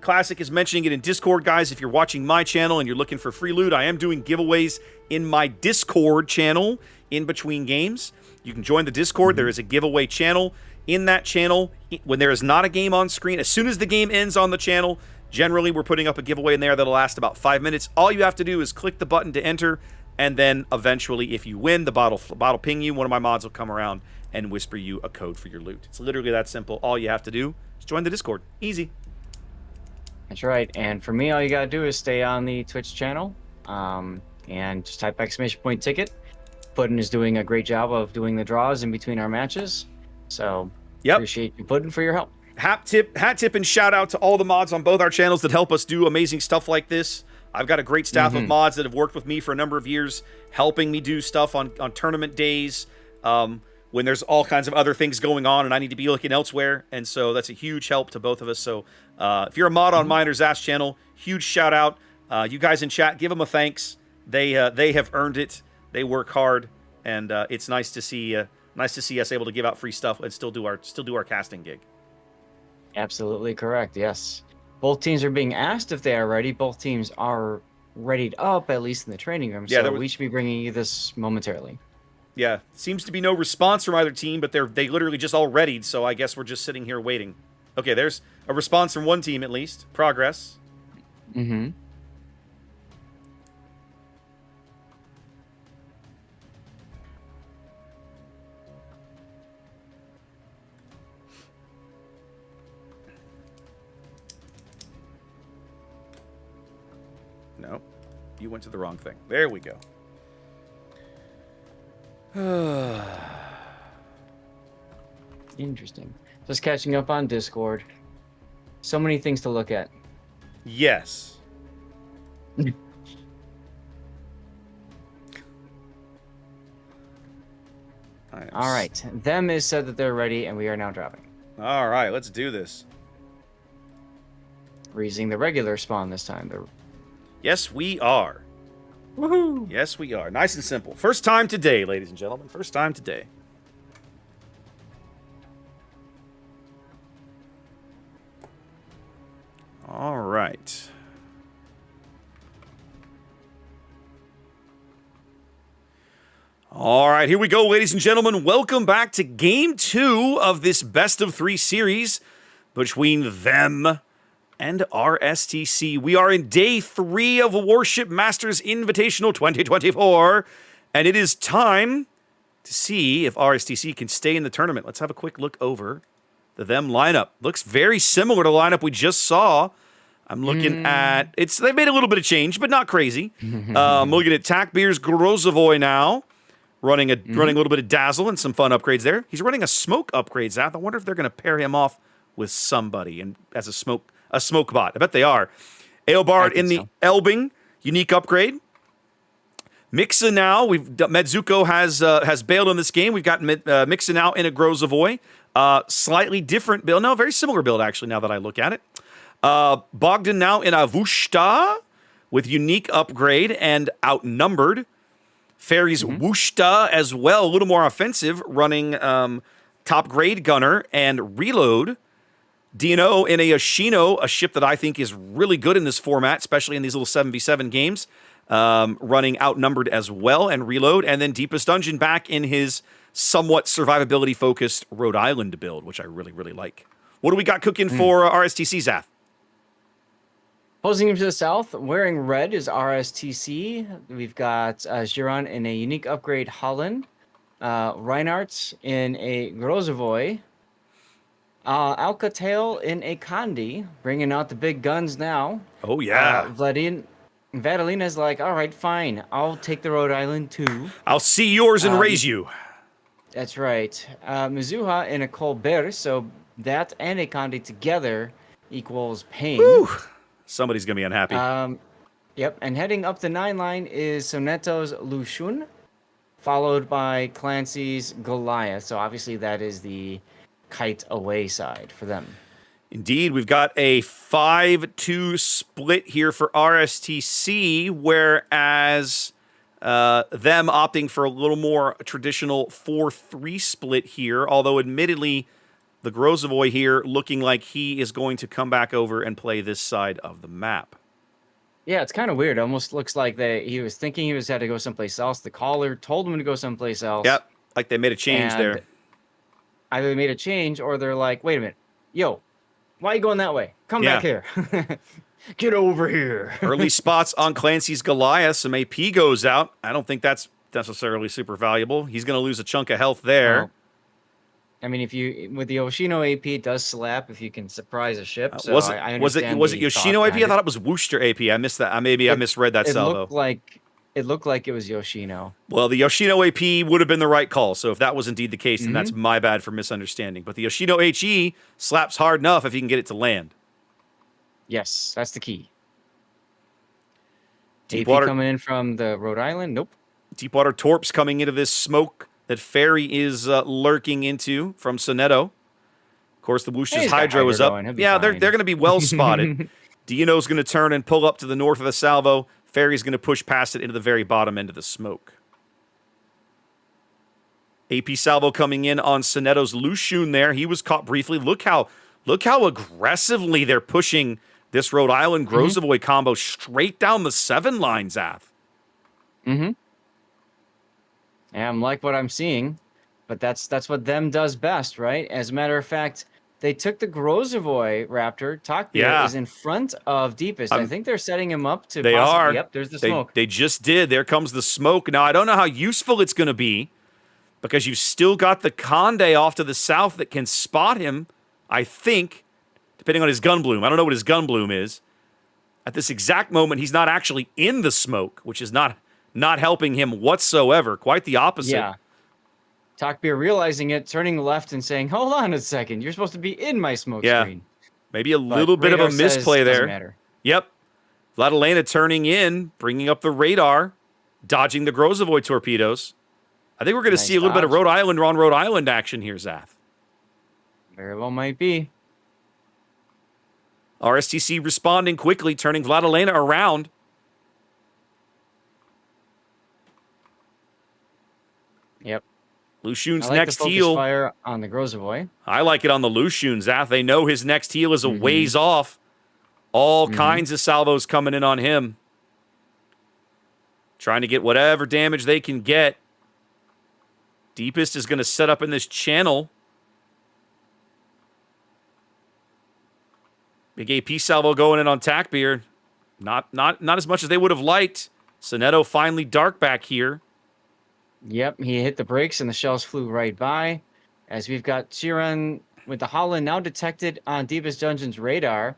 Classic is mentioning it in Discord, guys, if you're watching my channel and you're looking for free loot, I am doing giveaways in my Discord channel in between games. You can join the Discord. There is a giveaway channel. In that channel, when there is not a game on screen, as soon as the game ends on the channel, generally we're putting up a giveaway in there that'll last about 5 minutes. All you have to do is click the button to enter. And then eventually, if you win, the bottle ping you. One of my mods will come around and whisper you a code for your loot. It's literally that simple. All you have to do is join the Discord. Easy. That's right. And for me, all you got to do is stay on the Twitch channel and just type !ticket. Puddin is doing a great job of doing the draws in between our matches. So appreciate you, Puddin, for your help. Hat tip and shout out to all the mods on both our channels that help us do amazing stuff like this. I've got a great staff of mods that have worked with me for a number of years, helping me do stuff on tournament days when there's all kinds of other things going on and I need to be looking elsewhere. And so that's a huge help to both of us. So if you're a mod on Miner's Ass channel, huge shout out. You guys in chat, give them a thanks. They have earned it. They work hard, and it's nice to see us able to give out free stuff and still do our casting gig. Absolutely correct. Yes. Both teams are being asked if they are ready. Both teams are readied up, at least in the training room. Yeah, so we should be bringing you this momentarily. Yeah, seems to be no response from either team, but they literally just all readied, so I guess we're just sitting here waiting. Okay, there's a response from one team at least. Progress. Mm-hmm. No, you went to the wrong thing. There we go. Interesting. Just catching up on Discord. So many things to look at. Yes. All right. Them is said that they're ready, and we are now dropping. All right, let's do this. We're using the regular spawn this time. Yes, we are. Woohoo! Yes, we are. Nice and simple. First time today, ladies and gentlemen. First time today. All right. All right, here we go, ladies and gentlemen. Welcome back to Game 2 of this Best of 3 series between them and RSTC. We are in Day 3 of Warship Masters Invitational 2024, and it is time to see if RSTC can stay in the tournament. Let's have a quick look over the them lineup. Looks very similar to the lineup we just saw. I'm looking at... They've made a little bit of change, but not crazy. Looking at Takbir's Grozovoy now. Running a little bit of Dazzle and some fun upgrades there. He's running a smoke upgrade, Zath. I wonder if they're going to pair him off with somebody and as a smoke bot. I bet they are. Aelbard in the Elbing, unique upgrade. Mixa now. Medzuko has bailed in this game. We've got Mixa now in a Grozovoy. Slightly different build. No, very similar build actually. Now that I look at it, Bogdan now in a Vushta with unique upgrade and outnumbered. Fairy's Wushta as well, a little more offensive, running top grade gunner and reload. DNO in a Yoshino, a ship that I think is really good in this format, especially in these little 7v7 games, running outnumbered as well and reload. And then Deepest Dungeon back in his somewhat survivability-focused Rhode Island build, which I really, really like. What do we got cooking for RSTC, Zath? Posing him to the south, wearing red is RSTC. We've got Giron in a unique upgrade Holland. Reinhardt in a Grozovoy. Alcatel in a Condi, bringing out the big guns now. Oh, yeah. Vadalina's like, all right, fine. I'll take the Rhode Island too. I'll see yours and raise you. That's right. Mizuha in a Colbert, so that and a Condi together equals pain. Whew. Somebody's going to be unhappy. Yep, and heading up the 9 line is Soneto's Lushun, followed by Clancy's Goliath. So obviously that is the kite away side for them. Indeed, we've got a 5-2 split here for RSTC, whereas them opting for a little more traditional 4-3 split here, although admittedly the Grozovoy here looking like he is going to come back over and play this side of the map. Yeah, it's kind of weird. It almost looks like he was thinking he had to go someplace else. The caller told him to go someplace else. Yep, like they made a change there. Either they made a change or they're like, wait a minute. Yo, why are you going that way? Come back here. Get over here. Early spots on Clancy's Goliath. Some AP goes out. I don't think that's necessarily super valuable. He's going to lose a chunk of health there. I mean, with the Yoshino AP, it does slap if you can surprise a ship. So was it Yoshino AP? I thought it was Worcester AP. I missed that. I misread that salvo. It looked like it was Yoshino. Well, the Yoshino AP would have been the right call. So if that was indeed the case, then that's my bad for misunderstanding. But the Yoshino HE slaps hard enough if you can get it to land. Yes, that's the key. Deepwater AP coming in from the Rhode Island. Nope. Deepwater Torps coming into this smoke that Fairy is lurking into from Soneto. Of course, the Woosh's Hydro is up. Yeah, they're going to be well spotted. Dino's going to turn and pull up to the north of the salvo. Fairy's going to push past it into the very bottom end of the smoke. AP salvo coming in on Soneto's Lushun there. He was caught briefly. Look how aggressively they're pushing this Rhode Island Grozovoy combo straight down the 7 line, Zath. Yeah, I'm like what I'm seeing, but that's what them does best, right? As a matter of fact, they took the Grozovoy Raptor. Takbir is in front of Deepest. I think they're setting him up to Yep, there's the smoke. They just did. There comes the smoke. Now, I don't know how useful it's going to be because you've still got the Conde off to the south that can spot him, I think, depending on his gun bloom. I don't know what his gun bloom is. At this exact moment, he's not actually in the smoke, which is not helping him whatsoever. Quite the opposite. Yeah. Takbir realizing it, turning left and saying, hold on a second, you're supposed to be in my smoke screen. Maybe a little bit of a misplay there. Matter. Yep. Vladilena turning in, bringing up the radar, dodging the Grozovoy torpedoes. I think we're going to see a little bit of Rhode Island on Rhode Island action here, Zath. Very well might be. RSTC responding quickly, turning Vladilena around. Yep. Lushun's like next the focus heal. Fire on the Grozovoy. I like it on the Lushun, Zath. They know his next heal is a ways off. All kinds of salvos coming in on him. Trying to get whatever damage they can get. Deepest is going to set up in this channel. Big AP salvo going in on Tackbeard. Not as much as they would have liked. Sonetto finally dark back here. Yep, he hit the brakes and the shells flew right by. As we've got Chiron with the Holland now detected on Deepest Dungeon's radar.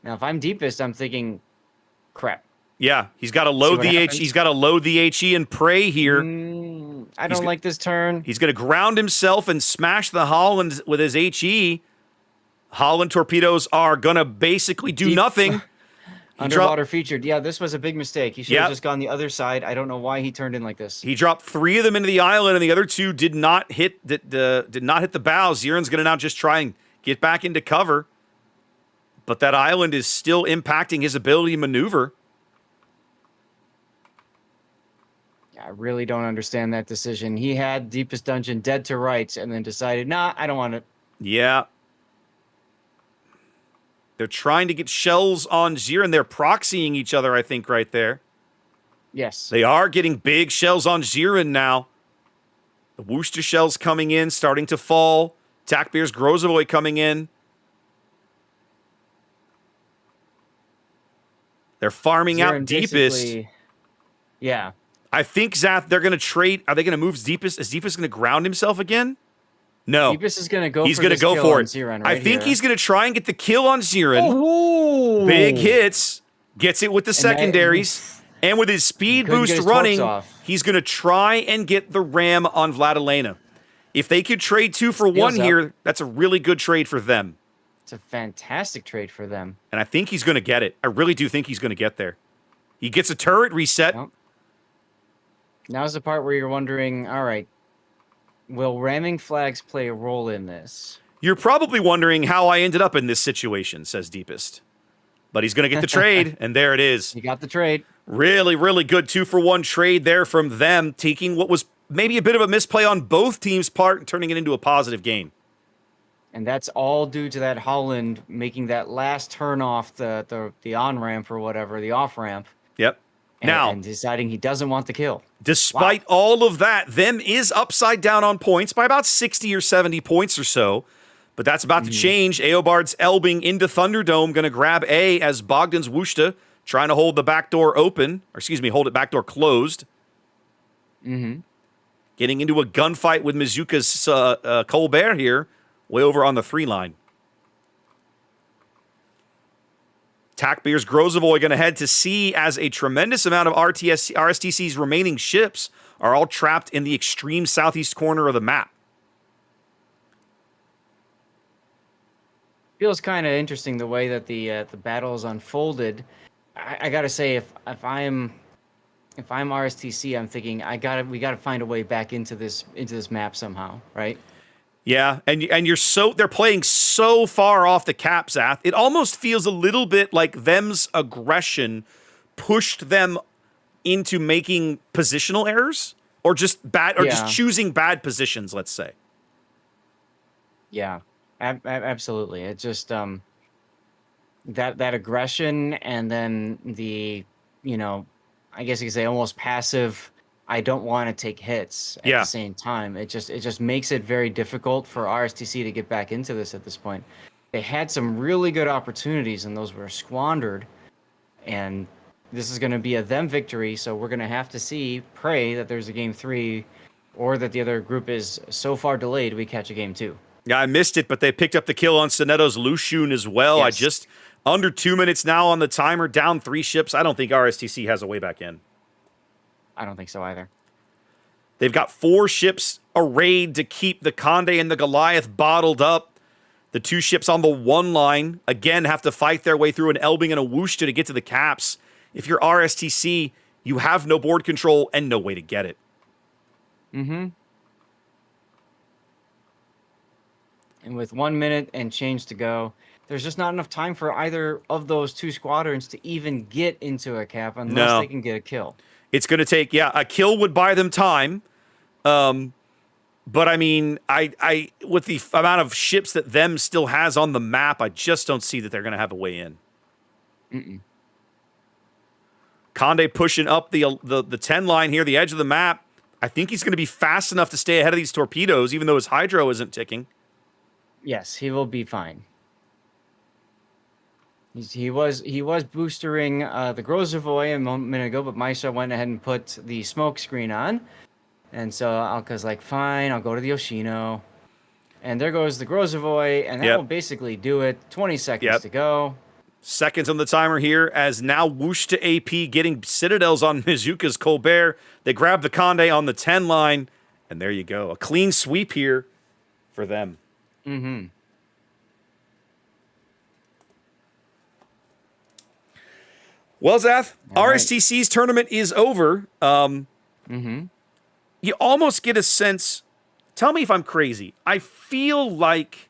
Now, if I'm Deepest, I'm thinking, crap. Yeah, he's got to load the He's got to load the HE and pray here. I don't like this turn. He's going to ground himself and smash the Holland with his HE. Holland torpedoes are going to basically do nothing. Underwater featured. Yeah, this was a big mistake. He should have just gone the other side. I don't know why he turned in like this. He dropped 3 of them into the island, and the other 2 did not hit the bow. Ziren's going to now just try and get back into cover. But that island is still impacting his ability to maneuver. I really don't understand that decision. He had Deepest Dungeon dead to rights and then decided, nah, I don't want it. Yeah. They're trying to get shells on Ziren. They're proxying each other, I think, right there. Yes. They are getting big shells on Ziren now. The Worcester shells coming in, starting to fall. Tackbeard's Grozovoy coming in. They're farming out Deepest. Yeah. I think, Zath, they're going to trade. Are they going to move Deepest? Is Deepest going to ground himself again? No. Deepest is going to go He's for going to this go kill for on it. Ziren I right think here. he's going to try and get the kill on Ziren. Oh! Big hits. Gets it with the secondaries. And with his speed boost running, he's going to try and get the ram on Vladilena. If they could trade 2 for 1 here, that's a really good trade for them. It's a fantastic trade for them. And I think he's going to get it. I really do think he's going to get there. He gets a turret reset. Well, now's the part where you're wondering, all right, will ramming flags play a role in this? You're probably wondering how I ended up in this situation, says Deepest. But he's going to get the trade, and there it is. He got the trade. Really, really good 2 for 1 trade there from them, taking what was maybe a bit of a misplay on both teams' part and turning it into a positive game. And that's all due to that Holland making that last turn off the on-ramp or whatever, the off-ramp. Yep. Now, and deciding he doesn't want the kill. Despite all of that, them is upside down on points by about 60 or 70 points or so. But that's about to change. Eobard's Elbing into Thunderdome, going to grab A as Bogdan's Wushta trying to hold the back door open. Or excuse me, hold it back door closed. Mm-hmm. Getting into a gunfight with Mizuka's Colbert here, way over on the 3 line. Tackbeard's Grozovoy going to head to sea as a tremendous amount of RSTC's remaining ships are all trapped in the extreme southeast corner of the map. Feels kind of interesting the way that the battles unfolded. I gotta say, if I'm RSTC, I'm thinking we gotta find a way back into this map somehow, right? Yeah, and they're playing so far off the cap, Zath. It almost feels a little bit like them's aggression pushed them into making positional errors, or just just choosing bad positions. Let's say. Yeah, absolutely. It's just that aggression, and then the I guess you could say almost passive. I don't want to take hits at the same time. It just makes it very difficult for RSTC to get back into this at this point. They had some really good opportunities, and those were squandered. And this is going to be a them victory, so we're going to have to pray that there's a game 3, or that the other group is so far delayed we catch a game 2. Yeah, I missed it, but they picked up the kill on Sonetto's Lushun as well. Yes. Under 2 minutes now on the timer, down 3 ships. I don't think RSTC has a way back in. I don't think so either. They've got 4 ships arrayed to keep the Conde and the Goliath bottled up. The 2 ships on the 1 line, again, have to fight their way through an Elbing and a Wushta to get to the caps. If you're RSTC, you have no board control and no way to get it. Mm-hmm. And with 1 minute and change to go, there's just not enough time for either of those 2 squadrons to even get into a cap unless they can get a kill. It's going to take, a kill would buy them time. But I mean, I with the amount of ships that them still has on the map, I just don't see that they're going to have a way in. Mm-mm. Conde pushing up the 10 line here, the edge of the map. I think he's going to be fast enough to stay ahead of these torpedoes, even though his hydro isn't ticking. Yes, he will be fine. He was boostering the Grozavoy a minute ago, but Maisha went ahead and put the smoke screen on. And so Alka's like, fine, I'll go to the Yoshino. And there goes the Grozavoy, and that will basically do it. 20 seconds to go. Seconds on the timer here as now whoosh to AP, getting Citadels on Mizuka's Colbert. They grab the Conde on the 10 line, and there you go. A clean sweep here for them. Mm-hmm. Well, Zath, RSTC's tournament is over. You almost get a sense. Tell me if I'm crazy. I feel like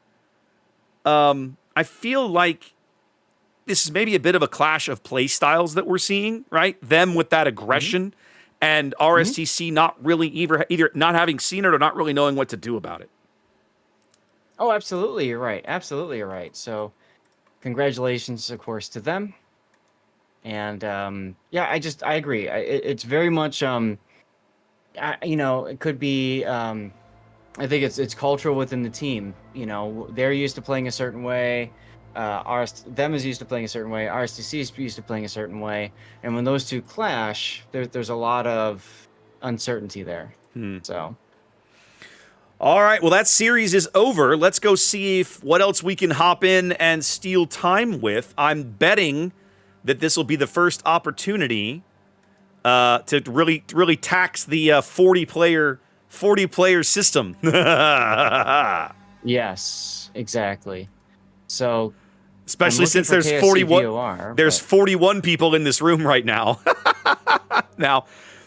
this is maybe a bit of a clash of play styles that we're seeing, right? Them with that aggression, and RSTC not really either not having seen it or not really knowing what to do about it. Oh, absolutely, you're right. Absolutely, you're right. So, congratulations, of course, to them. And I agree. It's very much it could be I think it's cultural within the team. You know, they're used to playing a certain way. Them is used to playing a certain way. RSTC is used to playing a certain way. And when those two clash, there's a lot of uncertainty there. So. All right, well, that series is over. Let's go see what else we can hop in and steal time with. I'm betting that this will be the first opportunity to really tax the 40-player system. Yes, exactly. So, especially since there's 41 people in this room right now.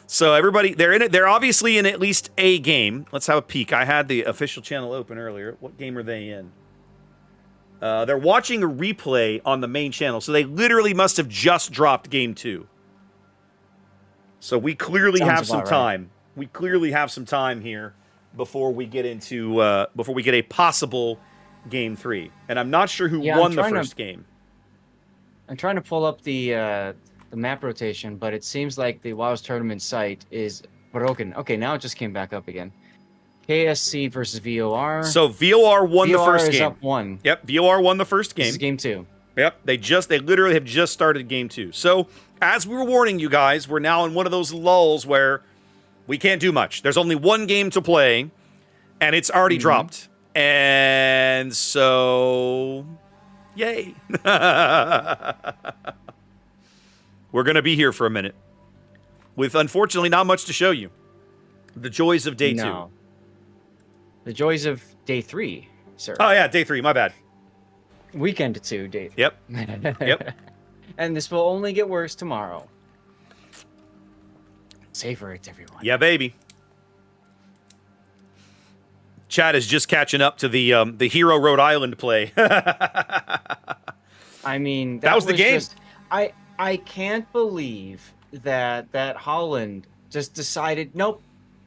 So everybody, they're in it. They're obviously in at least a game. Let's have a peek. I had the official channel open earlier. What game are they in? They're watching a replay on the main channel, so they literally must have just dropped game 2. So we clearly have some time. We clearly have some time here before we get into before we get a possible game 3. And I'm not sure who won the first game. I'm trying to pull up the map rotation, but it seems like the WoW's tournament site is broken. Okay, now it just came back up again. KSC versus VOR. So VOR won the first game. Up 1. Yep, VOR won the first game. This is game 2. Yep, they literally have just started game 2. So, as we were warning you guys, we're now in one of those lulls where we can't do much. There's only one game to play, and it's already dropped. And so, yay. We're going to be here for a minute with, unfortunately, not much to show you. The joys of day 2. The joys of day 3, sir. Oh, yeah, day 3. My bad. Weekend 2, day 3. Yep. Yep. And this will only get worse tomorrow. Savor it, everyone. Yeah, baby. Chad is just catching up to the Hero Rhode Island play. I mean, that was the game. I can't believe that Holland just decided, nope,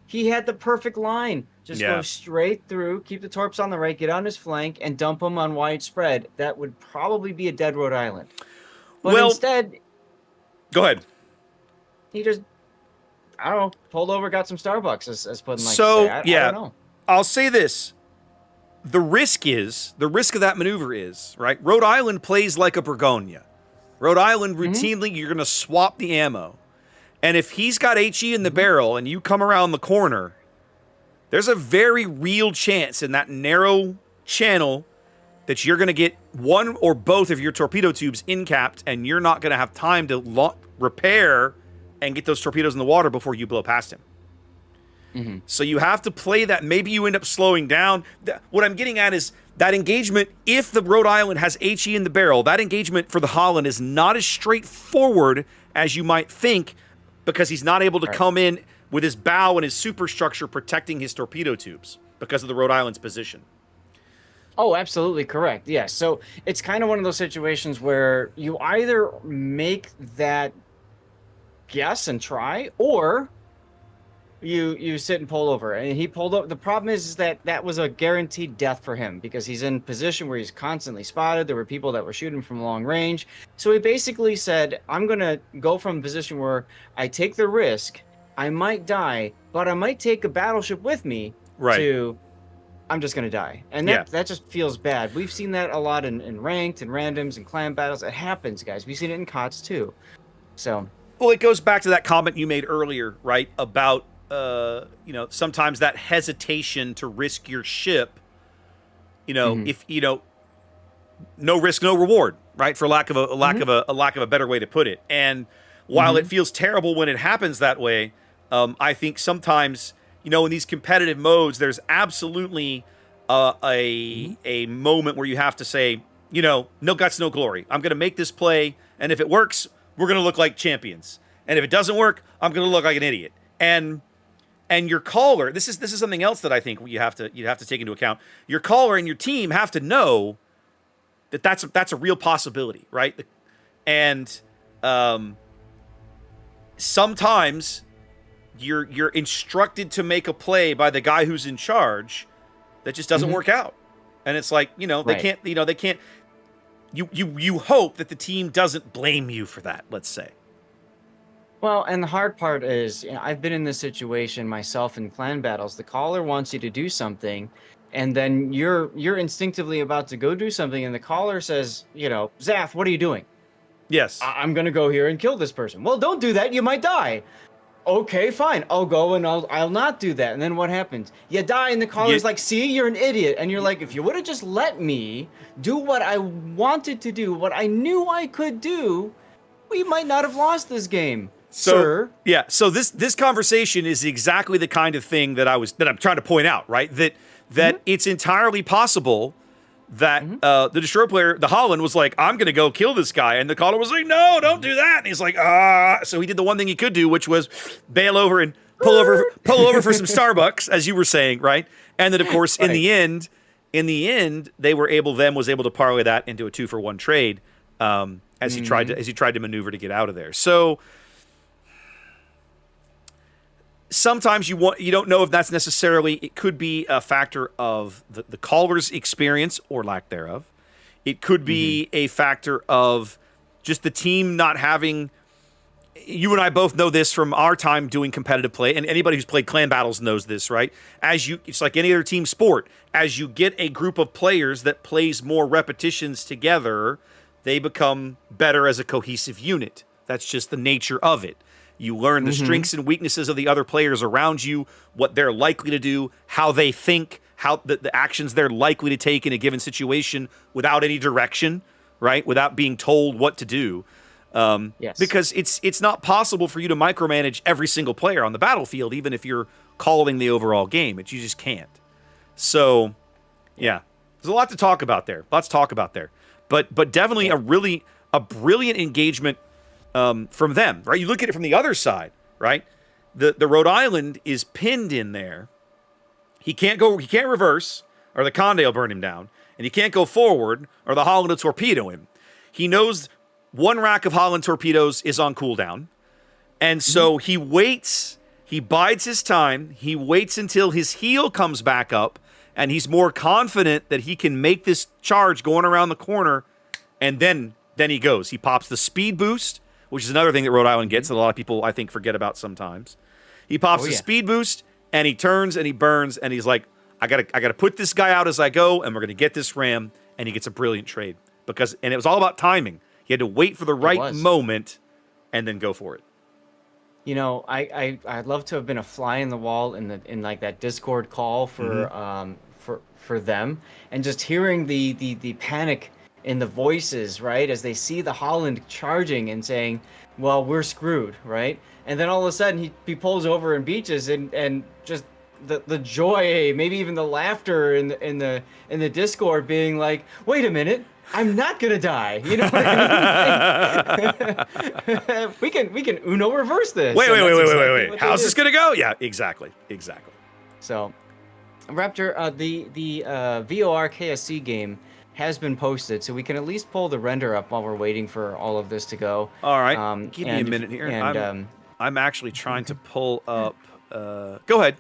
he had the perfect line. Just go straight through, keep the torps on the right, get on his flank, and dump him on wide spread. That would probably be a dead Rhode Island. But instead... Go ahead. He just, I don't know, pulled over, got some Starbucks, as Puddin likes to say. I don't know. I'll say this. The risk of that maneuver is, right, Rhode Island plays like a Burgonia. Rhode Island, routinely, you're going to swap the ammo. And if he's got HE in the barrel and you come around the corner, there's a very real chance in that narrow channel that you're going to get one or both of your torpedo tubes incapped, and you're not going to have time to repair and get those torpedoes in the water before you blow past him. So you have to play that. Maybe you end up slowing down. What I'm getting at is that engagement, if the Rhode Island has HE in the barrel, that engagement for the Holland is not as straightforward as you might think, because he's not able to come in with his bow and his superstructure protecting his torpedo tubes because of the Rhode Island's position. Oh, absolutely correct. Yes. So it's kind of one of those situations where you either make that guess and try, or you sit and pull over. And he pulled over. The problem is that was a guaranteed death for him, because he's in a position where he's constantly spotted. There were people that were shooting from long range. So he basically said, I'm going to go from a position where I take the risk, I might die, but I might take a battleship with me to. I'm just gonna die, and that just feels bad. We've seen that a lot in ranked and randoms and clan battles. It happens, guys. We've seen it in COTS too. So. Well, it goes back to that comment you made earlier, right? About sometimes that hesitation to risk your ship. If no risk, no reward, right? For lack of a better way to put it. And while it feels terrible when it happens that way, I think sometimes in these competitive modes, there's absolutely a moment where you have to say, no guts, no glory. I'm going to make this play, and if it works, we're going to look like champions. And if it doesn't work, I'm going to look like an idiot. And your caller, this is something else that I think you have to take into account. Your caller and your team have to know that that's a real possibility, right? And sometimes you're instructed to make a play by the guy who's in charge that just doesn't work out. And it's like, they can't you hope that the team doesn't blame you for that, let's say. Well, and the hard part is, I've been in this situation myself in clan battles. The caller wants you to do something, and then you're instinctively about to go do something, and the caller says, Zath, what are you doing? Yes. I'm going to go here and kill this person. Well, don't do that. You might die. Okay, fine. I'll go and I'll not do that. And then what happens? You die, and the caller's like, see, you're an idiot. And you're like, if you would have just let me do what I wanted to do, what I knew I could do, we might not have lost this game. Sir. Yeah. So this conversation is exactly the kind of thing that I'm trying to point out, right? That it's entirely possible that the destroyer player, the Holland, was like, I'm going to go kill this guy. And the caller was like, no, don't do that. And he's like, So he did the one thing he could do, which was bail over and pull over for some Starbucks, as you were saying, right? And then, of course, in the end, was able to parlay that into a 2-for-1 trade as he tried to maneuver to get out of there. So sometimes you don't know if that's necessarily, it could be a factor of the caller's experience or lack thereof. It could be a factor of just the team not having, you and I both know this from our time doing competitive play, and anybody who's played clan battles knows this, right? It's like any other team sport. As you get a group of players that plays more repetitions together, they become better as a cohesive unit. That's just the nature of it. You learn the strengths and weaknesses of the other players around you, what they're likely to do, how they think, how the actions they're likely to take in a given situation without any direction, right? Without being told what to do. Yes. Because it's not possible for you to micromanage every single player on the battlefield, even if you're calling the overall game. You just can't. So, yeah. There's a lot to talk about there. But definitely a brilliant engagement from them, right? You look at it from the other side, right? The Rhode Island is pinned in there. He can't reverse, or the Conde will burn him down, and he can't go forward, or the Holland will torpedo him. He knows one rack of Holland torpedoes is on cooldown, and so he waits. He bides his time. He waits until his heel comes back up, and he's more confident that he can make this charge going around the corner, and then he goes. He pops the speed boost, which is another thing that Rhode Island gets that a lot of people, I think, forget about sometimes. He pops the speed boost, and he turns, and he burns, and he's like, I gotta put this guy out as I go, and we're going to get this ram, and he gets a brilliant trade. And it was all about timing. He had to wait for the right moment, and then go for it. I'd love to have been a fly in the wall in like that Discord call for them, and just hearing the panic in the voices, right, as they see the Holland charging and saying, well, we're screwed, right? And then all of a sudden he pulls over and beaches, and just the joy, maybe even the laughter in the Discord being like, wait a minute, I'm not gonna die. You know what I mean? we can Uno reverse this. Wait. How's this gonna go? Yeah, exactly. So, Raptor, the VOR KSC game has been posted, so we can at least pull the render up while we're waiting for all of this to go. All right, give me a minute here. I'm actually trying to pull up. Go ahead.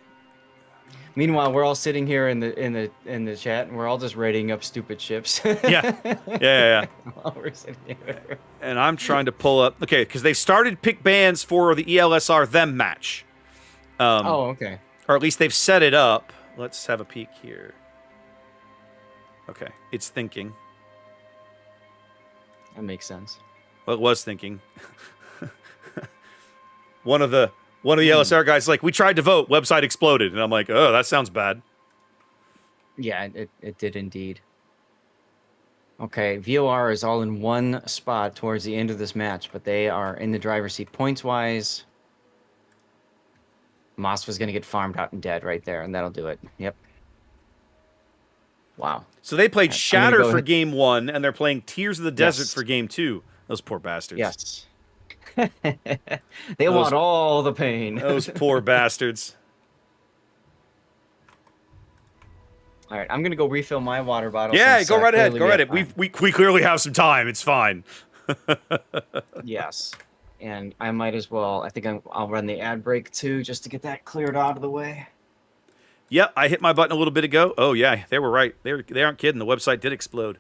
Meanwhile, we're all sitting here in the chat, and we're all just rating up stupid ships. Yeah. While we're sitting here. And I'm trying to pull up. Okay, because they started pick bans for the ELSR them match. Oh, okay. Or at least they've set it up. Let's have a peek here. Okay, it's thinking. That makes sense. Well, it was thinking. One of the LSR guys is like, we tried to vote, website exploded, and I'm like, oh, that sounds bad. Yeah, it did indeed. Okay, VOR is all in one spot towards the end of this match, but they are in the driver's seat points-wise. Moss was going to get farmed out and dead right there, and that'll do it. Yep. Wow. So they played I'm Shatter gonna go for ahead- game 1, and they're playing Tears of the Desert Yes. for game 2. Those poor bastards. Yes. They want all the pain. Those poor bastards. All right, I'm going to go refill my water bottle. Yeah, since, go right ahead. clearly Go we right have ahead. time. We clearly have some time. It's fine. Yes. And I might as well, I think I'll run the ad break too, just to get that cleared out of the way. Yep, I hit my button a little bit ago. Oh, yeah, they were right. They aren't kidding. The website did explode.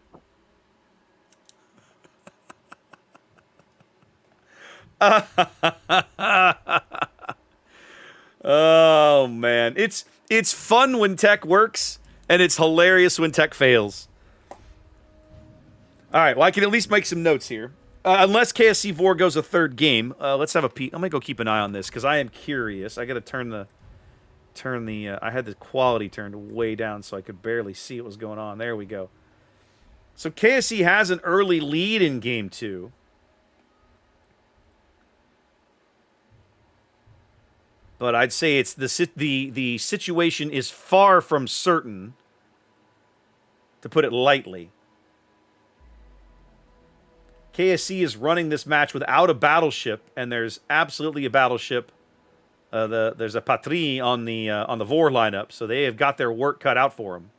Oh, man. It's fun when tech works, and it's hilarious when tech fails. All right, well, I can at least make some notes here. Unless KSC Vor goes a third game, let's have a peek. I'm going to go keep an eye on this, because I am curious. I got to turn the... I had the quality turned way down so I could barely see what was going on. There we go. So KSC has an early lead in game 2. But I'd say it's the situation is far from certain, to put it lightly. KSC is running this match without a battleship, and there's absolutely a battleship. There's a Patrie on the Vor lineup, so they have got their work cut out for them.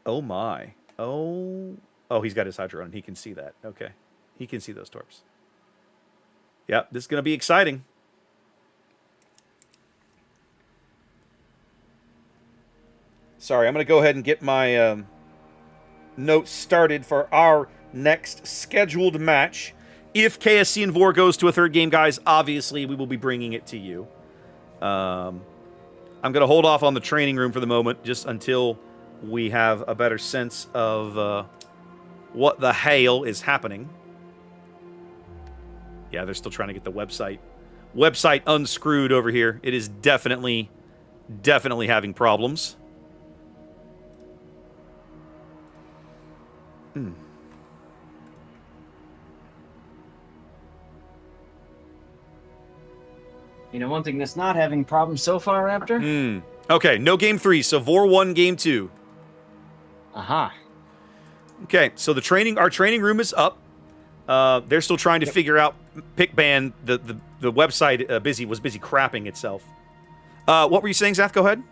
Oh my! Oh, he's got his hydro on. He can see that. Okay, he can see those torps. Yep, this is going to be exciting. Sorry, I'm going to go ahead and get my notes started for our next scheduled match. If KSC and Vor goes to a third game, guys, obviously we will be bringing it to you. I'm going to hold off on the training room for the moment, just until we have a better sense of what the hell is happening. Yeah, they're still trying to get the website unscrewed over here. It is definitely having problems. You know, one thing that's not having problems so far, Raptor? Okay, no game 3, so Vor 1, game 2. Aha. Okay, so our training room is up. They're still trying to figure out PickBand. The website was busy crapping itself. What were you saying, Zaf? Go ahead.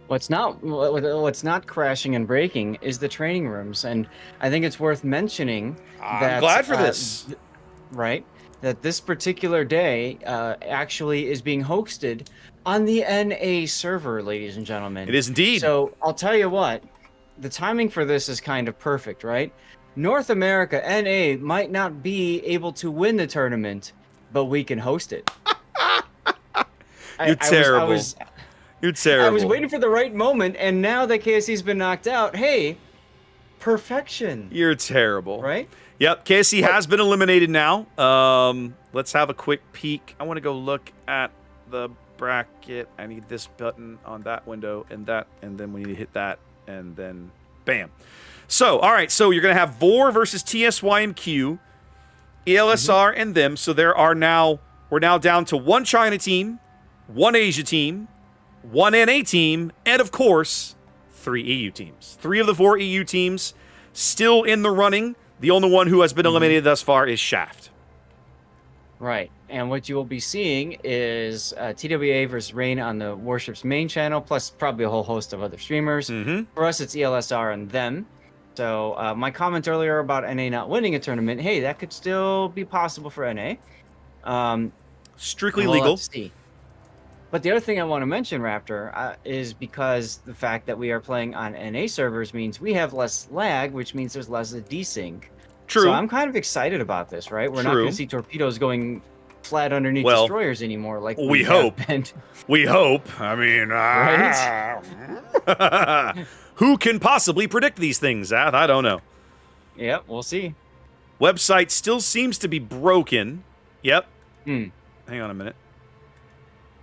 What's not crashing and breaking is the training rooms, and I think it's worth mentioning that I'm glad for this. Right? That this particular day actually is being hosted on the NA server, ladies and gentlemen. It is indeed. So I'll tell you what, the timing for this is kind of perfect, right? North America, NA, might not be able to win the tournament, but we can host it. You're terrible. You're terrible. I was waiting for the right moment, and now that KSC's been knocked out, hey, perfection. You're terrible. Right? Yep, KSC has been eliminated now. Let's have a quick peek. I want to go look at the bracket. I need this button on that window and that, and then we need to hit that, and then bam. So, all right, so you're going to have Vor versus TSYMQ, ELSR, and them. So we're now down to one China team, one Asia team, one NA team, and of course, 3 EU teams. 3 of the 4 EU teams still in the running. The only one who has been eliminated thus far is Shaft. Right. And what you will be seeing is TWA versus Rain on the Warships main channel, plus probably a whole host of other streamers. For us, it's ELSR and them. So my comment earlier about NA not winning a tournament, hey, that could still be possible for NA. Strictly we'll legal. have to see. But the other thing I want to mention, Raptor, is because the fact that we are playing on NA servers means we have less lag, which means there's less desync. True. So I'm kind of excited about this, right? We're not going to see torpedoes going flat underneath Well, destroyers anymore. Like we have hope. been. We hope. I mean, Right? who can possibly predict these things, Zath? I don't know. Yep, we'll see. Website still seems to be broken. Yep. Hmm. Hang on a minute.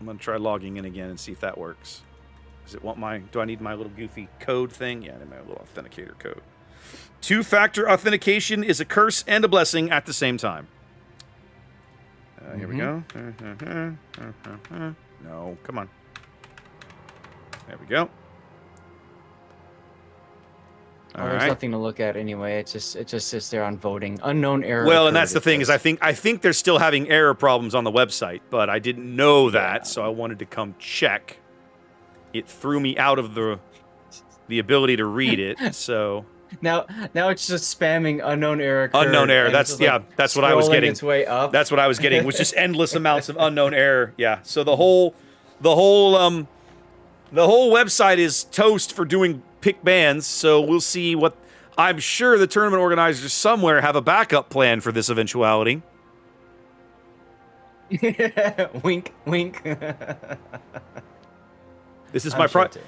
I'm gonna try logging in again and see if that works. Does it want my? Do I need my little goofy code thing? Yeah, I need my little authenticator code. Two-factor authentication is a curse and a blessing at the same time. Here we go. No, come on. There we go. Well, there's nothing to look at anyway. It just sits there on voting. Unknown error. Well, and that's the thing is I think they're still having error problems on the website, but I didn't know that, so I wanted to come check. It threw me out of the ability to read it. So now it's just spamming unknown error. Unknown error. That's that's what I was getting. Its way up. That's what I was getting. It was just endless amounts of unknown error. Yeah. So the whole website is toast for doing pick bands. So we'll see what. I'm sure the tournament organizers somewhere have a backup plan for this eventuality. Wink, wink. This is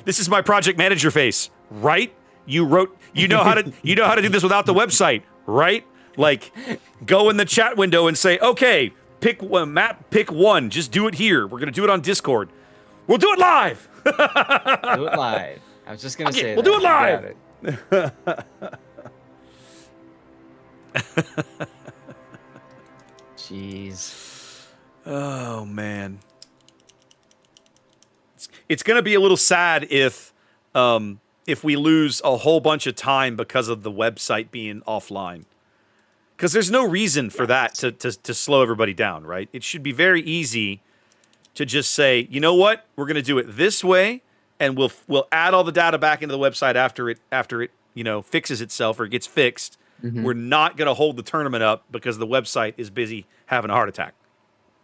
this is my project manager face, right? You know how to do this without the website, right? Like, go in the chat window and say, okay, pick one, Matt, pick one. Just do it here. We're gonna do it on Discord. We'll do it live. Do it live. I was just gonna say we'll do it live. Jeez. Oh man. It's gonna be a little sad if we lose a whole bunch of time because of the website being offline. Because there's no reason for that to slow everybody down, right? It should be very easy to just say, you know what, we're gonna do it this way, and we'll add all the data back into the website after it fixes itself or gets fixed. Mm-hmm. We're not gonna hold the tournament up because the website is busy having a heart attack.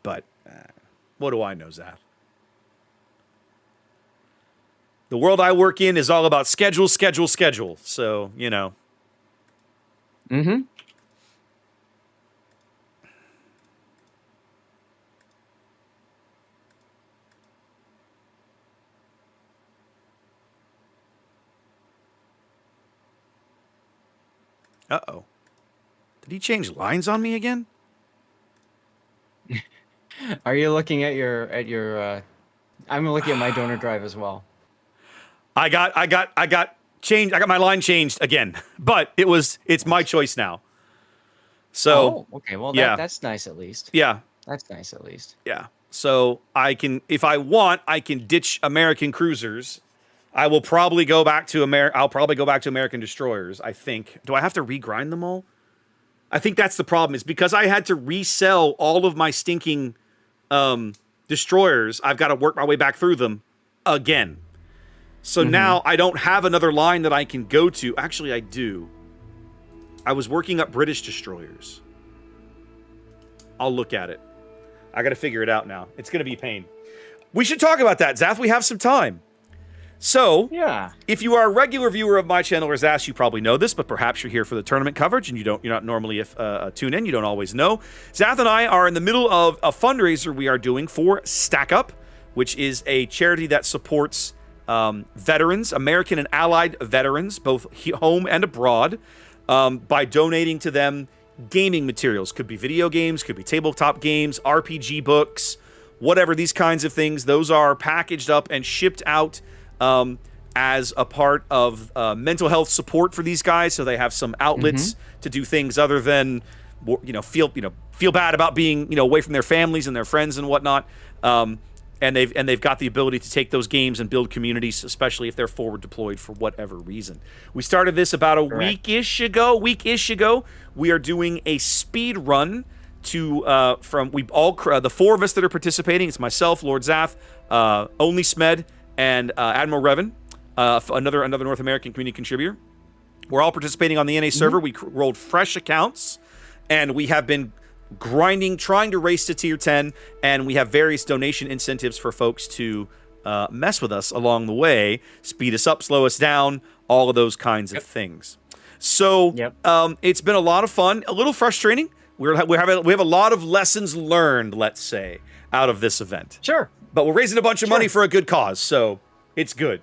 But what do I know, Zath? The world I work in is all about schedule. So, you know. Mm-hmm. Uh-oh. Did he change lines on me again? Are you looking at your I'm looking at my donor drive as well. I got changed. I got my line changed again, but it's my choice now. So, okay. Well, yeah. That's nice at least. Yeah. That's nice at least. Yeah. So I can, if I want, I can ditch American cruisers. I will probably go back to American destroyers, I think. Do I have to regrind them all? I think that's the problem. Is because I had to resell all of my stinking destroyers. I've got to work my way back through them again. So now I don't have another line that I can go to. Actually, I do. I was working up British destroyers. I'll look at it. I got to figure it out now. It's going to be a pain. We should talk about that, Zath. We have some time. So, yeah. If you are a regular viewer of my channel or Zath, you probably know this, but perhaps you're here for the tournament coverage and you're not normally tune in. You don't always know. Zath and I are in the middle of a fundraiser we are doing for Stack Up, which is a charity that supports veterans, American and allied veterans, both home and abroad, by donating to them gaming materials. Could be video games, could be tabletop games, RPG books, whatever, these kinds of things. Those are packaged up and shipped out as a part of mental health support for these guys, so they have some outlets to do things other than feel bad about being away from their families and their friends and whatnot. And they've got the ability to take those games and build communities, especially if they're forward deployed for whatever reason. We started this about a week-ish ago. We are doing a speed run to the four of us that are participating. It's myself, Lord Zath, Only Smed, and Admiral Revan, another North American community contributor. We're all participating on the NA server. We rolled fresh accounts, and we have been grinding, trying to race to tier 10, and we have various donation incentives for folks to mess with us along the way, speed us up, slow us down, all of those kinds of things. So it's been a lot of fun, a little frustrating. We have a lot of lessons learned, let's say, out of this event. Sure. But we're raising a bunch of money for a good cause, so it's good.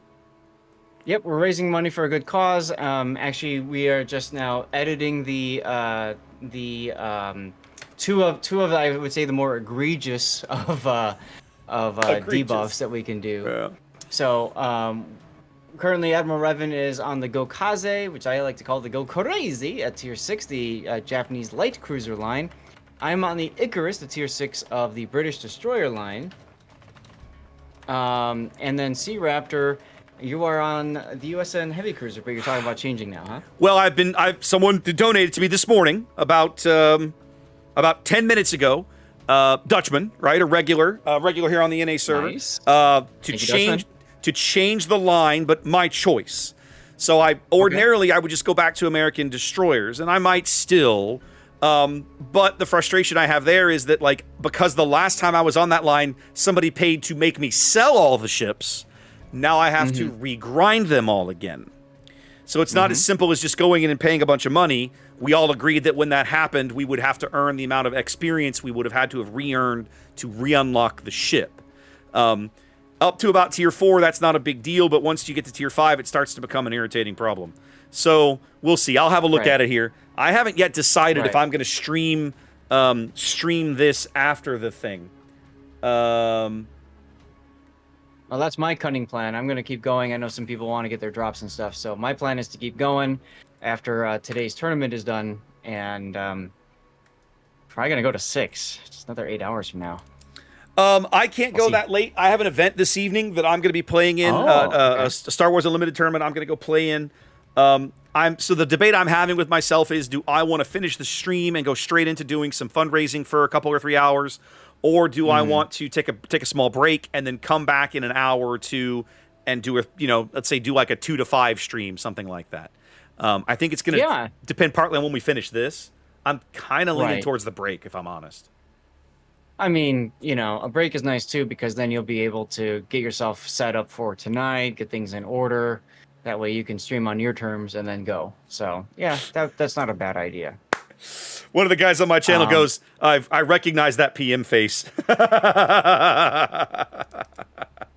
Yep, we're raising money for a good cause. Actually, we are just now editing the two of I would say the more egregious of debuffs that we can do. Yeah. So currently Admiral Revan is on the Go Kaze, which I like to call the Go Crazy at tier 6, the Japanese light cruiser line. I'm on the Icarus, the tier 6 of the British destroyer line. And then SeaRaptor, you are on the USN heavy cruiser, but you're talking about changing now, huh? Well, someone donated to me this morning about 10 minutes ago. Dutchman, right? A regular here on the NA server. Nice. To change the line, but my choice. So I would just go back to American destroyers, and I might still. But the frustration I have there is that, like, because the last time I was on that line, somebody paid to make me sell all the ships. Now I have to regrind them all again. So it's not as simple as just going in and paying a bunch of money. We all agreed that when that happened, we would have to earn the amount of experience we would have had to have re-earned to re-unlock the ship. Up to about tier 4, that's not a big deal, but once you get to tier 5, it starts to become an irritating problem. So we'll see. I'll have a look at it here. I haven't yet decided if I'm going to stream this after the thing. Well, that's my cunning plan. I'm going to keep going. I know some people want to get their drops and stuff, so my plan is to keep going after today's tournament is done, and probably going to go to 6. Just another 8 hours from now. I can't go that late. I have an event this evening that I'm going to be playing in, a Star Wars Unlimited tournament I'm going to go play in. So the debate I'm having with myself is, do I want to finish the stream and go straight into doing some fundraising for a couple or 3 hours, or do I want to take a small break and then come back in an hour or two and do let's say do like a 2 to 5 stream, something like that. I think it's going to depend partly on when we finish this. I'm kind of leaning towards the break, if I'm honest. I mean, a break is nice too, because then you'll be able to get yourself set up for tonight, get things in order. That way you can stream on your terms and then go. So, yeah, that's not a bad idea. One of the guys on my channel goes, I recognize that PM face.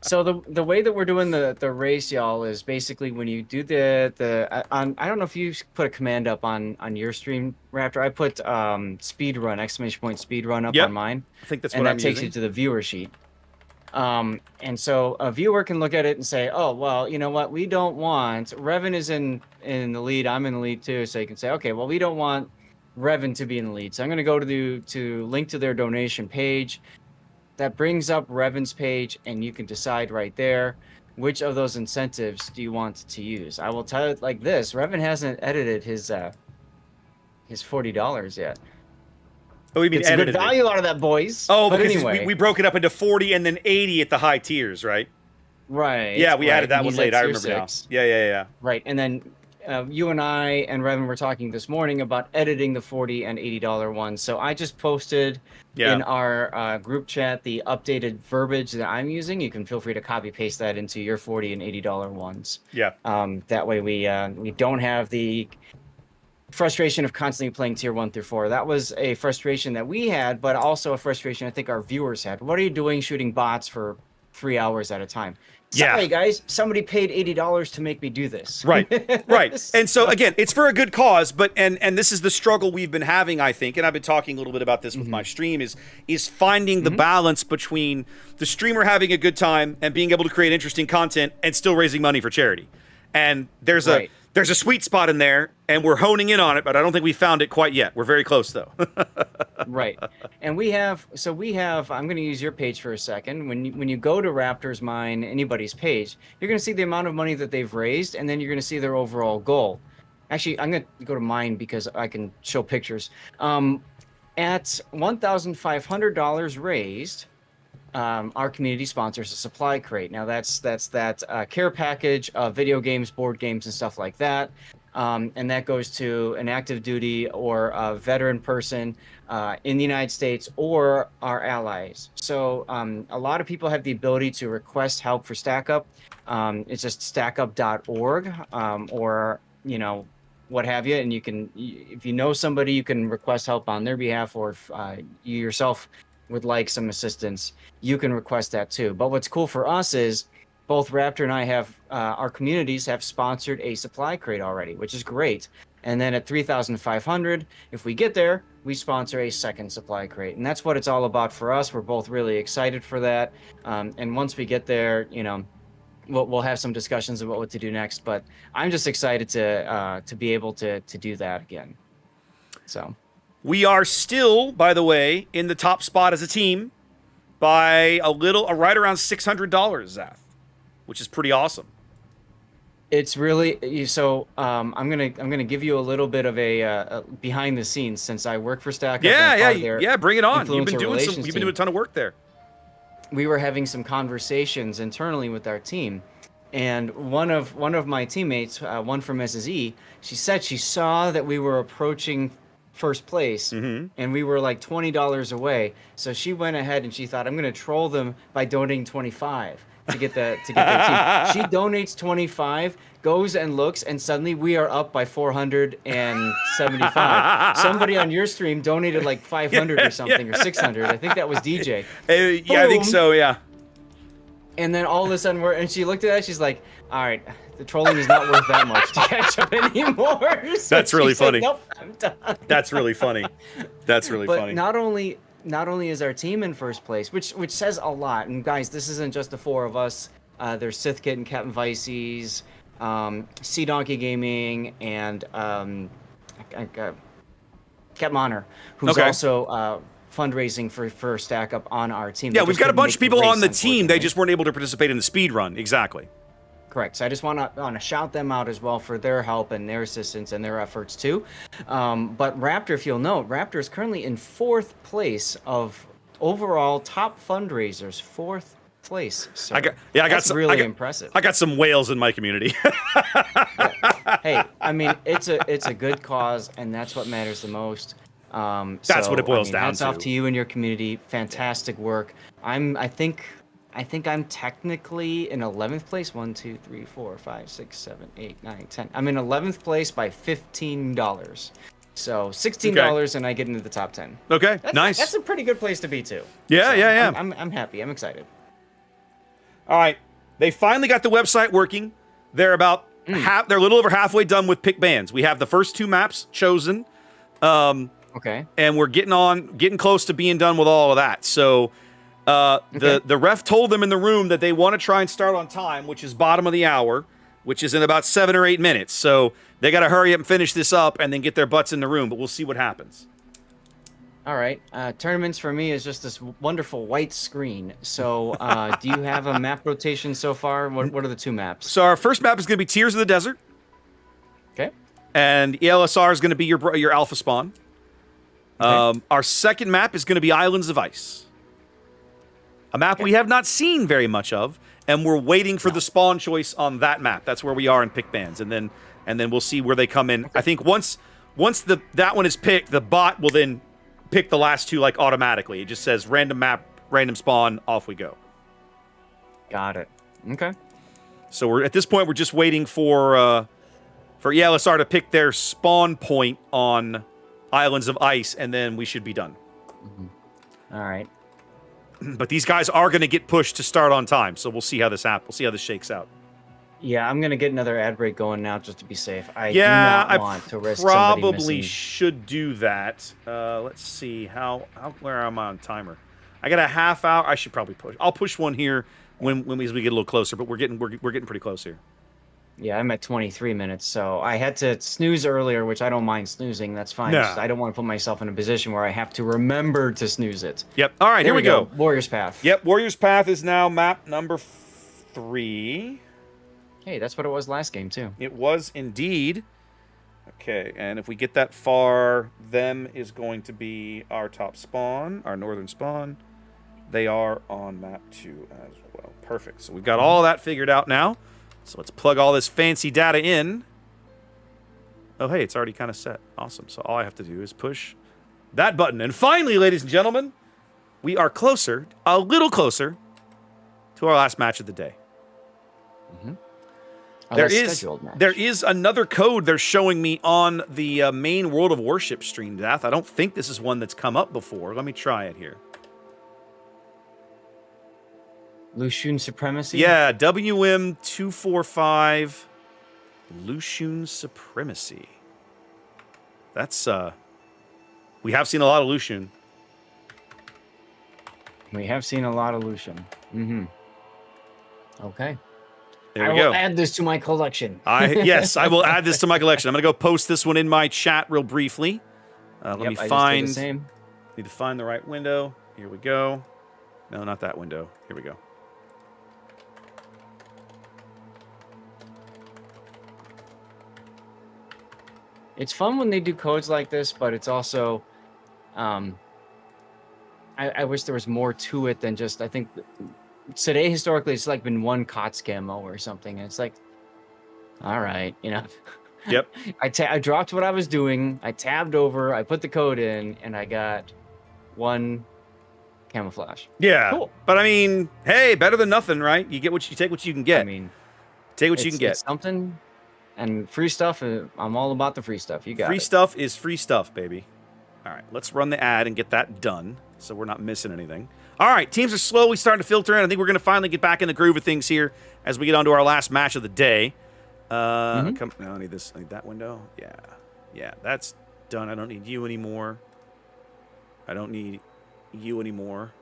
So the way that we're doing the race, y'all, is basically when you do I don't know if you put a command up on your stream, Raptor. I put speed run, !speed run up on mine. I think that's what I'm using. And that takes you to the viewer sheet. And so a viewer can look at it and say, oh, well, you know what? We don't want Revan is in the lead. I'm in the lead too. So you can say, okay, well, we don't want Revan to be in the lead. So I'm going to go to link to their donation page. That brings up Revan's page, and you can decide right there which of those incentives do you want to use. I will tell it like this: Revan hasn't edited his $40 yet. Oh, you mean it's a good value out of that, boys. Oh, but because anyway, we broke it up into 40 and then 80 at the high tiers, right? Right. Yeah, we added that one late. I remember now. Yeah. Right, and then you and I and Revan were talking this morning about editing the $40 and $80 ones. So I just posted in our group chat the updated verbiage that I'm using. You can feel free to copy paste that into your $40 and $80 ones. Yeah. That way we don't have the frustration of constantly playing tier 1 through 4. That was a frustration that we had, but also a frustration I think our viewers had. What are you doing shooting bots for 3 hours at a time? Sorry, guys, somebody paid $80 to make me do this. Right. And so again, it's for a good cause, but and this is the struggle we've been having, I think, and I've been talking a little bit about this with my stream, is finding the balance between the streamer having a good time and being able to create interesting content and still raising money for charity. And there's a sweet spot in there, and we're honing in on it, but I don't think we found it quite yet. We're very close, though. Right. And we have, I'm going to use your page for a second. When you go to Raptor's Mine, anybody's page, you're going to see the amount of money that they've raised, and then you're going to see their overall goal. Actually, I'm going to go to mine because I can show pictures. At $1,500 raised, our community sponsors a supply crate. Now that's that care package of video games, board games, and stuff like that. And that goes to an active duty or a veteran person in the United States or our allies. So a lot of people have the ability to request help for StackUp. It's just stackup.org or what have you, and you can, if you know somebody, you can request help on their behalf, or if you yourself would like some assistance, you can request that too. But what's cool for us is both Raptor and I have our communities have sponsored a supply crate already, which is great. And then at 3,500, if we get there, we sponsor a second supply crate, and that's what it's all about for us. We're both really excited for that. And once we get there, you know, we'll have some discussions about what to do next. But I'm just excited to be able to do that again. So we are still, by the way, in the top spot as a team by right around $600, Zath, which is pretty awesome. It's really so. I'm gonna give you a little bit of a behind the scenes, since I work for Stack. Yeah. Bring it on. You've been doing a ton of work there. We were having some conversations internally with our team, and one of my teammates, one from SSE, she said she saw that we were approaching first place, and we were like $20 away. So she went ahead and she thought, I'm gonna troll them by donating 25 to get their team. She donates 25, goes and looks, and suddenly we are up by 475. Somebody on your stream donated like 500 or something, or 600. I think that was DJ. Yeah, I think so. Yeah. And then all of a sudden she looked at that. She's like, all right, the trolling is not worth that much to catch up anymore. So that's really funny. Nope, I'm done. That's really funny. That's really funny. Not only is our team in first place, which says a lot. And guys, this isn't just the four of us. There's Sithkit and Captain Vices, Sea Donkey Gaming, and Captain Honor, who's also fundraising for Stack Up on our team. Yeah, we've got a bunch of people on the team. They just weren't able to participate in the speed run. Exactly. Correct. So I just want to shout them out as well for their help and their assistance and their efforts too. But Raptor, if you'll note, Raptor is currently in 4th place of overall top fundraisers. 4th place. So that's really impressive. I got some whales in my community. Hey, I mean, it's a good cause, and that's what matters the most. That's what it boils down hats to. Hats off to you and your community. Fantastic work. I think I'm technically in 11th place. 1, 2, 3, 4, 5, 6, 7, 8, 9, 10. I'm in 11th place by $15. So $16, and I get into the top 10. Okay, nice. That's a pretty good place to be too. Yeah, so yeah. I'm happy. I'm excited. All right, they finally got the website working. They're about they're a little over halfway done with pick bands. We have the first 2 maps chosen. Okay. And we're getting close to being done with all of that. So. The ref told them in the room that they want to try and start on time, which is bottom of the hour, which is in about 7 or 8 minutes. So they got to hurry up and finish this up and then get their butts in the room, but we'll see what happens. All right. Tournaments for me is just this wonderful white screen. So do you have a map rotation so far? What are the 2 maps? So our first map is going to be Tears of the Desert. Okay. And ELSR is going to be your alpha spawn. Okay. Our second map is going to be Islands of Ice. A map we have not seen very much of, and we're waiting for the spawn choice on that map. That's where we are in pick bands, and then we'll see where they come in. Okay. I think once that one is picked, the bot will then pick the last 2 like automatically. It just says random map, random spawn, off we go. Got it. Okay. So we're at this point we're just waiting for ELSR to pick their spawn point on Islands of Ice, and then we should be done. Mm-hmm. All right. But these guys are going to get pushed to start on time, so we'll see how this happens. We'll see how this shakes out. Yeah, I'm going to get another ad break going now just to be safe. I do not want to risk somebody missing. Probably should do that. Let's see where am I on timer? I got a half hour. I should probably push. I'll push one here when we get a little closer, but we're getting pretty close here. Yeah, I'm at 23 minutes, so I had to snooze earlier, which I don't mind snoozing. That's fine. No. I don't want to put myself in a position where I have to remember to snooze it. Yep. All right, here we go. Warrior's Path. Yep, Warrior's Path is now map number 3. Hey, that's what it was last game, too. It was indeed. Okay, and if we get that far, them is going to be our top spawn, our northern spawn. They are on map 2 as well. Perfect. So we've got all that figured out now. So let's plug all this fancy data in. Oh, hey, it's already kind of set. Awesome. So all I have to do is push that button. And finally, ladies and gentlemen, we are closer, a little closer, to our last match of the day. Mm-hmm. Oh, There that's is scheduled match. there is another code they're showing me on the main World of Warships stream, Dath. I don't think this is one that's come up before. Let me try it here. Lushun Supremacy? Yeah, WM245 Lushun Supremacy. That's we have seen a lot of Lushun. We have seen a lot of Lucian. Mm-hmm. Okay. There we I will go. add this to my collection. Yes, I will add this to my collection. I'm gonna go post this one in my chat real briefly. Let me find. Need to find the right window. Here we go. No, not that window. Here we go. It's fun when they do codes like this, but it's also, I wish there was more to it than just. I think today historically it's like been one COTS camo or something, and it's like, all right, you know. Yep. I dropped what I was doing. I tabbed over. I put the code in, and I got one camouflage. Yeah. Cool. But I mean, hey, better than nothing, right? You get what you take what you can get. I mean, take what you can get. It's something. And free stuff, I'm all about the free stuff. You got free it. stuff is free stuff, baby. All right, let's run the ad and get that done so we're not missing anything. All right, teams are slowly starting to filter in. I think we're going to finally get back in the groove of things here as we get on to our last match of the day. No, I need this. I need that window. Yeah. Yeah, that's done. I don't need you anymore. I don't need you anymore.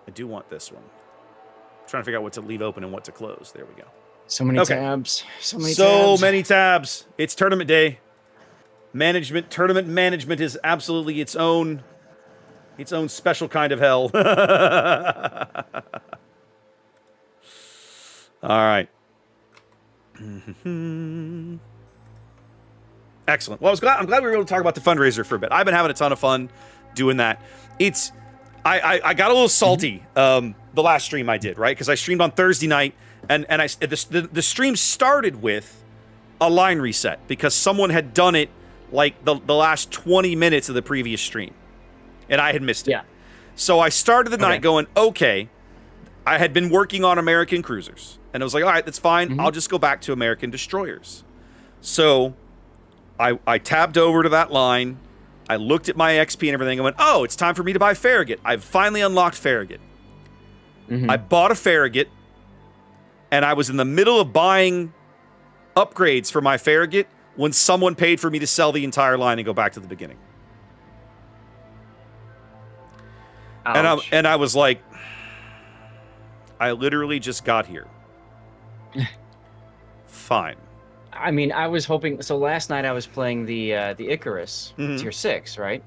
I do want this one. I'm trying to figure out what to leave open and what to close. There we go. So many tabs. So many tabs. It's tournament day. Tournament management is absolutely its own special kind of hell. All right. Excellent. Well, I'm glad we were able to talk about the fundraiser for a bit. I've been having a ton of fun doing that. I got a little salty the last stream I did, right? Because I streamed on Thursday night. And the stream started with a line reset because someone had done it like the last 20 minutes of the previous stream, and I had missed it. Yeah. So I started the night going, okay, I had been working on American cruisers, and I was like, all right, that's fine. I'll just go back to American destroyers. So I tabbed over to that line. I looked at my XP and everything. I went, oh, it's time for me to buy Farragut. I've finally unlocked Farragut. I bought a Farragut. And I was in the middle of buying upgrades for my Farragut when someone paid for me to sell the entire line and go back to the beginning. Ouch. And I was like, I literally just got here. Fine. I mean, I was hoping. So last night I was playing the Icarus tier 6, right?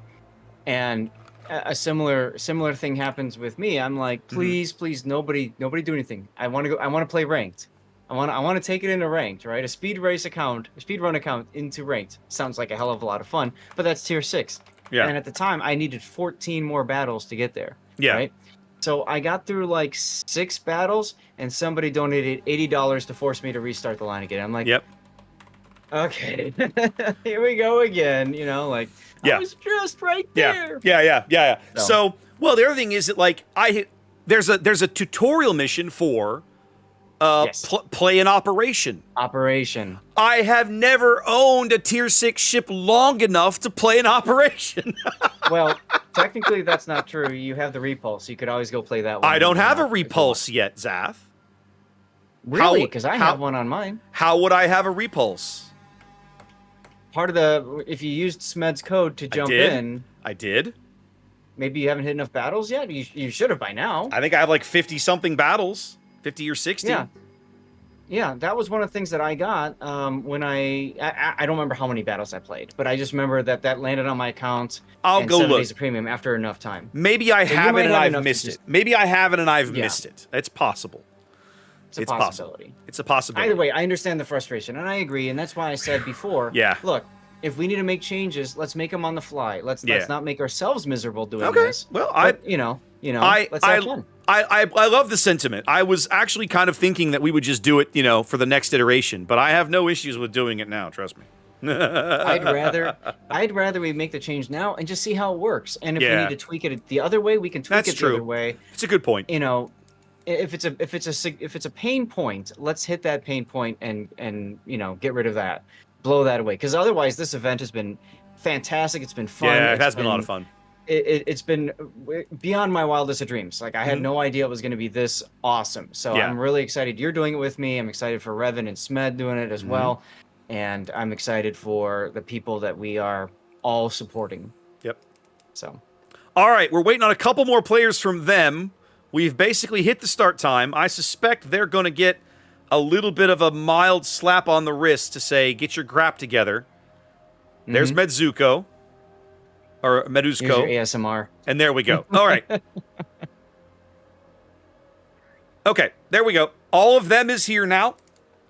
And a similar thing happens with me. I'm like, please, nobody do anything. I want to play ranked. I want to take it into ranked, right? A speed run account into ranked sounds like a hell of a lot of fun, but that's tier 6. Yeah. And at the time, I needed 14 more battles to get there. Yeah. Right. So I got through like 6 battles, and somebody donated $80 to force me to restart the line again. I'm like, yep. Okay, here we go again. You know, like. Yeah. I was just right there. Yeah. So, well, the other thing is that like there's a tutorial mission for play an operation. I have never owned a tier 6 ship long enough to play an operation. Well, technically that's not true. You have the repulse. You could always go play that one. I don't have a repulse yet, Zath. Really? Because I have one on mine. How would I have a repulse? Part of if you used Smed's code to jump in. I did. Maybe you haven't hit enough battles yet? You should have by now. I think I have like 50-something battles. 50 or 60. Yeah, that was one of the things that I got when I don't remember how many battles I played, but I just remember that landed on my account. I'll go 7 look. Days of premium after enough time. Maybe I haven't and I've missed it. Maybe I haven't and I've missed it. It's possible. It's a possibility. Possible. It's a possibility. Either way, I understand the frustration, and I agree, and that's why I said before. Look, if we need to make changes, let's make them on the fly. Let's not make ourselves miserable doing this. Well, let's have fun. I love the sentiment. I was actually kind of thinking that we would just do it, for the next iteration, but I have no issues with doing it now. Trust me. I'd rather we make the change now and just see how it works. And if we need to tweak it the other way, we can tweak it the other way. It's a good point. if it's a pain point, let's hit that pain point and get rid of that, blow that away. Because otherwise, this event has been fantastic. It's been fun. Yeah, it has been a lot of fun. It's been beyond my wildest of dreams. Like, I had no idea it was going to be this awesome. So I'm really excited you're doing it with me. I'm excited for Revan and Smed doing it as well. And I'm excited for the people that we are all supporting. Yep. So. All right, we're waiting on a couple more players from them. We've basically hit the start time. I suspect they're going to get a little bit of a mild slap on the wrist to say, get your crap together. There's Medzuko. Or Meduzko. Here's your ASMR. And there we go. All right. Okay, there we go. All of them is here now.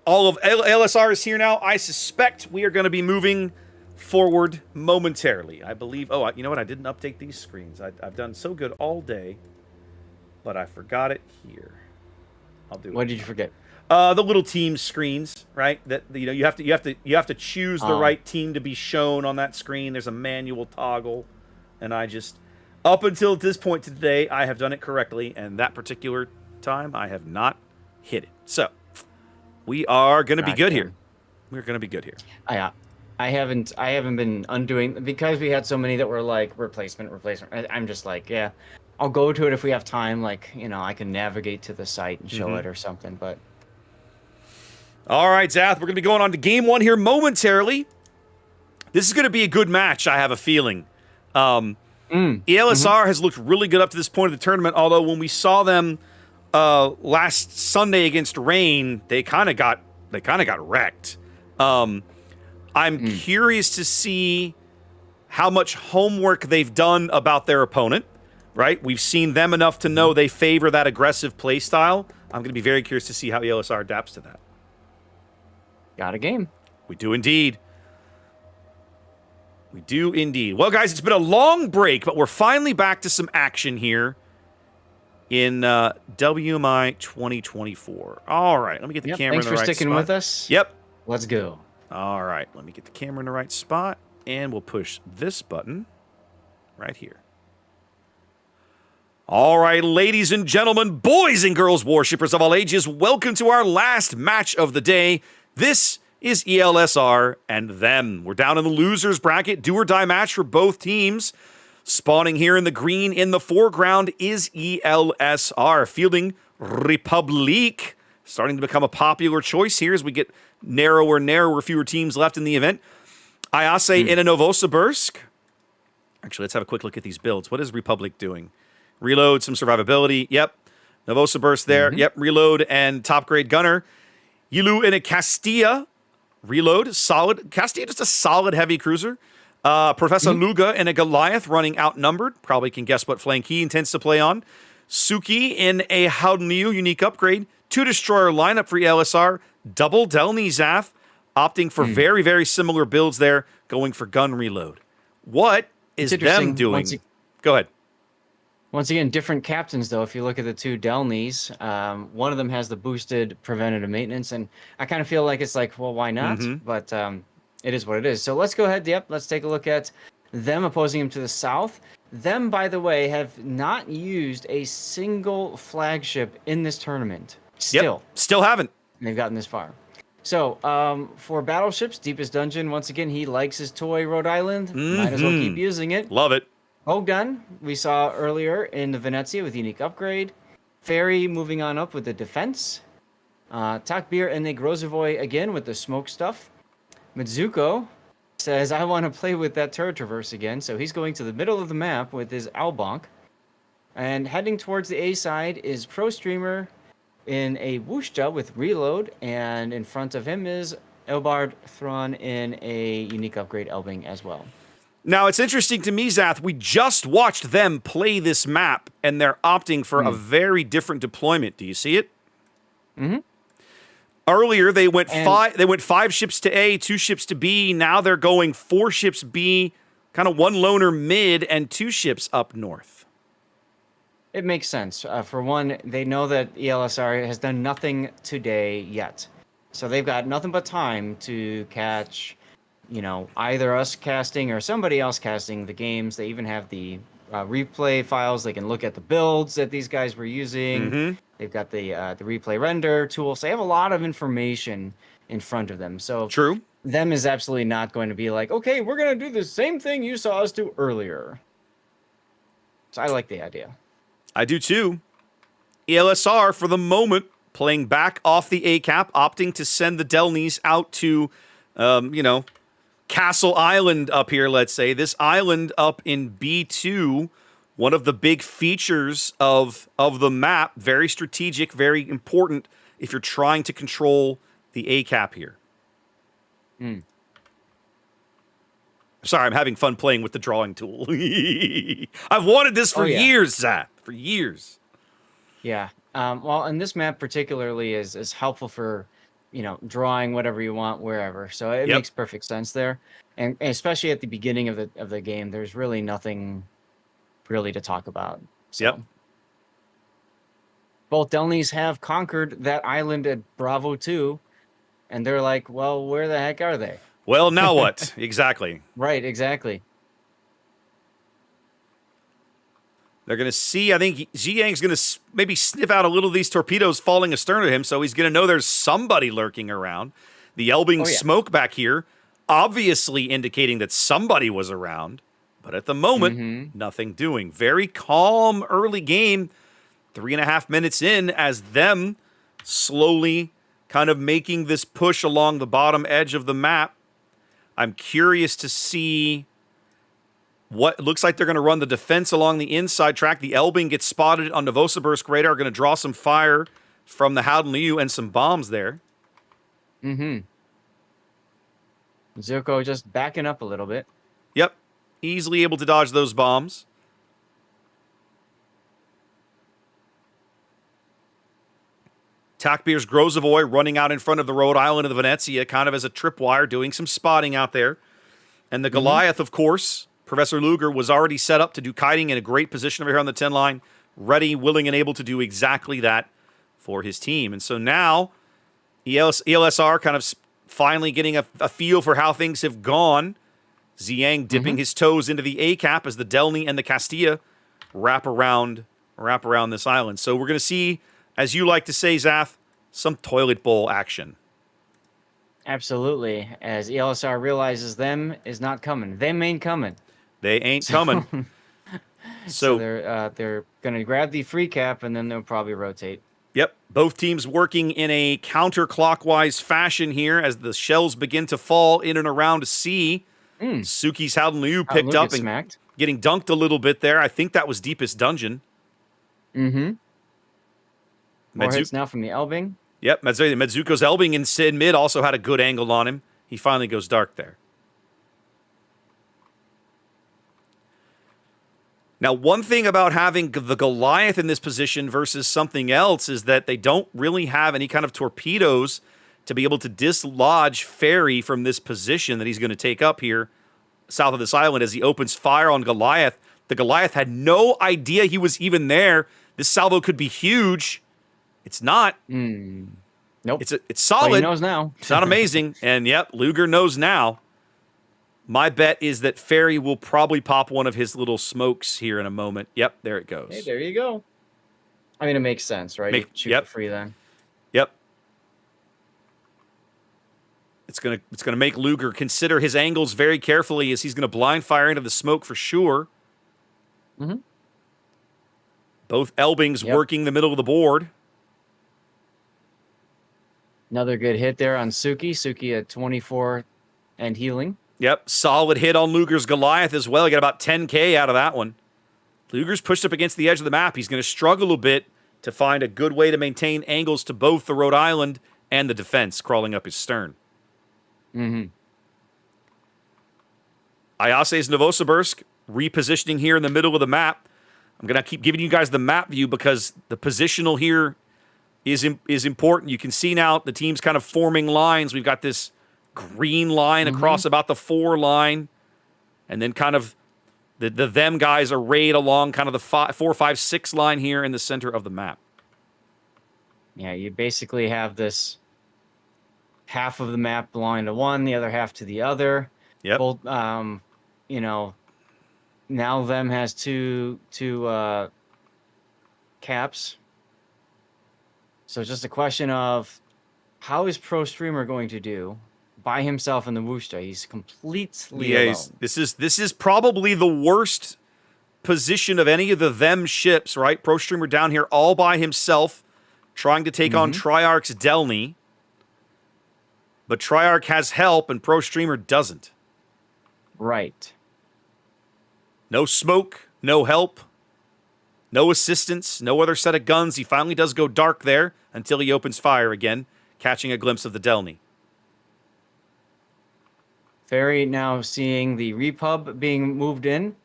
All of LSR is here now. I suspect we are going to be moving forward momentarily. I believe... Oh, you know what? I didn't update these screens. I've done so good all day, but I forgot it here. I'll do it. What did you forget? The little team screens, right? That you have to choose the right team to be shown on that screen. There's a manual toggle, and I just up until this point today, I have done it correctly, and that particular time I have not hit it. So we are going to be good here. We're going to be good here. I haven't been undoing because we had so many that were like replacement. I'm just like, yeah, I'll go to it if we have time. Like, I can navigate to the site and show it or something, but. All right, Zath, we're going to be going on to game one here momentarily. This is going to be a good match, I have a feeling. ELSR has looked really good up to this point of the tournament, although when we saw them last Sunday against Rain, they kind of got wrecked. I'm curious to see how much homework they've done about their opponent, right? We've seen them enough to know they favor that aggressive play style. I'm going to be very curious to see how ELSR adapts to that. Got a game. We do indeed. We do indeed. Well, guys, it's been a long break, but we're finally back to some action here in WMI 2024. All right, let me get the camera in the right spot. Thanks for sticking with us. Yep. Let's go. All right, let me get the camera in the right spot, and we'll push this button right here. All right, ladies and gentlemen, boys and girls, worshippers of all ages, welcome to our last match of the day. This is ELSR and them. We're down in the losers bracket, do or die match for both teams. Spawning here in the green in the foreground is ELSR, fielding Republique, starting to become a popular choice here as we get narrower, fewer teams left in the event. Ayase in a Novosibirsk. Actually, let's have a quick look at these builds. What is Republic doing? Reload, some survivability. Yep. Novosibirsk there. Yep. Reload and top grade gunner. Yilu in a Castilla. Reload. Solid. Castilla just a solid heavy cruiser. Professor Luga in a Goliath running outnumbered. Probably can guess what flank he intends to play on. Suki in a Howden Liu unique upgrade. 2 destroyer lineup for ELSR. Double Delny Zath. Opting for very, very similar builds there. Going for gun reload. What is them doing? Go ahead. Once again, different captains, though. If you look at the two Delnys, one of them has the boosted preventative maintenance, and I kind of feel like it's like, well, why not? But it is what it is. So let's go ahead. Yep, let's take a look at them opposing him to the south. Them, by the way, have not used a single flagship in this tournament. Still haven't. They've gotten this far. So for battleships, Deepest Dungeon, once again, he likes his toy Rhode Island. Might as well keep using it. Love it. Hogun, we saw earlier in the Venezia with unique upgrade. Ferry moving on up with the defense. Takbir and the Grozovoy again with the smoke stuff. Mitsuko says, I want to play with that turret traverse again. So he's going to the middle of the map with his Albonk. And heading towards the A side is Pro Streamer in a Wushja with reload. And in front of him is Elbard Thrawn in a unique upgrade Elbing as well. Now, it's interesting to me, Zath, we just watched them play this map, and they're opting for a very different deployment. Do you see it? Earlier, they went 5 ships to A, 2 ships to B. Now they're going 4 ships B, kind of 1 loner mid, and 2 ships up north. It makes sense. For one, they know that ELSR has done nothing today yet. So they've got nothing but time to catch... either us casting or somebody else casting the games. They even have the replay files. They can look at the builds that these guys were using. Mm-hmm. They've got the replay render tool. So they have a lot of information in front of them. So True. them is absolutely not going to be like, okay, we're going to do the same thing you saw us do earlier. So I like the idea. I do too. ELSR, for the moment, playing back off the A-cap, opting to send the Delnies out to, Castle Island up here, let's say. This island up in B2, one of the big features of the map. Very strategic, very important if you're trying to control the A-cap here. Sorry, I'm having fun playing with the drawing tool. I've wanted this for years, Zach. For years. Yeah. Well, and this map particularly is helpful for, drawing whatever you want wherever. So it makes perfect sense there. And especially at the beginning of the game, there's really nothing really to talk about. So. Both Delnies have conquered that island at Bravo 2, and they're like, well, where the heck are they? Well, now what? Exactly. Right, exactly. They're going to see, I think Ziyang's going to maybe sniff out a little of these torpedoes falling astern of him, so he's going to know there's somebody lurking around. The Elbing smoke back here, obviously indicating that somebody was around, but at the moment, nothing doing. Very calm early game, 3.5 minutes in, as them slowly kind of making this push along the bottom edge of the map. I'm curious to see what looks like they're going to run the defense along the inside track. The Elbing gets spotted on Novosibirsk radar, going to draw some fire from the Howden Liu and some bombs there. Zuko just backing up a little bit. Yep. Easily able to dodge those bombs. Takbir's Grozovoy running out in front of the Rhode Island of the Venezia, kind of as a tripwire, doing some spotting out there. And the Goliath, of course, Professor Luger was already set up to do kiting in a great position over here on the 10 line, ready, willing, and able to do exactly that for his team. And so now, ELSR kind of finally getting a feel for how things have gone. Ziyang dipping his toes into the A-cap as the Delny and the Castilla wrap around this island. So we're going to see, as you like to say, Zath, some toilet bowl action. Absolutely. As ELSR realizes them is not coming. Them ain't coming. They ain't coming. So they're going to grab the free cap, and then they'll probably rotate. Yep. Both teams working in a counterclockwise fashion here as the shells begin to fall in and around C. Suki's Howden Liu picked up and smacked. Getting dunked a little bit there. I think that was Deepest Dungeon. More hits now from the Elbing. Yep, Medzuko's Elbing in Sid mid also had a good angle on him. He finally goes dark there. Now, one thing about having the Goliath in this position versus something else is that they don't really have any kind of torpedoes to be able to dislodge Ferry from this position that he's going to take up here south of this island as he opens fire on Goliath. The Goliath had no idea he was even there. This salvo could be huge. It's not. Nope. It's solid. Well, he knows now. It's not amazing. And yep, Luger knows now. My bet is that Ferry will probably pop one of his little smokes here in a moment. Yep, there it goes. Hey, there you go. I mean, it makes sense, right? You shoot for free then. Yep. It's gonna make Luger consider his angles very carefully as he's gonna blind fire into the smoke for sure. Both Elbings working the middle of the board. Another good hit there on Suki. Suki at 24 and healing. Yep, solid hit on Luger's Goliath as well. He got about 10K out of that one. Luger's pushed up against the edge of the map. He's going to struggle a bit to find a good way to maintain angles to both the Rhode Island and the defense crawling up his stern. Ayase's Novosibirsk repositioning here in the middle of the map. I'm going to keep giving you guys the map view because the positional here is important. You can see now the team's kind of forming lines. We've got this green line across about the 4 line, and then kind of the them guys arrayed along kind of the 4, 5, 6 line here in the center of the map. Yeah, you basically have this half of the map belonging to one, the other half to the other. Yep. Both, Now them has two caps. So it's just a question of how is Pro Streamer going to do by himself in the Wuxia? He's completely alone. This is probably the worst position of any of the them ships, right? Pro Streamer down here all by himself, trying to take on Triarch's Delny. But Triarch has help, and Pro Streamer doesn't. Right. No smoke, no help, no assistance, no other set of guns. He finally does go dark there until he opens fire again, catching a glimpse of the Delny. Ferry now seeing the Repub being moved in.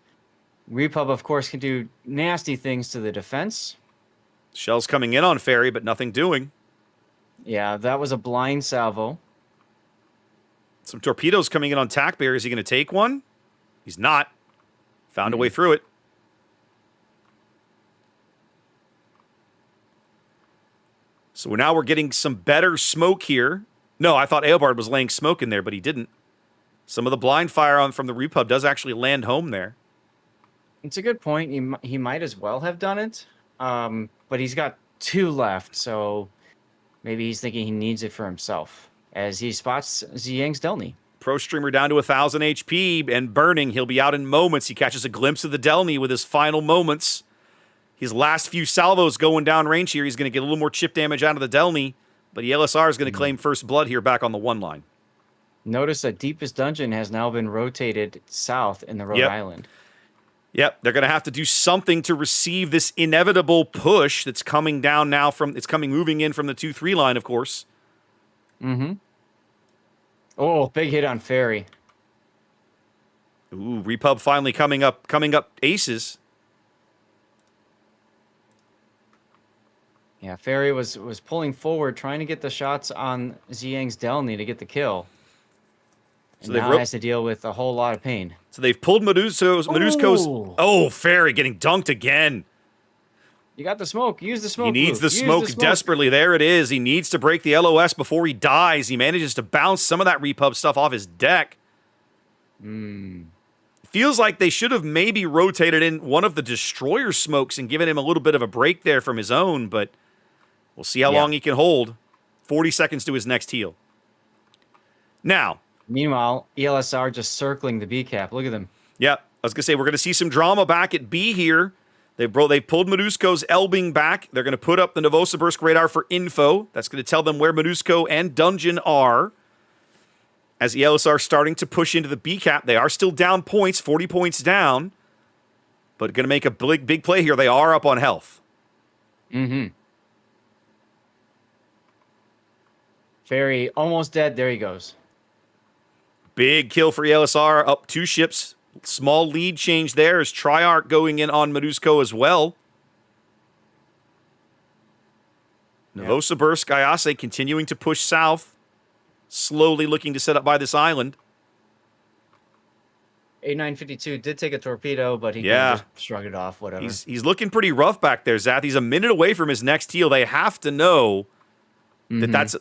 Repub, of course, can do nasty things to the defense. Shells coming in on Ferry, but nothing doing. Yeah, that was a blind salvo. Some torpedoes coming in on tack barrier. Is he going to take one? He's not. Found a way through it. So now we're getting some better smoke here. No, I thought Eobard was laying smoke in there, but he didn't. Some of the blind fire from the Repub does actually land home there. It's a good point. He might as well have done it. But he's got 2 left, so maybe he's thinking he needs it for himself as he spots Ziyang's Delny. Pro Streamer down to 1,000 HP and burning. He'll be out in moments. He catches a glimpse of the Delny with his final moments. His last few salvos going down range here. He's going to get a little more chip damage out of the Delny, but the LSR is going to claim first blood here back on the 1 line. Notice that Deepest Dungeon has now been rotated south in the Rhode Island. Yep, they're going to have to do something to receive this inevitable push that's coming down now moving in from the 2-3 line, of course. Mm-hmm. Oh, big hit on Ferry. Ooh, Repub finally coming up aces. Yeah, Ferry was pulling forward, trying to get the shots on Ziyang's Delny to get the kill. And now has to deal with a whole lot of pain. So they've pulled Medusko's. Oh, Ferry getting dunked again. You got the smoke. Use the smoke. He needs the smoke desperately. There it is. He needs to break the LOS before he dies. He manages to bounce some of that Repub stuff off his deck. Feels like they should have maybe rotated in one of the destroyer smokes and given him a little bit of a break there from his own, but we'll see how long he can hold. 40 seconds to his next heal. Now, meanwhile, ELSR just circling the B cap. Look at them. Yeah, I was going to say, we're going to see some drama back at B here. They pulled Medusko's Elbing back. They're going to put up the Novosibirsk radar for info. That's going to tell them where Medusko and Dungeon are. As the LSR starting to push into the B cap, they are still down points, 40 points down. But going to make a big play here. They are up on health. Ferry almost dead. There he goes. Big kill for ELSR, up 2 ships. Small lead change there as Triarch going in on Medusko as well. Novosibirsk, Ayase continuing to push south. Slowly looking to set up by this island. A952 did take a torpedo, but he kind of just shrugged it off, whatever. He's looking pretty rough back there, Zath. He's a minute away from his next heal. They have to know that's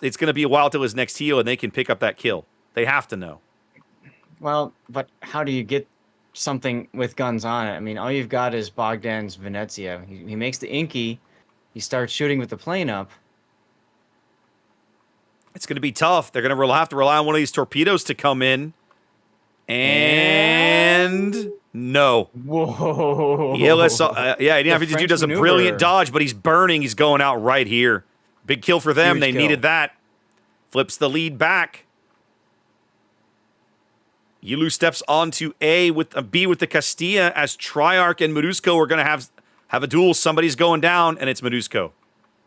it's going to be a while till his next heal, and they can pick up that kill. They have to know. Well, but how do you get something with guns on it? I mean, all you've got is Bogdan's Venezia. He makes the Inky. He starts shooting with the plane up. It's going to be tough. They're going to have to rely on one of these torpedoes to come in. And no. Whoa. A952 does a brilliant dodge, but he's burning. He's going out right here. Big kill for them. They needed that. Flips the lead back. Yulu steps onto B with the Castilla as Triarch and Medusko are going to have a duel. Somebody's going down, and it's Medusko.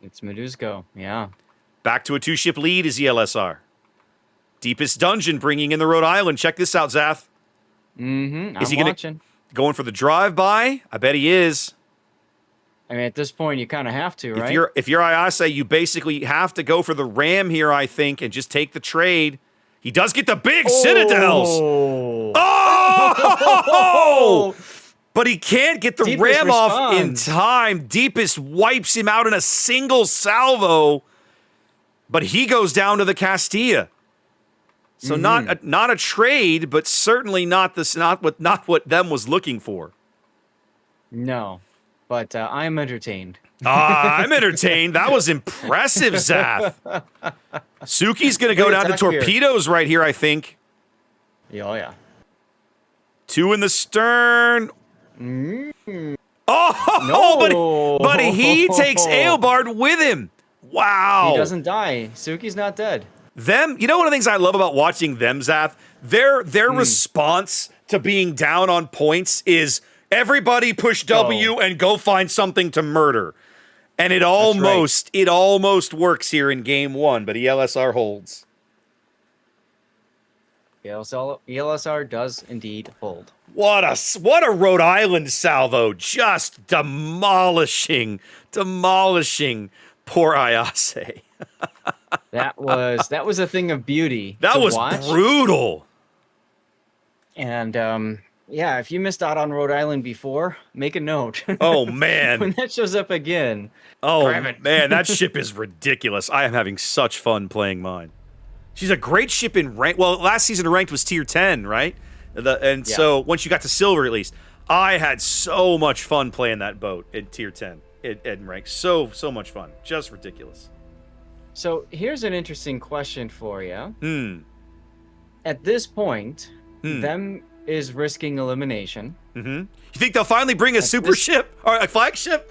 It's Medusko, yeah. Back to a 2-ship lead is ELSR. Deepest Dungeon bringing in the Rhode Island. Check this out, Zath. Is he going for the drive-by? I bet he is. I mean, at this point, you kind of have to, right? If you're Ayase, you basically have to go for the ram here, I think, and just take the trade. He does get the big citadels. Oh! But he can't get the ram off in time. Deepest wipes him out in a single salvo. But he goes down to the Castilla. So not a trade, but certainly not what them was looking for. No, but I'm entertained. I'm entertained. That was impressive, Zath. Suki's going to go down to torpedoes right here, I think. Yeah, oh, yeah. 2 in the stern. Oh, no. but he takes Aelbard with him. Wow. He doesn't die. Suki's not dead. Them, you know, one of the things I love about watching them, Zath, their response to being down on points is everybody push W and go find something to murder. And it almost works here in game 1, but ELSR holds. ELSR does indeed hold. What a Rhode Island salvo, just demolishing poor Ayase. That was a thing of beauty. That was brutal. And yeah, if you missed out on Rhode Island before, make a note. Oh man, when that shows up again. Oh man, that ship is ridiculous. I am having such fun playing mine. She's a great ship in rank. Well, last season ranked was tier 10, right? So once you got to silver, at least, I had so much fun playing that boat in tier 10 in rank. So much fun, just ridiculous. So here's an interesting question for you. At this point, them is risking elimination. You think they'll finally bring a super ship or a flagship?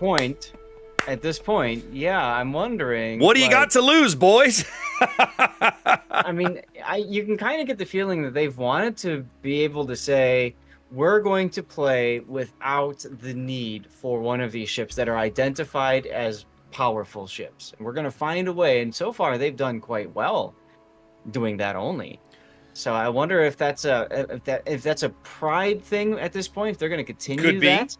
At this point, yeah, I'm wondering. What do you got to lose, boys? I mean, you can kind of get the feeling that they've wanted to be able to say, we're going to play without the need for one of these ships that are identified as powerful ships. And we're going to find a way. And so far, they've done quite well doing that only. So I wonder if that's a pride thing at this point. If they're going to continue that,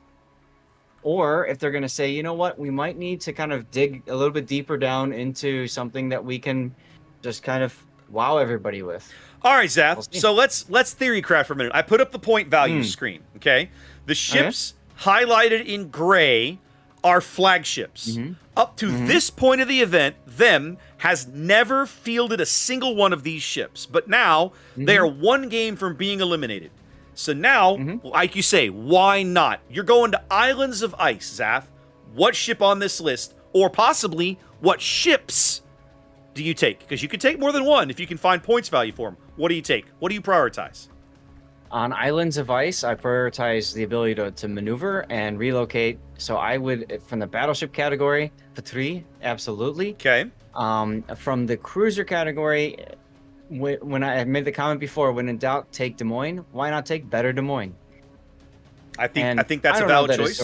or if they're going to say, you know what, we might need to kind of dig a little bit deeper down into something that we can just kind of wow everybody with. All right, Zath. So let's theory craft for a minute. I put up the point value screen. Okay, the ships highlighted in gray are flagships. Up to this point of the event, them has never fielded a single one of these ships. But now they are one game from being eliminated. So now, like you say, why not? You're going to Islands of Ice, Zath. What ship on this list, or possibly what ships do you take? Because you can take more than one if you can find points value for them. What do you take? What do you prioritize? On Islands of Ice, I prioritize the ability to maneuver and relocate. So I would, from the battleship category, Patrie, absolutely. Okay. From the cruiser category, when I made the comment before, when in doubt, take Des Moines. Why not take better Des Moines? I think that's a valid choice.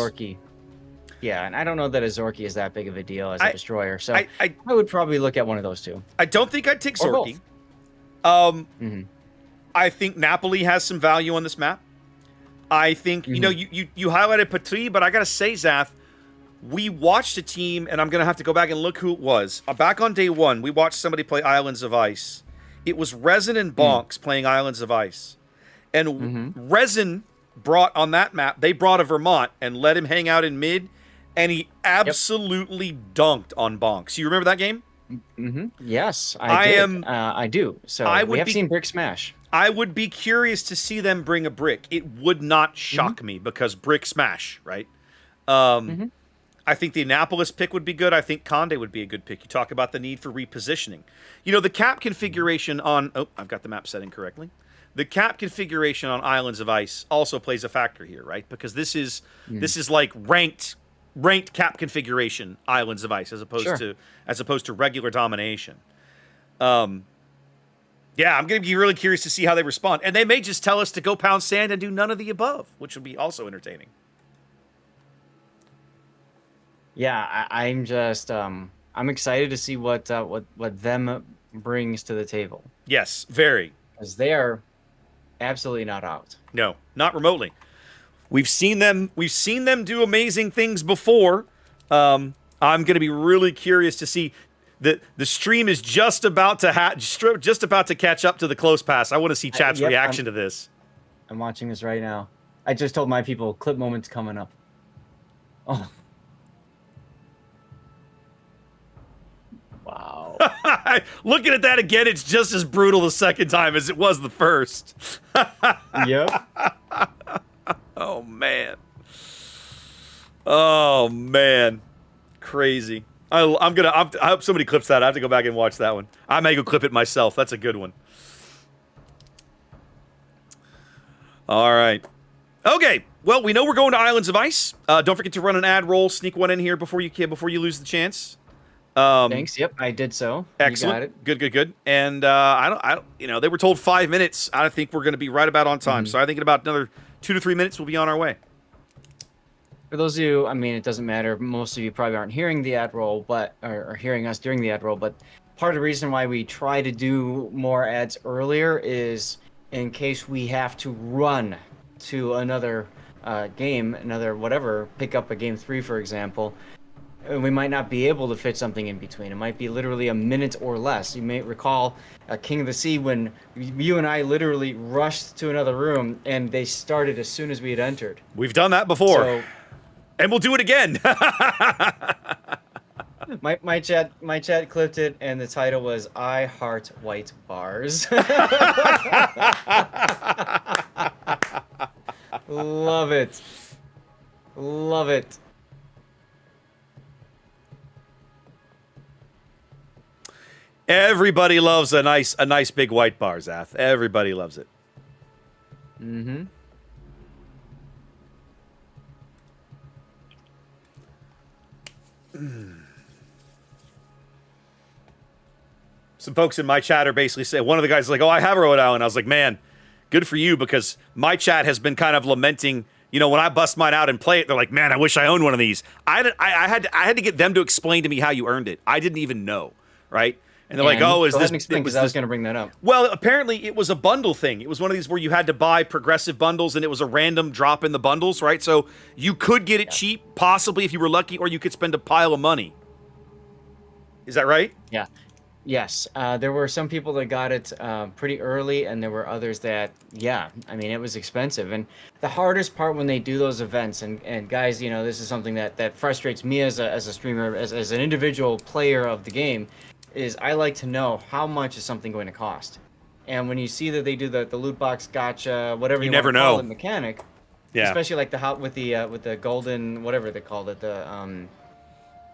Yeah, and I don't know that a Zorky is that big of a deal as a destroyer. So I would probably look at one of those two. I don't think I'd take Zorky. I think Napoli has some value on this map. I think, you know, you highlighted Patrie, but I got to say, Zath, we watched a team, and I'm going to have to go back and look who it was. Back on day 1, we watched somebody play Islands of Ice. It was Resin and Bonks playing Islands of Ice. And Resin brought on that map, they brought a Vermont and let him hang out in mid, and he absolutely dunked on Bonks. You remember that game? Yes, I do. So we have seen Brick Smash. I would be curious to see them bring a Brick. It would not shock me because Brick Smash, right? I think the Annapolis pick would be good. I think Conde would be a good pick. You talk about the need for repositioning. You know, the cap configuration on... Oh, I've got the map set incorrectly. The cap configuration on Islands of Ice also plays a factor here, right? Because this is like ranked cap configuration Islands of Ice as opposed to regular domination. Yeah, I'm going to be really curious to see how they respond. And they may just tell us to go pound sand and do none of the above, which would be also entertaining. Yeah, I'm just I'm excited to see what them brings to the table. Yes, very. Because they are absolutely not out. No, not remotely. We've seen them do amazing things before. I'm going to be really curious to see. The stream is just about to catch up to the close pass. I want to see chat's reaction to this. I'm watching this right now. I just told my people clip moments coming up. Oh. Wow. Looking at that again, it's just as brutal the second time as it was the first. Yep. Oh, man. Oh, man. Crazy. I hope somebody clips that. I have to go back and watch that one. I may go clip it myself. That's a good one. All right. Okay. Well, we know we're going to Islands of Ice. Don't forget to run an ad roll. Sneak one in here before you lose the chance. Thanks. Yep, I did so. Excellent. You got it. Good. And I don't. They were told 5 minutes. I think we're going to be right about on time. So I think in about another 2 to 3 minutes, we'll be on our way. For those of you, I mean, it doesn't matter. Most of you probably aren't hearing the ad roll, or hearing us during the ad roll. But part of the reason why we try to do more ads earlier is in case we have to run to another game, another whatever, pick up a game 3, for example. We might not be able to fit something in between. It might be literally a minute or less. You may recall King of the Sea when you and I literally rushed to another room and they started as soon as we had entered. We've done that before. So, and we'll do it again. my chat clipped it and the title was I Heart White Bars. Love it. Love it. Everybody loves a nice big white bar, Zath. Everybody loves it. Mm-hmm. Some folks in my chat are basically saying, one of the guys is like, oh, I have a Rhode Island. I was like, man, good for you, because my chat has been kind of lamenting, when I bust mine out and play it, they're like, man, I wish I owned one of these. I had to get them to explain to me how you earned it. I didn't even know, right? And they're like, oh, is go this... ahead and explain, because I was going to bring that up. Well, apparently it was a bundle thing. It was one of these where you had to buy progressive bundles, and it was a random drop in the bundles, right? So you could get it cheap, possibly, if you were lucky, or you could spend a pile of money. Is that right? Yeah. Yes. There were some people that got it pretty early, and there were others that, it was expensive. And the hardest part when they do those events, and guys, this is something that frustrates me as a streamer, as an individual player of the game, is I like to know how much is something going to cost. And when you see that they do the loot box gotcha, whatever you never want to call know. it, mechanic, Yeah. especially like with the golden, whatever they called it,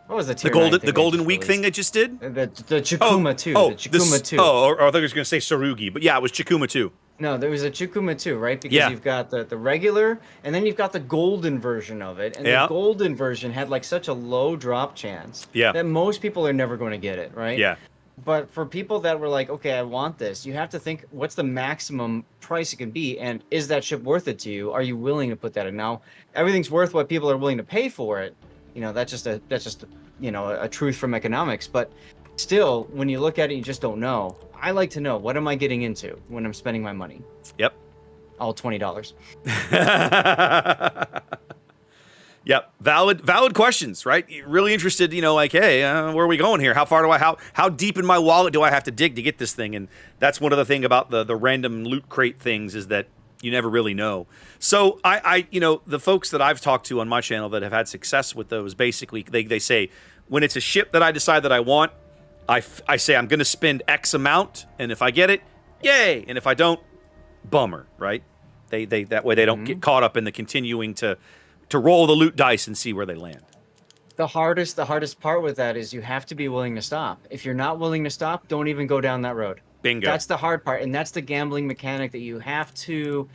what was the tier The 9 thing the they golden just week thing released? they just did? The Chikuma 2. The Chikuma 2. Oh, or I thought you were going to say Sarugi, but yeah, it was Chikuma 2. No, there was a Chikuma 2, right? Because Yeah. you've got the regular, and then you've got the golden version of it. And Yeah. the golden version had like such a low drop chance that most people are never going to get it, right? Yeah. But for people that were like, okay, I want this, you have to think, what's the maximum price it can be, and is that ship worth it to you? Are you willing to put that in? Now, everything's worth what people are willing to pay for it. That's just a truth from economics. But still, when you look at it, you just don't know. I like to know, what am I getting into when I'm spending my money? Yep. All $20. Yep. Valid questions, right? Really interested, like, hey, where are we going here? How far do how deep in my wallet do I have to dig to get this thing? And that's one of the thing about the random loot crate things, is that you never really know. So I the folks that I've talked to on my channel that have had success with those, basically they say, when it's a ship that I decide that I want, I say I'm going to spend X amount, and if I get it, yay, and if I don't, bummer, right? They that way they don't get caught up in the continuing to roll the loot dice and see where they land. The hardest part with that is you have to be willing to stop. If you're not willing to stop, don't even go down that road. Bingo. That's the hard part, and that's the gambling mechanic that you have to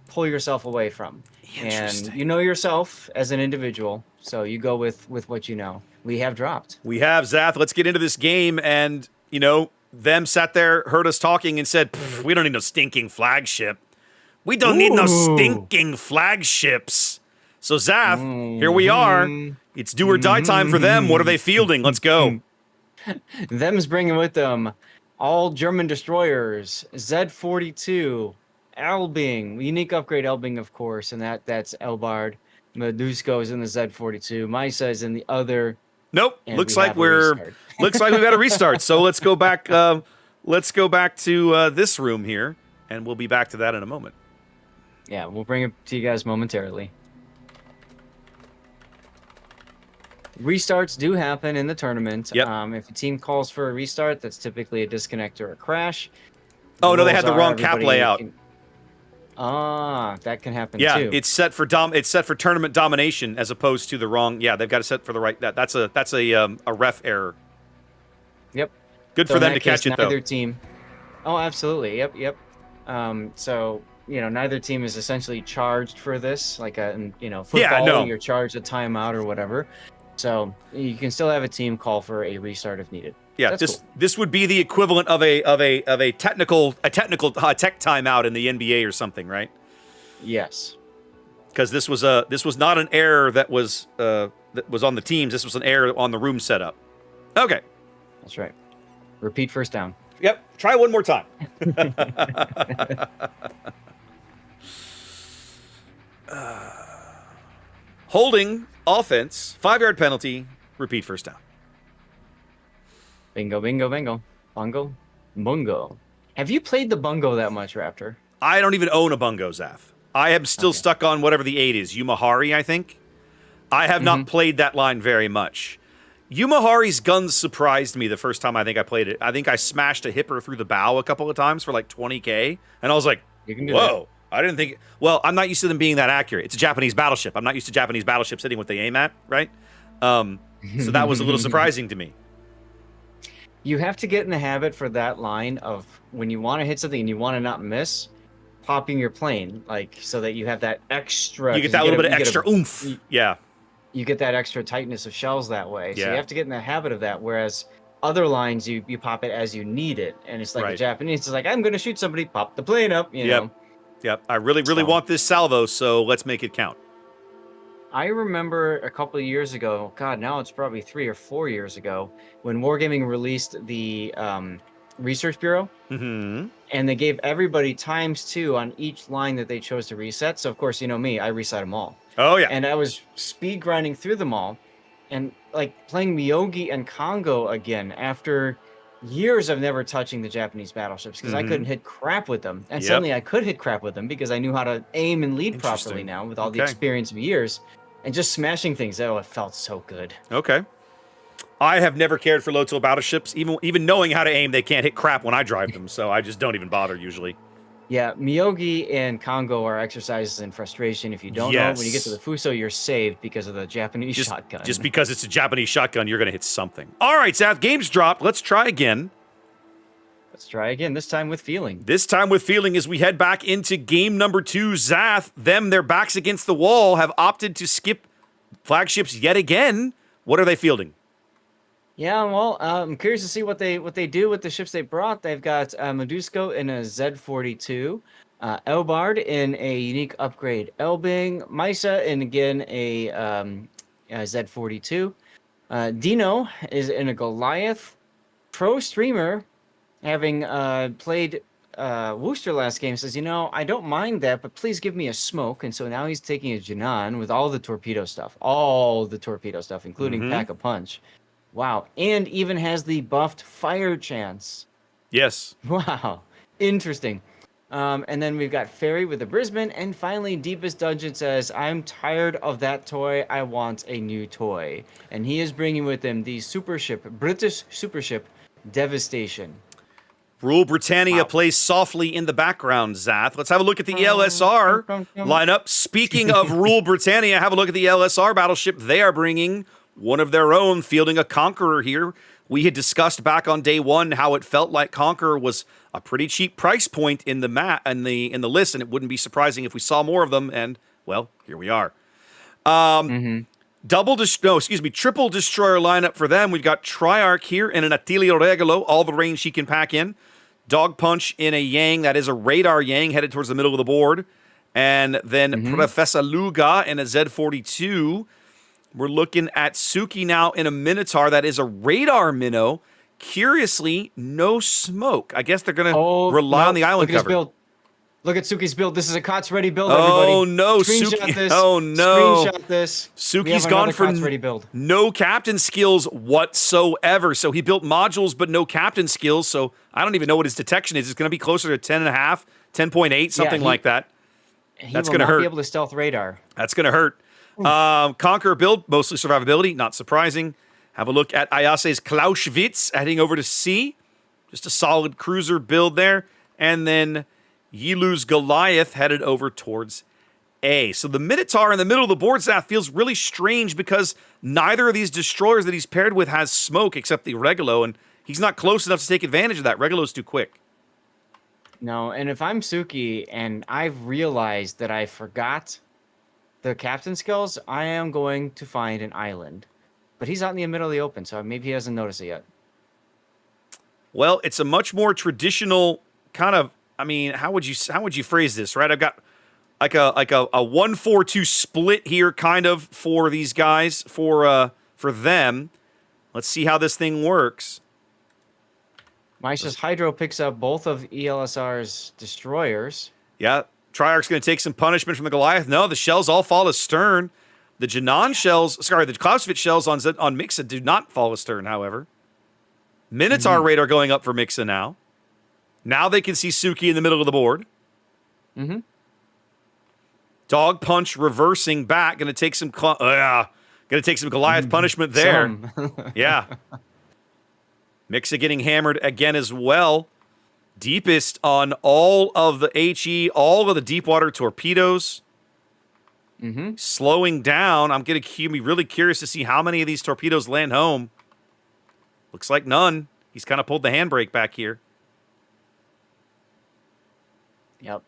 pull yourself away from. And you know yourself as an individual, so you go with what you know. We have dropped. We have, Zath. Let's get into this game. And, them sat there, heard us talking, and said, we don't need no stinking flagship. We don't need no stinking flagships. So, Zath, here we are. It's do or die time for them. What are they fielding? Let's go. Them's bringing with them all German destroyers, Z-42, Elbing, unique upgrade Elbing, of course, and that's Elbard. Medusko is in the Z-42. Misa is in the other. Nope. Looks like we've got a restart. So let's go back. Let's go back to this room here, and we'll be back to that in a moment. Yeah, we'll bring it to you guys momentarily. Restarts do happen in the tournament. Yep. If a team calls for a restart, that's typically a disconnect or a crash. Oh, no, they Rules had the are wrong cap everybody layout. that can happen Yeah, too. it's set for tournament domination as opposed to the wrong. Yeah, they've got it set for the right. That's a ref error. Yep. Good So for in them that to catch case, it though. neither team. Oh, absolutely. Yep. So neither team is essentially charged for this. Like football, no. you're charged a timeout or whatever. So you can still have a team call for a restart if needed. Yeah, That's cool. this would be the equivalent of a technical tech timeout in the NBA or something, right? Yes. Because this was not an error that was on the teams. This was an error on the room setup. Okay. That's right. Repeat first down. Yep. Try one more time. Holding offense, 5-yard penalty. Repeat first down. Bingo, bingo, bingo. Bungo. Bungo. Have you played the bungo that much, Raptor? I don't even own a bungo, Zaf. I am still stuck on whatever the 8 is. Yumahari, I think. I have not played that line very much. Yumahari's guns surprised me the first time I think I played it. I think I smashed a hipper through the bow a couple of times for like 20K, and I was like, You can do whoa. I didn't think... Well, I'm not used to them being that accurate. It's a Japanese battleship. I'm not used to Japanese battleships hitting what they aim at, right? So that was a little surprising to me. You have to get in the habit for that line of when you want to hit something and you want to not miss, popping your plane, like so that you have that extra. You get that little bit of extra oomph. Yeah. You get that extra tightness of shells that way. So Yeah. you have to get in the habit of that. Whereas other lines, you pop it as you need it, and it's like the Japanese is like, I'm going to shoot somebody, pop the plane up. You know. Yep. I really want this salvo, so let's make it count. I remember a couple of years ago, God, now it's probably 3 or 4 years ago, when Wargaming released the Research Bureau, and they gave everybody ×2 on each line that they chose to reset. So, of course, you know me, I reset them all. Oh, yeah. And I was speed grinding through them all, and like playing Miyogi and Congo again after years of never touching the Japanese battleships because I couldn't hit crap with them. And suddenly I could hit crap with them because I knew how to aim and lead properly now with all the experience of years. And just smashing things, oh, it felt so good. Okay. I have never cared for low-tilt battleships. Even knowing how to aim, they can't hit crap when I drive them, so I just don't even bother usually. Yeah, Miyogi and Congo are exercises in frustration. If you don't know, when you get to the Fuso, you're saved because of the Japanese shotgun. Just because it's a Japanese shotgun, you're going to hit something. All right, Zath, game's dropped. Let's try again. Let's try again, this time with feeling. This time with feeling as we head back into game number 2. Zath, their backs against the wall, have opted to skip flagships yet again. What are they fielding? Yeah, well, I'm curious to see what they do with the ships they brought. They've got Medusko in a Z42, Elbard in a unique upgrade Elbing, Misa in again a Z42, Dino is in a Goliath, Pro Streamer, having played Wooster last game, says, I don't mind that, but please give me a smoke. And so now he's taking a Jinan with all the torpedo stuff, including Pack-a-Punch. Wow. And even has the buffed fire chance. Yes. Wow. Interesting. And then we've got Fairy with the Brisbane. And finally, Deepest Dungeon says, I'm tired of that toy. I want a new toy. And he is bringing with him the British super ship, Devastation. Rule Britannia plays softly in the background, Zath. Let's have a look at the LSR lineup. Speaking of Rule Britannia, have a look at the LSR battleship they are bringing. One of their own, fielding a Conqueror here. We had discussed back on day 1 how it felt like Conqueror was a pretty cheap price point in the list, and it wouldn't be surprising if we saw more of them. And well, here we are. Triple destroyer lineup for them. We've got Triarch here in an Attilio Regalo, all the range she can pack in. Dog Punch in a Yang, that is a radar Yang headed towards the middle of the board, and then Professor Luga in a Z42. We're looking at Suki now in a Minotaur. That is a radar minnow. Curiously, no smoke. I guess they're going to rely on the island cover. Build. Look at Suki's build. This is a COTS ready build, oh, everybody. No, Screenshot Suki. This. Oh, no. Screenshot this. Suki's gone for ready build. No captain skills whatsoever. So he built modules, but no captain skills. So I don't even know what his detection is. It's going to be closer to 10.5, 10.8, something like that. That's going to hurt. He will not be able to stealth radar. That's going to hurt. Conqueror build, mostly survivability, not surprising. Have a look at Ayase's Clausewitz heading over to C. Just a solid cruiser build there. And then Yilu's Goliath headed over towards A. So the Minotaur in the middle of the board staff feels really strange because neither of these destroyers that he's paired with has smoke except the Regulo, and he's not close enough to take advantage of that. Regulo's too quick. No, and if I'm Suki and I've realized that I forgot the captain skills, I am going to find an island. But he's out in the middle of the open, so maybe he hasn't noticed it yet. Well, it's a much more traditional kind of, I mean, how would you phrase this, right? I've got like a 1-4-2 split here kind of for these guys, for them. Let's see how this thing works. Maisha's Hydro picks up both of ELSR's destroyers. Yeah, Triarch's going to take some punishment from the Goliath. No, the shells all fall astern. The Janan shells, the Clausewitz shells on Mixa do not fall astern, however. Minotaur radar going up for Mixa now. Now they can see Suki in the middle of the board. Mm-hmm. Dog punch reversing back. Going to take some Goliath punishment there. Yeah. Mixa getting hammered again as well. Deepest on all of the HE, all of the deep water torpedoes. Mm-hmm. Slowing down. I'm going to be really curious to see how many of these torpedoes land home. Looks like none. He's kind of pulled the handbrake back here. Yep.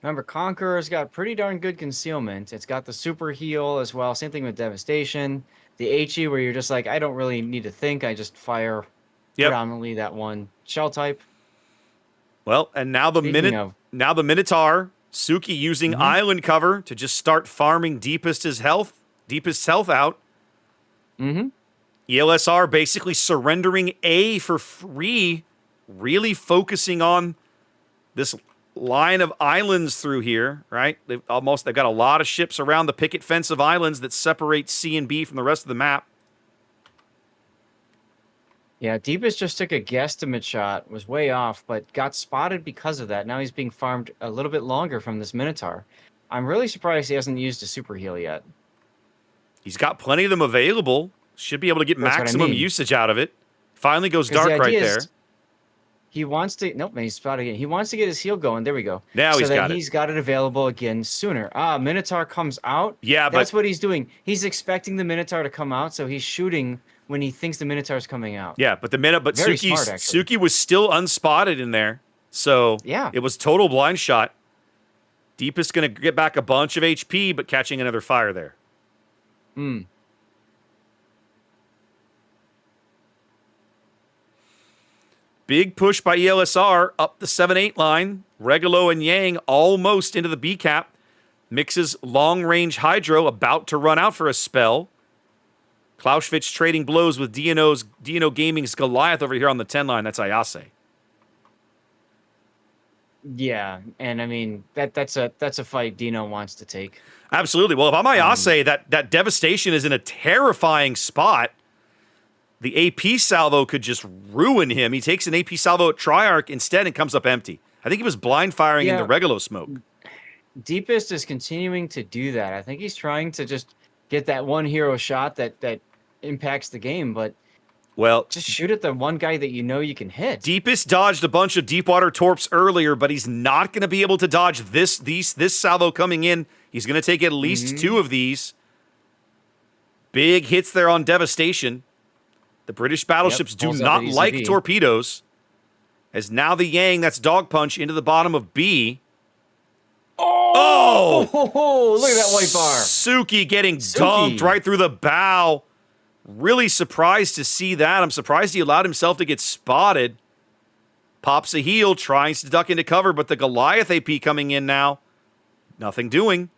Remember, Conqueror's got pretty darn good concealment. It's got the super heal as well. Same thing with Devastation. The HE, where you're just like, I don't really need to think. I just fire predominantly that one shell type. Well, and now the Minotaur, Suki using island cover to just start farming Deepest's health out. Mm-hmm. ELSR basically surrendering A for free, really focusing on this line of islands through here, right? They've got a lot of ships around the picket fence of islands that separate C and B from the rest of the map. Yeah, Deepest just took a guesstimate shot, was way off, but got spotted because of that. Now he's being farmed a little bit longer from this Minotaur. I'm really surprised he hasn't used a super heal yet. He's got plenty of them available. Should be able to get maximum usage out of it. Finally goes dark right there. He wants to... Nope, he's spotted again. He wants to get his heal going. There we go. Now he's got it. He's got it available again sooner. Minotaur comes out. Yeah, that's what he's doing. He's expecting the Minotaur to come out, so he's shooting when he thinks the Minotaur's coming out. Yeah, but Suki was still unspotted in there. So yeah, it was total blind shot. Deepest going to get back a bunch of HP, but catching another fire there. Big push by ELSR up the 7-8 line. Regulo and Yang almost into the B cap. Mixes long-range Hydro about to run out for a spell. Clausewitz trading blows with Dino Gaming's Goliath over here on the 10 line. That's Ayase. Yeah, and I mean that's a fight Dino wants to take. Absolutely. Well, if I'm Ayase, that devastation is in a terrifying spot. The AP salvo could just ruin him. He takes an AP salvo at Triarch instead and comes up empty. I think he was blind firing in the Regulo smoke. Deepest is continuing to do that. I think he's trying to just get that one hero shot that impacts the game, but just shoot at the one guy that you know you can hit. Deepest dodged a bunch of deep water torps earlier, but he's not going to be able to dodge this salvo coming in. He's going to take at least two of these. Big hits there on Devastation. The British battleships do not like torpedoes. As now the Yang, that's dog punch into the bottom of B. Oh! Look at that white bar. Suki getting dumped right through the bow. Really surprised to see that. I'm surprised he allowed himself to get spotted. Pops a heel, tries to duck into cover, but the Goliath AP coming in now. Nothing doing.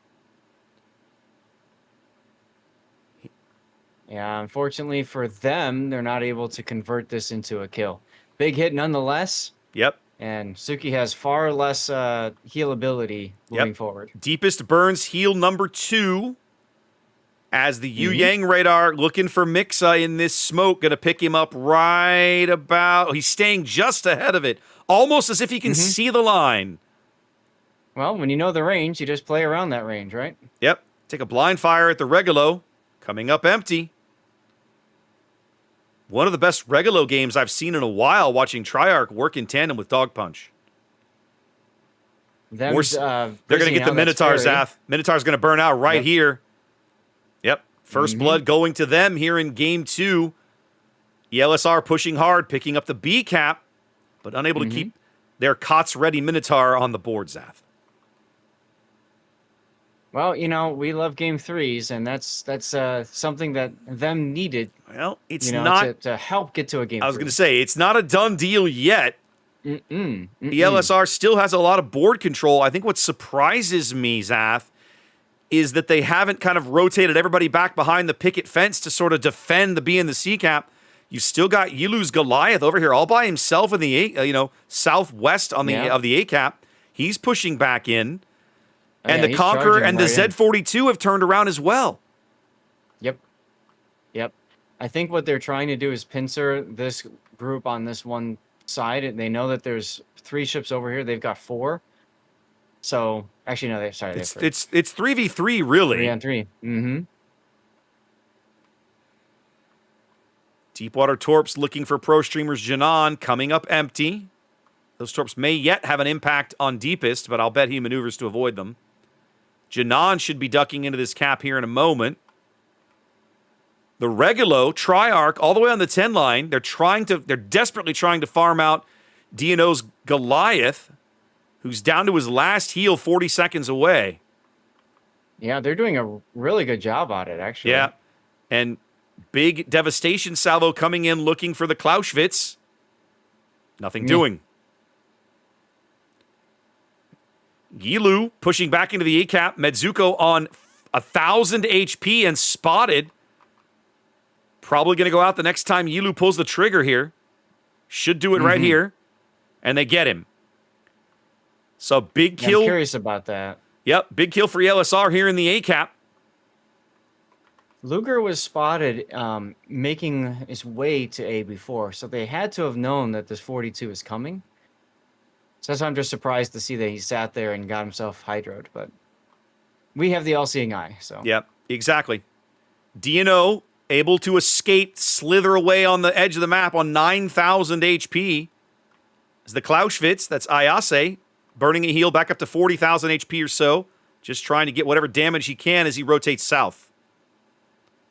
Yeah, unfortunately for them, they're not able to convert this into a kill. Big hit nonetheless. Yep. And Suki has far less heal ability moving forward. Deepest burns heal number 2. As the Yu Yang radar looking for Mixa in this smoke, gonna pick him up right about. He's staying just ahead of it, almost as if he can see the line. Well, when you know the range, you just play around that range, right? Yep. Take a blind fire at the Regulo. Coming up empty. One of the best Regulo games I've seen in a while, watching Triarch work in tandem with Dog Punch. They're going to get the Minotaur, Zath. Minotaur's going to burn out right here. Yep. First blood going to them here in game 2. ELSR pushing hard, picking up the B cap, but unable to keep their COTS ready Minotaur on the board, Zath. Well, we love game 3s, and that's something that them needed. Well, it's not to help get to a game. I was going to say it's not a done deal yet. The ELSR still has a lot of board control. I think what surprises me, Zath, is that they haven't kind of rotated everybody back behind the picket fence to sort of defend the B and the C cap. You've still got Yilu's Goliath over here all by himself in the southwest on the of the A cap. He's pushing back in. And the Conqueror and the Z42 have turned around as well. Yep. I think what they're trying to do is pincer this group on this one side. And they know that there's 3 ships over here. They've got 4. So, actually, no, it's 3v3, really. 3 on 3. Deepwater Torps looking for pro streamers Janan, coming up empty. Those Torps may yet have an impact on Deepest, but I'll bet he maneuvers to avoid them. Janan should be ducking into this cap here in a moment. The Regulo, Triarch, all the way on the 10 line. They're desperately trying to farm out DNO's Goliath, who's down to his last heal 40 seconds away. Yeah, they're doing a really good job on it, actually. Yeah, and big devastation salvo coming in looking for the Clausewitz. Nothing doing. Yilu pushing back into the A-cap. Medzuko on 1,000 HP and spotted. Probably going to go out the next time Yilu pulls the trigger here. Should do it right here. And they get him. So big kill. I'm curious about that. Yep, big kill for ELSR here in the A-cap. Luger was spotted making his way to A before, so they had to have known that this 42 is coming. So that's why I'm just surprised to see that he sat there and got himself hydroed. But we have the all-seeing eye. So yep, exactly. DNO able to escape, slither away on the edge of the map on 9,000 HP. As the Clausewitz, that's Ayase, burning a heal back up to 40,000 HP or so. Just trying to get whatever damage he can as he rotates south.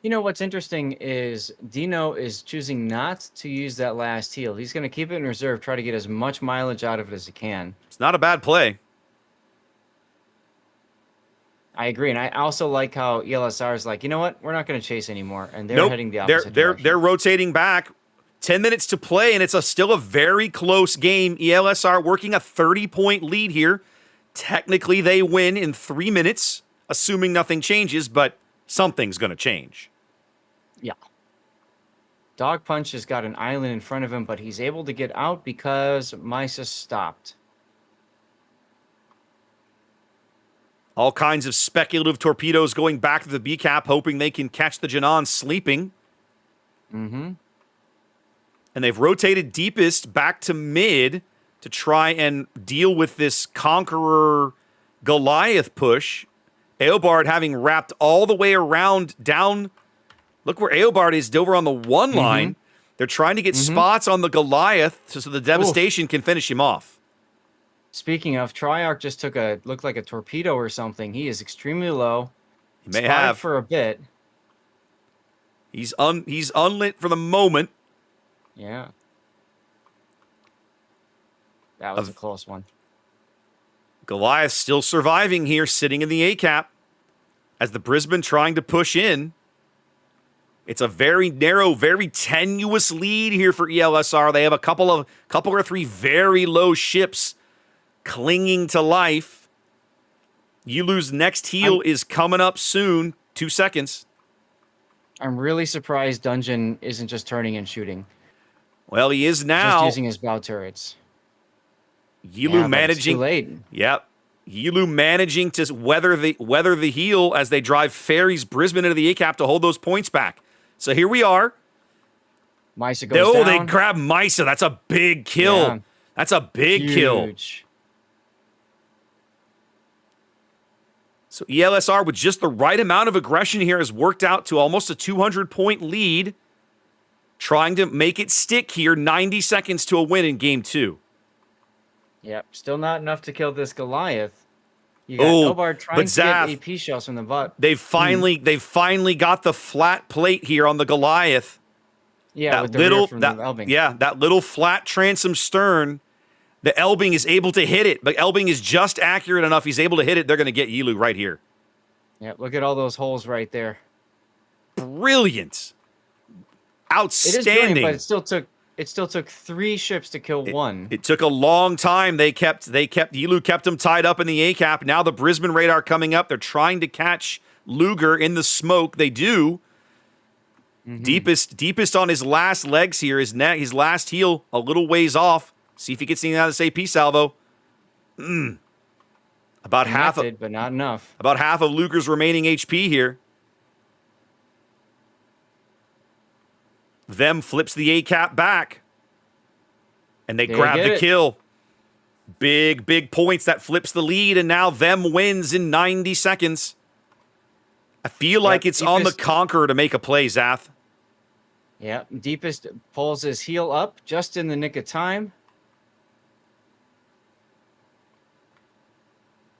What's interesting is Dino is choosing not to use that last heal. He's going to keep it in reserve, try to get as much mileage out of it as he can. It's not a bad play. I agree, and I also like how ELSR is like, you know what? We're not going to chase anymore, and they're heading the opposite direction. They're rotating back. 10 minutes to play, and it's still a very close game. ELSR working a 30-point lead here. Technically, they win in 3 minutes, assuming nothing changes, but something's going to change. Yeah. Dog Punch has got an island in front of him, but he's able to get out because Mysa stopped. All kinds of speculative torpedoes going back to the B cap, hoping they can catch the Janan sleeping. And they've rotated deepest back to mid to try and deal with this Conqueror Goliath push. Eobard having wrapped all the way around down. Look where Eobard is over on the 1 line. They're trying to get spots on the Goliath so the devastation can finish him off. Speaking of, Triarch just looked like a torpedo or something. He is extremely low. He may have for a bit. He's unlit for the moment. Yeah. That was a close one. Goliath still surviving here, sitting in the A-cap. As the Brisbane trying to push in. It's a very narrow, very tenuous lead here for ELSR. They have a couple or 3 very low ships clinging to life. Yilu's next heal is coming up soon. 2 seconds. I'm really surprised Dungeon isn't just turning and shooting. Well, he is now. Just using his bow turrets. Yilu managing. Too late. Yep. Yilu managing to weather the heel as they drive Ferry's Brisbane into the A-cap to hold those points back. So here we are. Mysa goes down. They grab Mysa. That's a big kill. Yeah. That's a big kill. So ELSR, with just the right amount of aggression here, has worked out to almost a 200-point lead, trying to make it stick here. 90 seconds to a win in game 2. Yep, still not enough to kill this Goliath. You got Elbard trying to get AP shells from the butt. They've finally got the flat plate here on the Goliath. Yeah, that with the little rear from the Elbing. Yeah, that little flat transom stern. The Elbing is able to hit it, but Elbing is just accurate enough. He's able to hit it. They're going to get Yilu right here. Yeah, look at all those holes right there. Brilliant. Outstanding. It is brilliant, but it still took 3 ships to kill 1. It took a long time. Yilu kept him tied up in the A cap. Now the Brisbane radar coming up. They're trying to catch Luger in the smoke. They do. Deepest on his last legs here. His last heel a little ways off. See if he gets anything out of this AP salvo. About half, but not enough. About half of Luger's remaining HP here. Them flips the A cap back, and they grab the kill. Big points. That flips the lead, and now Them wins in 90 seconds. I feel like it's on the Conqueror to make a play, Zath. Yeah, Deepest pulls his heel up just in the nick of time.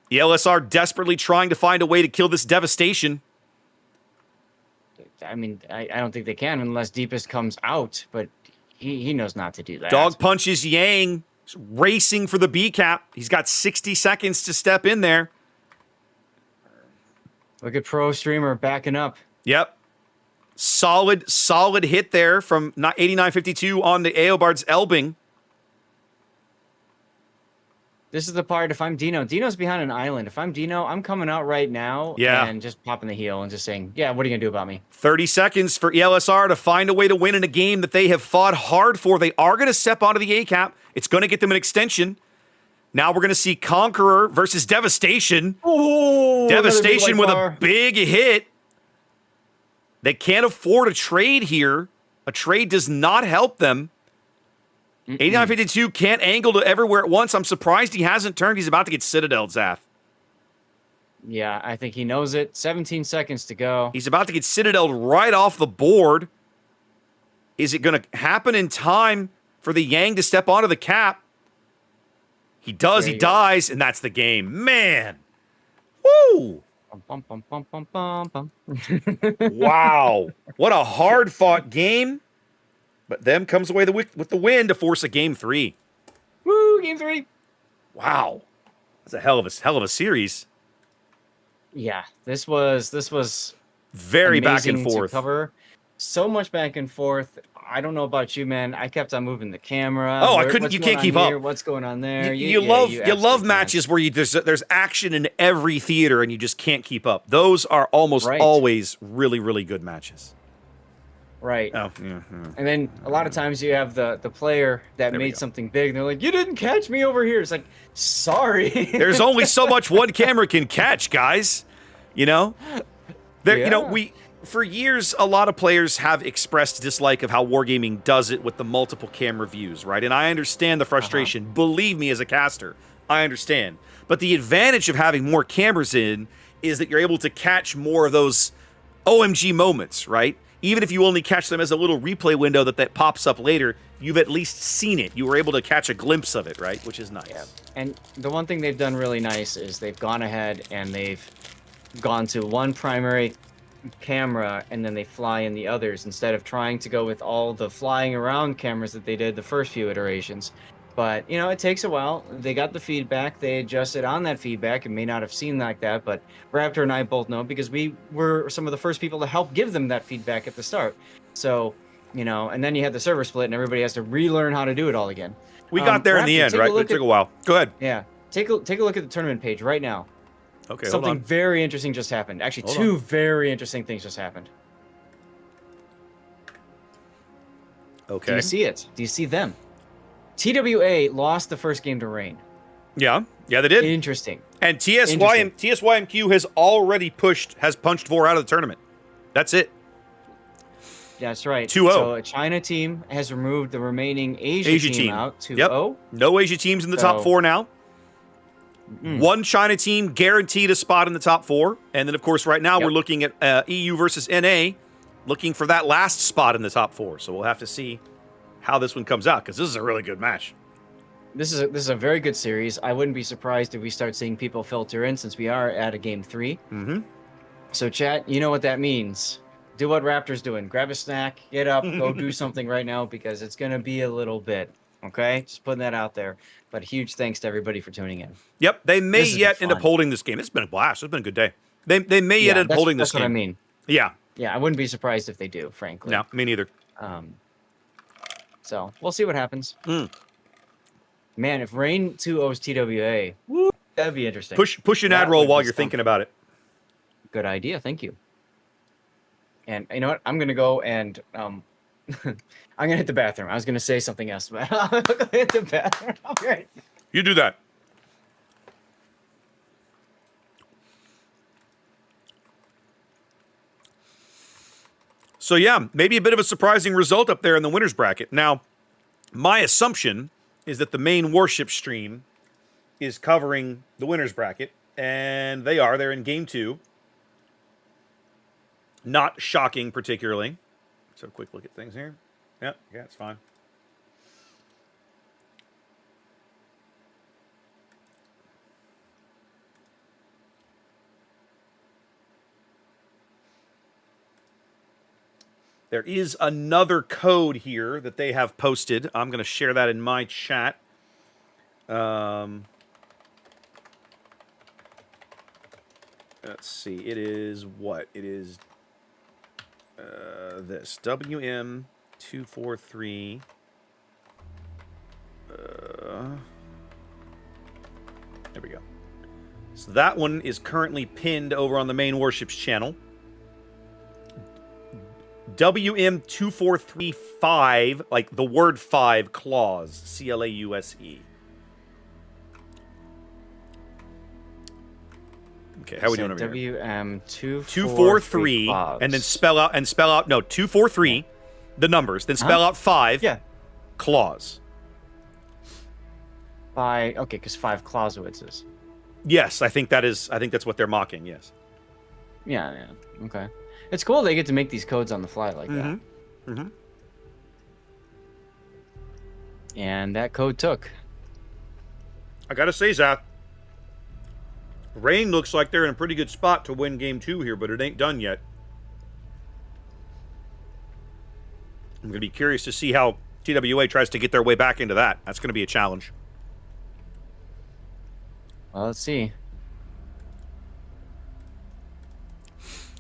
The LSR desperately trying to find a way to kill this devastation. I mean, I don't think they can unless Deepest comes out, but he knows not to do that. Dog punches Yang, racing for the B cap. He's got 60 seconds to step in there. Look at Pro Streamer backing up. Yep. Solid hit there from 89.52 on the Eobard's Elbing. This is the part, if I'm Dino, Dino's behind an island. If I'm Dino, I'm coming out right now and just popping the heel and just saying, yeah, what are you going to do about me? 30 seconds for ELSR to find a way to win in a game that they have fought hard for. They are going to step onto the A cap. It's going to get them an extension. Now we're going to see Conqueror versus Devastation. Ooh, Devastation with a big hit. They can't afford a trade here. A trade does not help them. 89.52 can't angle to everywhere at once. I'm surprised he hasn't turned. He's about to get Citadel, Zath. Yeah, I think he knows it. 17 seconds to go. He's about to get Citadel right off the board. Is it going to happen in time for the Yang to step onto the cap? He does. He dies, and that's the game. Man. Woo! Wow. What a hard-fought game. But Them comes away with the win to force a game 3. Woo, game 3. Wow. That's a hell of a series. Yeah, this was very back and forth. To cover. So much back and forth. I don't know about you, man. I kept on moving the camera. Oh, you can't keep up. What's going on there? You love matches where there's action in every theater and you just can't keep up. Those are almost always really, really good matches. Right. Oh, and then a lot of times you have the player that made something big and they're like, you didn't catch me over here. It's like, sorry. There's only so much one camera can catch, guys. You know? For years, a lot of players have expressed dislike of how Wargaming does it with the multiple camera views, right? And I understand the frustration. Believe me, as a caster, I understand. But the advantage of having more cameras in is that you're able to catch more of those OMG moments, right? Even if you only catch them as a little replay window that pops up later, you've at least seen it. You were able to catch a glimpse of it, right? Which is nice. Yeah. And the one thing they've done really nice is they've gone ahead and they've gone to one primary camera and then they fly in the others instead of trying to go with all the flying around cameras that they did the first few iterations. But, you know, it takes a while. They got the feedback. They adjusted on that feedback. It may not have seemed like that, but Raptor and I both know because we were some of the first people to help give them that feedback at the start. So, you know, and then you had the server split and everybody has to relearn how to do it all again. We got there Raptor, in the end, right? It took a while. Go ahead. Yeah. Take a look at the tournament page right now. Okay, Something very interesting just happened. Actually, two very interesting things just happened. Okay. Do you see it? Do you see them? TWA lost the first game to Rain. Yeah, they did. Interesting. And TSYMQ has punched Vor out of the tournament. That's it. That's right. 2-0. So a China team has removed the remaining Asia team out. 2-0. No Asia teams in the top 4 now. One China team guaranteed a spot in the top 4. And then, of course, right now we're looking at EU versus NA, looking for that last spot in the top 4. So we'll have to see how this one comes out, because this is a really good match. This is a very good series. I wouldn't be surprised if we start seeing people filter in, since we are at a game 3. So chat, you know what that means. Do what Raptor's doing. Grab a snack, get up, go do something right now, because it's going to be a little bit. Okay? Just putting that out there. But huge thanks to everybody for tuning in. Yep, they may yet end up holding this game. It's been a blast. It's been a good day. They may yet end up holding this game. That's what I mean. Yeah. Yeah, I wouldn't be surprised if they do, frankly. No, me neither. So, we'll see what happens. Man, if Rain 2 owes TWA, woo, that'd be interesting. Push an ad roll while you're thinking about it. Good idea, thank you. And you know what? I'm gonna go and I'm gonna hit the bathroom. I was gonna say something else, but I'm gonna hit the bathroom. Okay. You do that. So yeah, maybe a bit of a surprising result up there in the winners bracket. Now, my assumption is that the main Warship stream is covering the winners bracket, and they are. They're in game 2. Not shocking particularly. So quick look at things here. Yep, yeah, it's fine. There is another code here that they have posted. I'm going to share that in my chat. Let's see. It is what? It is this. WM243. There we go. So that one is currently pinned over on the main Warships channel. WM2435, like the word 5, clause, C-L-A-U-S-E. Okay, how are we doing over here? WM243, and then spell out, no, 243, the numbers, then spell out 5, clause. Okay, because 5 Clausewitzes. Yes, I think that's what they're mocking, yes. Yeah, okay. It's cool they get to make these codes on the fly like that. And that code took. I gotta say, Zach, Rain looks like they're in a pretty good spot to win game 2 here, but it ain't done yet. I'm gonna be curious to see how TWA tries to get their way back into that. That's gonna be a challenge. Well, let's see.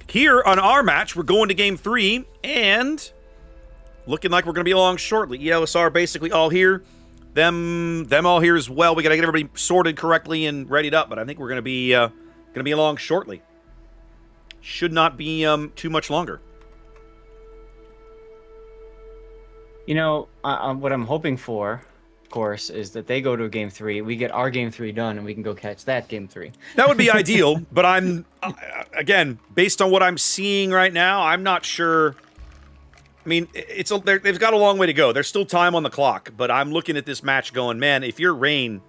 Here on our match, we're going to game 3, and looking like we're going to be along shortly. ELSR basically all here. Them all here as well. We got to get everybody sorted correctly and readied up, but I think we're going to be along shortly. Should not be too much longer. You know, what I'm hoping for, of course, is that they go to a game 3, we get our game 3 done, and we can go catch that game 3. That would be ideal, but I'm again, based on what I'm seeing right now, I'm not sure. I mean, they've got a long way to go. There's still time on the clock, but I'm looking at this match going, man, if you're Rain,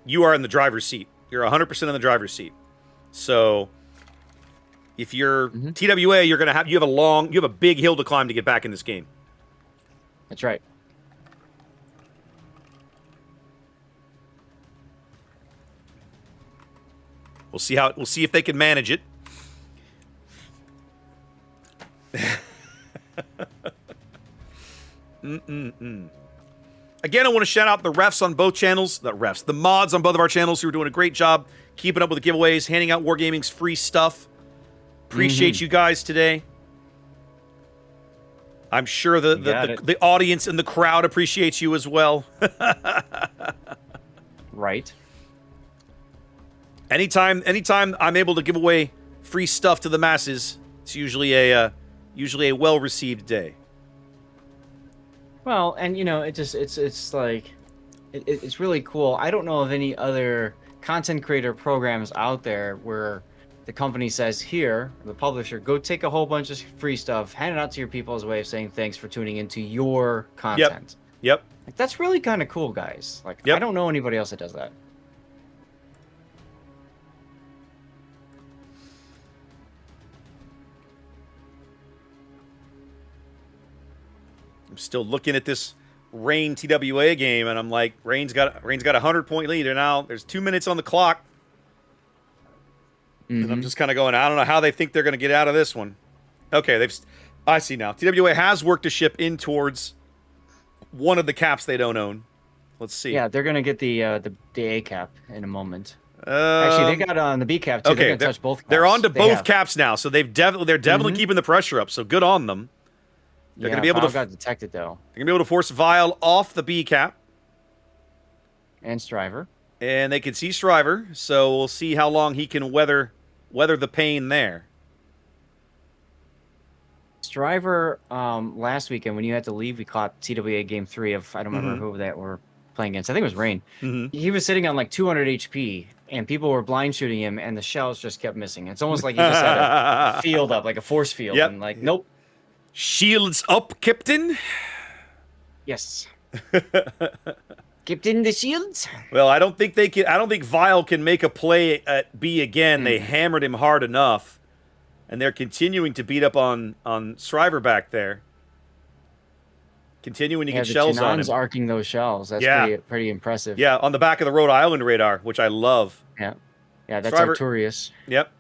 you are in the driver's seat. You're 100% in the driver's seat. So if you're TWA, you have a big hill to climb to get back in this game. That's right. We'll see if they can manage it. Again, I want to shout out the refs on both channels. The mods on both of our channels who are doing a great job keeping up with the giveaways, handing out Wargaming's free stuff. Appreciate you guys today. I'm sure the audience and the crowd appreciates you as well. Right. Anytime I'm able to give away free stuff to the masses, it's usually a well-received day. Well, and you know, it's like it's really cool. I don't know of any other content creator programs out there where the company says, here, the publisher, go take a whole bunch of free stuff, hand it out to your people as a way of saying thanks for tuning into your content. Yep. Like, that's really kind of cool, guys. Like, I don't know anybody else that does that. I'm still looking at this Rain TWA game, and I'm like, Rain's got a 100-point lead, and now there's 2 minutes on the clock. And I'm just kind of going, I don't know how they think they're going to get out of this one. Okay, I see now. TWA has worked a ship in towards one of the caps they don't own. Let's see. Yeah, they're going to get the A cap in a moment. Actually, they got on the B cap too. Okay, they're going to touch both caps. They're on to both caps now, so they're definitely keeping the pressure up. So good on them. They're going to be able to got detected though. They're going to be able to force Vile off the B cap. And Striver. And they can see Striver, so we'll see how long he can weather the pain there. Striver, last weekend when you had to leave, we caught TWA game 3 of, I don't remember who that were playing against. I think it was Rain. He was sitting on like 200 HP, and people were blind shooting him, and the shells just kept missing. It's almost like he just had a field up, like a force field, and like, nope. Shields up, Captain. Yes. Captain the shields. Well, I don't think Vile can make a play at B again. They hammered him hard enough, and they're continuing to beat up on Striver back there. Continuing to get shells on him. Arcing those shells. That's pretty impressive. Yeah, on the back of the Rhode Island radar, which I love. Yeah, that's Striver, Arturius. Yep.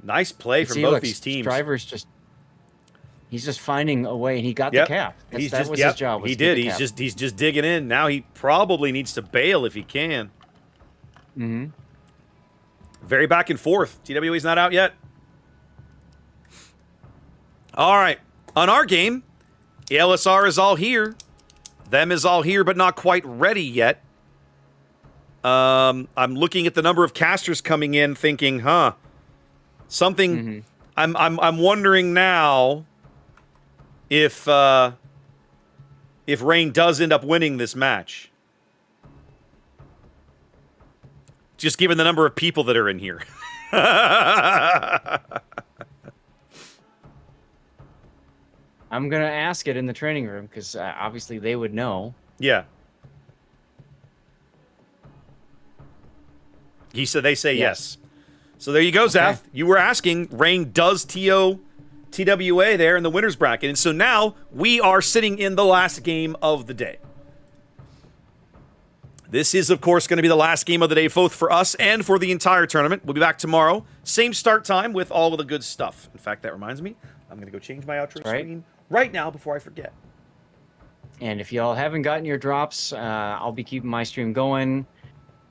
Nice play from both these teams. Striver's he's just finding a way, and he got the cap. That was his job. He did. He's just digging in. Now he probably needs to bail if he can. Very back and forth. TWA's not out yet. All right. On our game, the LSR is all here. Them is all here, but not quite ready yet. I'm looking at the number of casters coming in, thinking, something. I'm wondering now if Rain does end up winning this match. Just given the number of people that are in here. I'm going to ask it in the training room because obviously they would know. Yeah. They say yes. So there you go, Zath. You were asking. Rain does TWA there in the winner's bracket. And so now we are sitting in the last game of the day. This is, of course, going to be the last game of the day, both for us and for the entire tournament. We'll be back tomorrow. Same start time with all of the good stuff. In fact, that reminds me. I'm going to go change my outro screen right now before I forget. And if y'all haven't gotten your drops, I'll be keeping my stream going,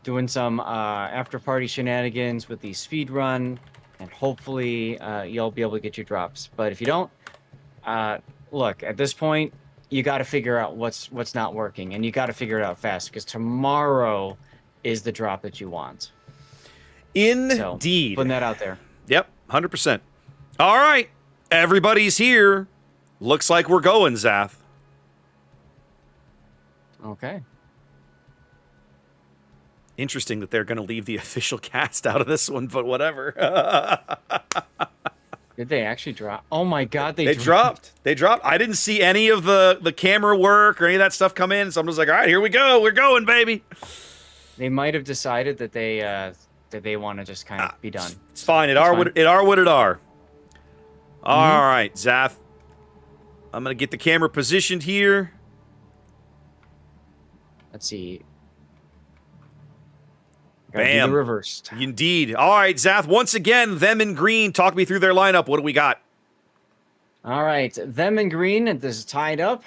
doing some after-party shenanigans with the speed run, and hopefully you'll be able to get your drops. But if you don't, look, at this point, you got to figure out what's not working, and you got to figure it out fast, because tomorrow is the drop that you want. Indeed. So, putting that out there. Yep, 100%. All right, everybody's here. Looks like we're going, Zath. Okay. Interesting that they're going to leave the official cast out of this one, but whatever. Did they actually drop? Oh my God, they dropped. They dropped. I didn't see any of the camera work or any of that stuff come in, so I'm just like, all right, here we go. We're going, baby. They might have decided that they want to just kind of be done. It's fine. It are what it are. All right, Zath. I'm going to get the camera positioned here. Let's see. Bam. Reversed. Indeed. All right, Zath. Once again, them in green. Talk me through their lineup. What do we got? All right, them in green. This is tied up.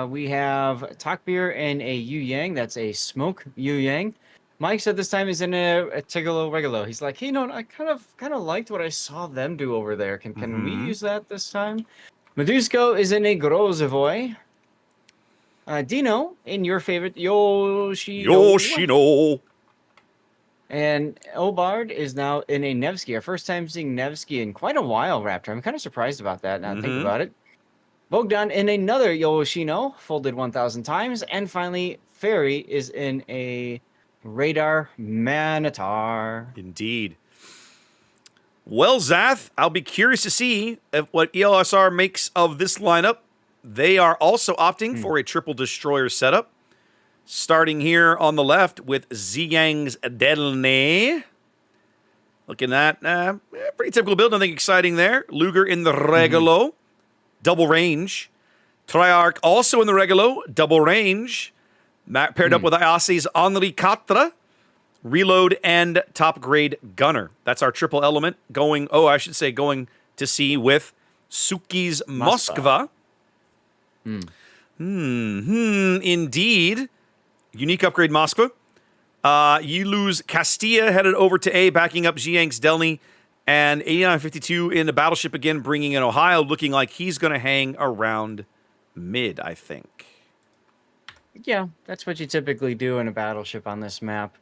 We have Takbir and a Yu Yang. That's a smoke Yu Yang. Mike said this time he's in a Tigolo Regulo. He's like, hey, you know, I kind of liked what I saw them do over there. Can we use that this time? Medusko is in a Grozovoy. Dino in your favorite Yoshino. And Obard is now in a Nevsky. Our first time seeing Nevsky in quite a while, Raptor. I'm kind of surprised about that now think about it. Bogdan in another Yoshino, folded 1,000 times. And finally, Fairy is in a Radar Manitar. Indeed. Well, Zath, I'll be curious to see what ELSR makes of this lineup. They are also opting for a triple destroyer setup. Starting here on the left with Ziyang's Delne. Looking at pretty typical build, nothing exciting there. Luger in the Regulo. Double range. Triarch also in the Regulo, double range, paired up with IASI's Henri Quatre, reload and top grade gunner. That's our triple element going to sea with Suki's Moskva. Indeed. Unique upgrade Moskva. You lose Castilla headed over to A, backing up Ziyang's Delny, and 8952 in the battleship again, bringing in Ohio, looking like he's going to hang around mid, I think. Yeah, that's what you typically do in a battleship on this map.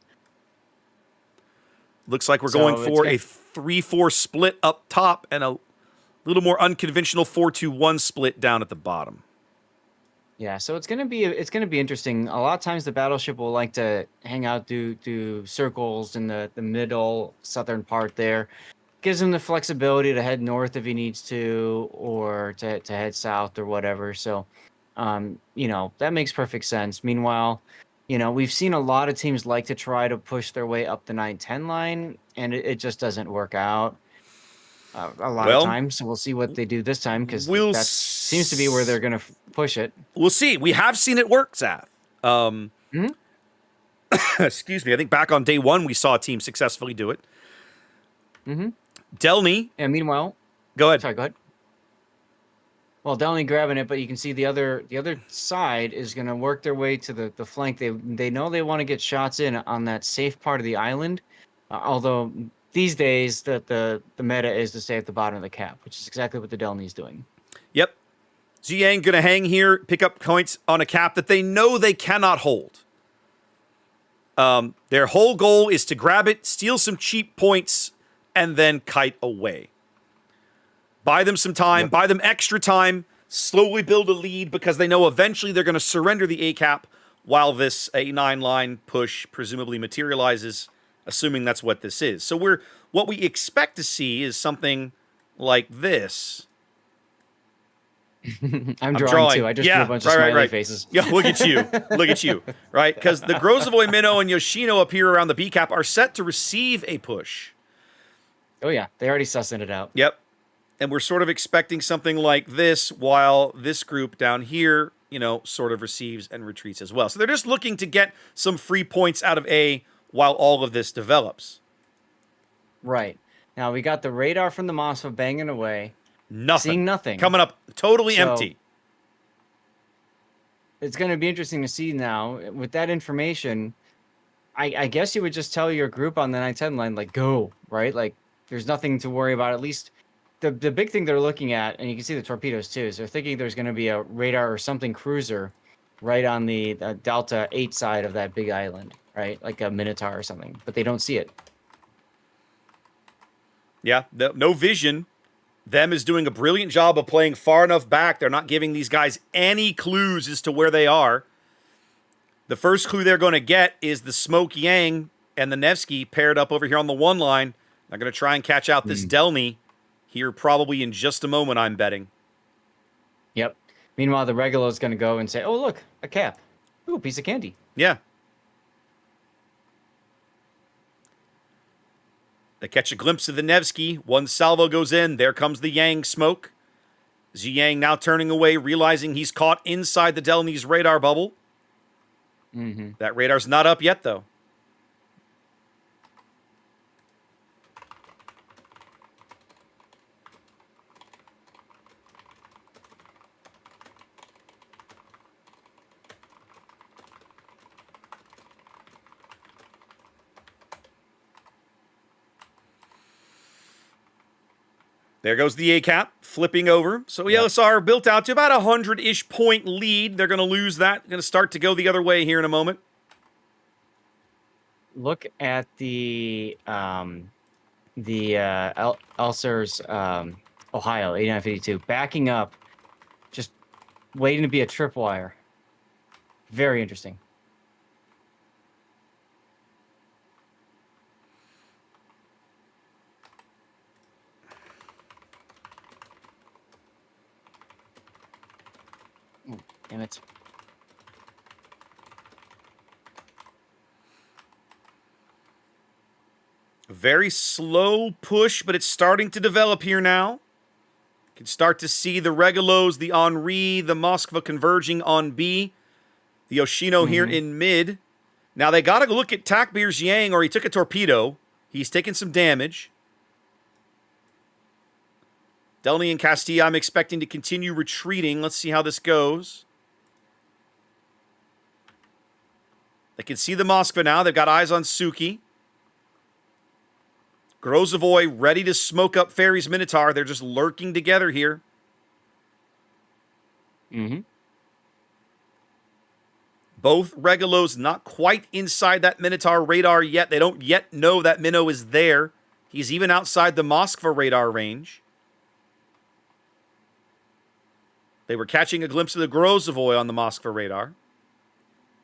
Looks like we're going for a 3-4 split up top and a little more unconventional 4-2-1 split down at the bottom. Yeah, so it's gonna be interesting. A lot of times the battleship will like to hang out, do circles in the middle southern part there. Gives him the flexibility to head north if he needs to, or to head south or whatever. So, that makes perfect sense. Meanwhile, we've seen a lot of teams like to try to push their way up the 9-10 line, and it just doesn't work out a lot of times. So we'll see what they do this time, because that seems to be where they're going to push it. We'll see. We have seen it work, Zath. Excuse me. I think back on day 1, we saw a team successfully do it. Delny. And meanwhile, go ahead. Sorry, go ahead. Well, Delny grabbing it, but you can see the other side is going to work their way to the flank. They know they want to get shots in on that safe part of the island. Although these days the meta is to stay at the bottom of the cap, which is exactly what the Delny's doing. Yep. Ziyang going to hang here, pick up points on a cap that they know they cannot hold. Their whole goal is to grab it, steal some cheap points, and then kite away. Buy them some time, buy them extra time, slowly build a lead, because they know eventually they're going to surrender the A cap while this A9 line push presumably materializes, assuming that's what this is. So what we expect to see is something like this. I'm drawing too. I just drew a bunch of smiley faces. Yeah, look at you. Look at you. Right? Because the Grozavoy, Minnow, and Yoshino up here around the B cap are set to receive a push. Oh, yeah. They already sussing it out. Yep. And we're sort of expecting something like this, while this group down here, sort of receives and retreats as well. So they're just looking to get some free points out of A while all of this develops. Right. Now, we got the radar from the Moskva banging away. Nothing. Seeing nothing. Coming up totally empty. It's going to be interesting to see now. With that information, I guess you would just tell your group on the 9-10 line, like, go, right? Like, there's nothing to worry about. At least the big thing they're looking at, and you can see the torpedoes too, is they're thinking there's going to be a radar or something cruiser right on the Delta 8 side of that big island, right? Like a Minotaur or something, but they don't see it. Yeah, no vision. Them is doing a brilliant job of playing far enough back. They're not giving these guys any clues as to where they are. The first clue they're going to get is the Smoke Yang and the Nevsky paired up over here on the 1 line. They're going to try and catch out this Delny here probably in just a moment, I'm betting. Yep. Meanwhile, the Regulo is going to go and say, oh, look, a cap. Ooh, a piece of candy. Yeah. They catch a glimpse of the Nevsky. One salvo goes in. There comes the Yang smoke. Ziyang now turning away, realizing he's caught inside the Delny's radar bubble. That radar's not up yet, though. There goes the A-cap, flipping over. So ELSR built out to about 100-ish point lead. They're going to lose that. Going to start to go the other way here in a moment. Look at the Elsar's Ohio 8952 backing up, just waiting to be a tripwire. Very interesting. Damn it. A very slow push, but it's starting to develop here now. Can start to see the Regalos, the Henri, the Moskva converging on B. The Yoshino here in mid. Now they got to look at Takbir's Yang, or he took a torpedo. He's taking some damage. Delny and Castilla, I'm expecting to continue retreating. Let's see how this goes. They can see the Moskva now. They've got eyes on Suki. Grozovoy ready to smoke up Ferry's Minotaur. They're just lurking together here. Both Regalos not quite inside that Minotaur radar yet. They don't yet know that Minnow is there. He's even outside the Moskva radar range. They were catching a glimpse of the Grozovoy on the Moskva radar.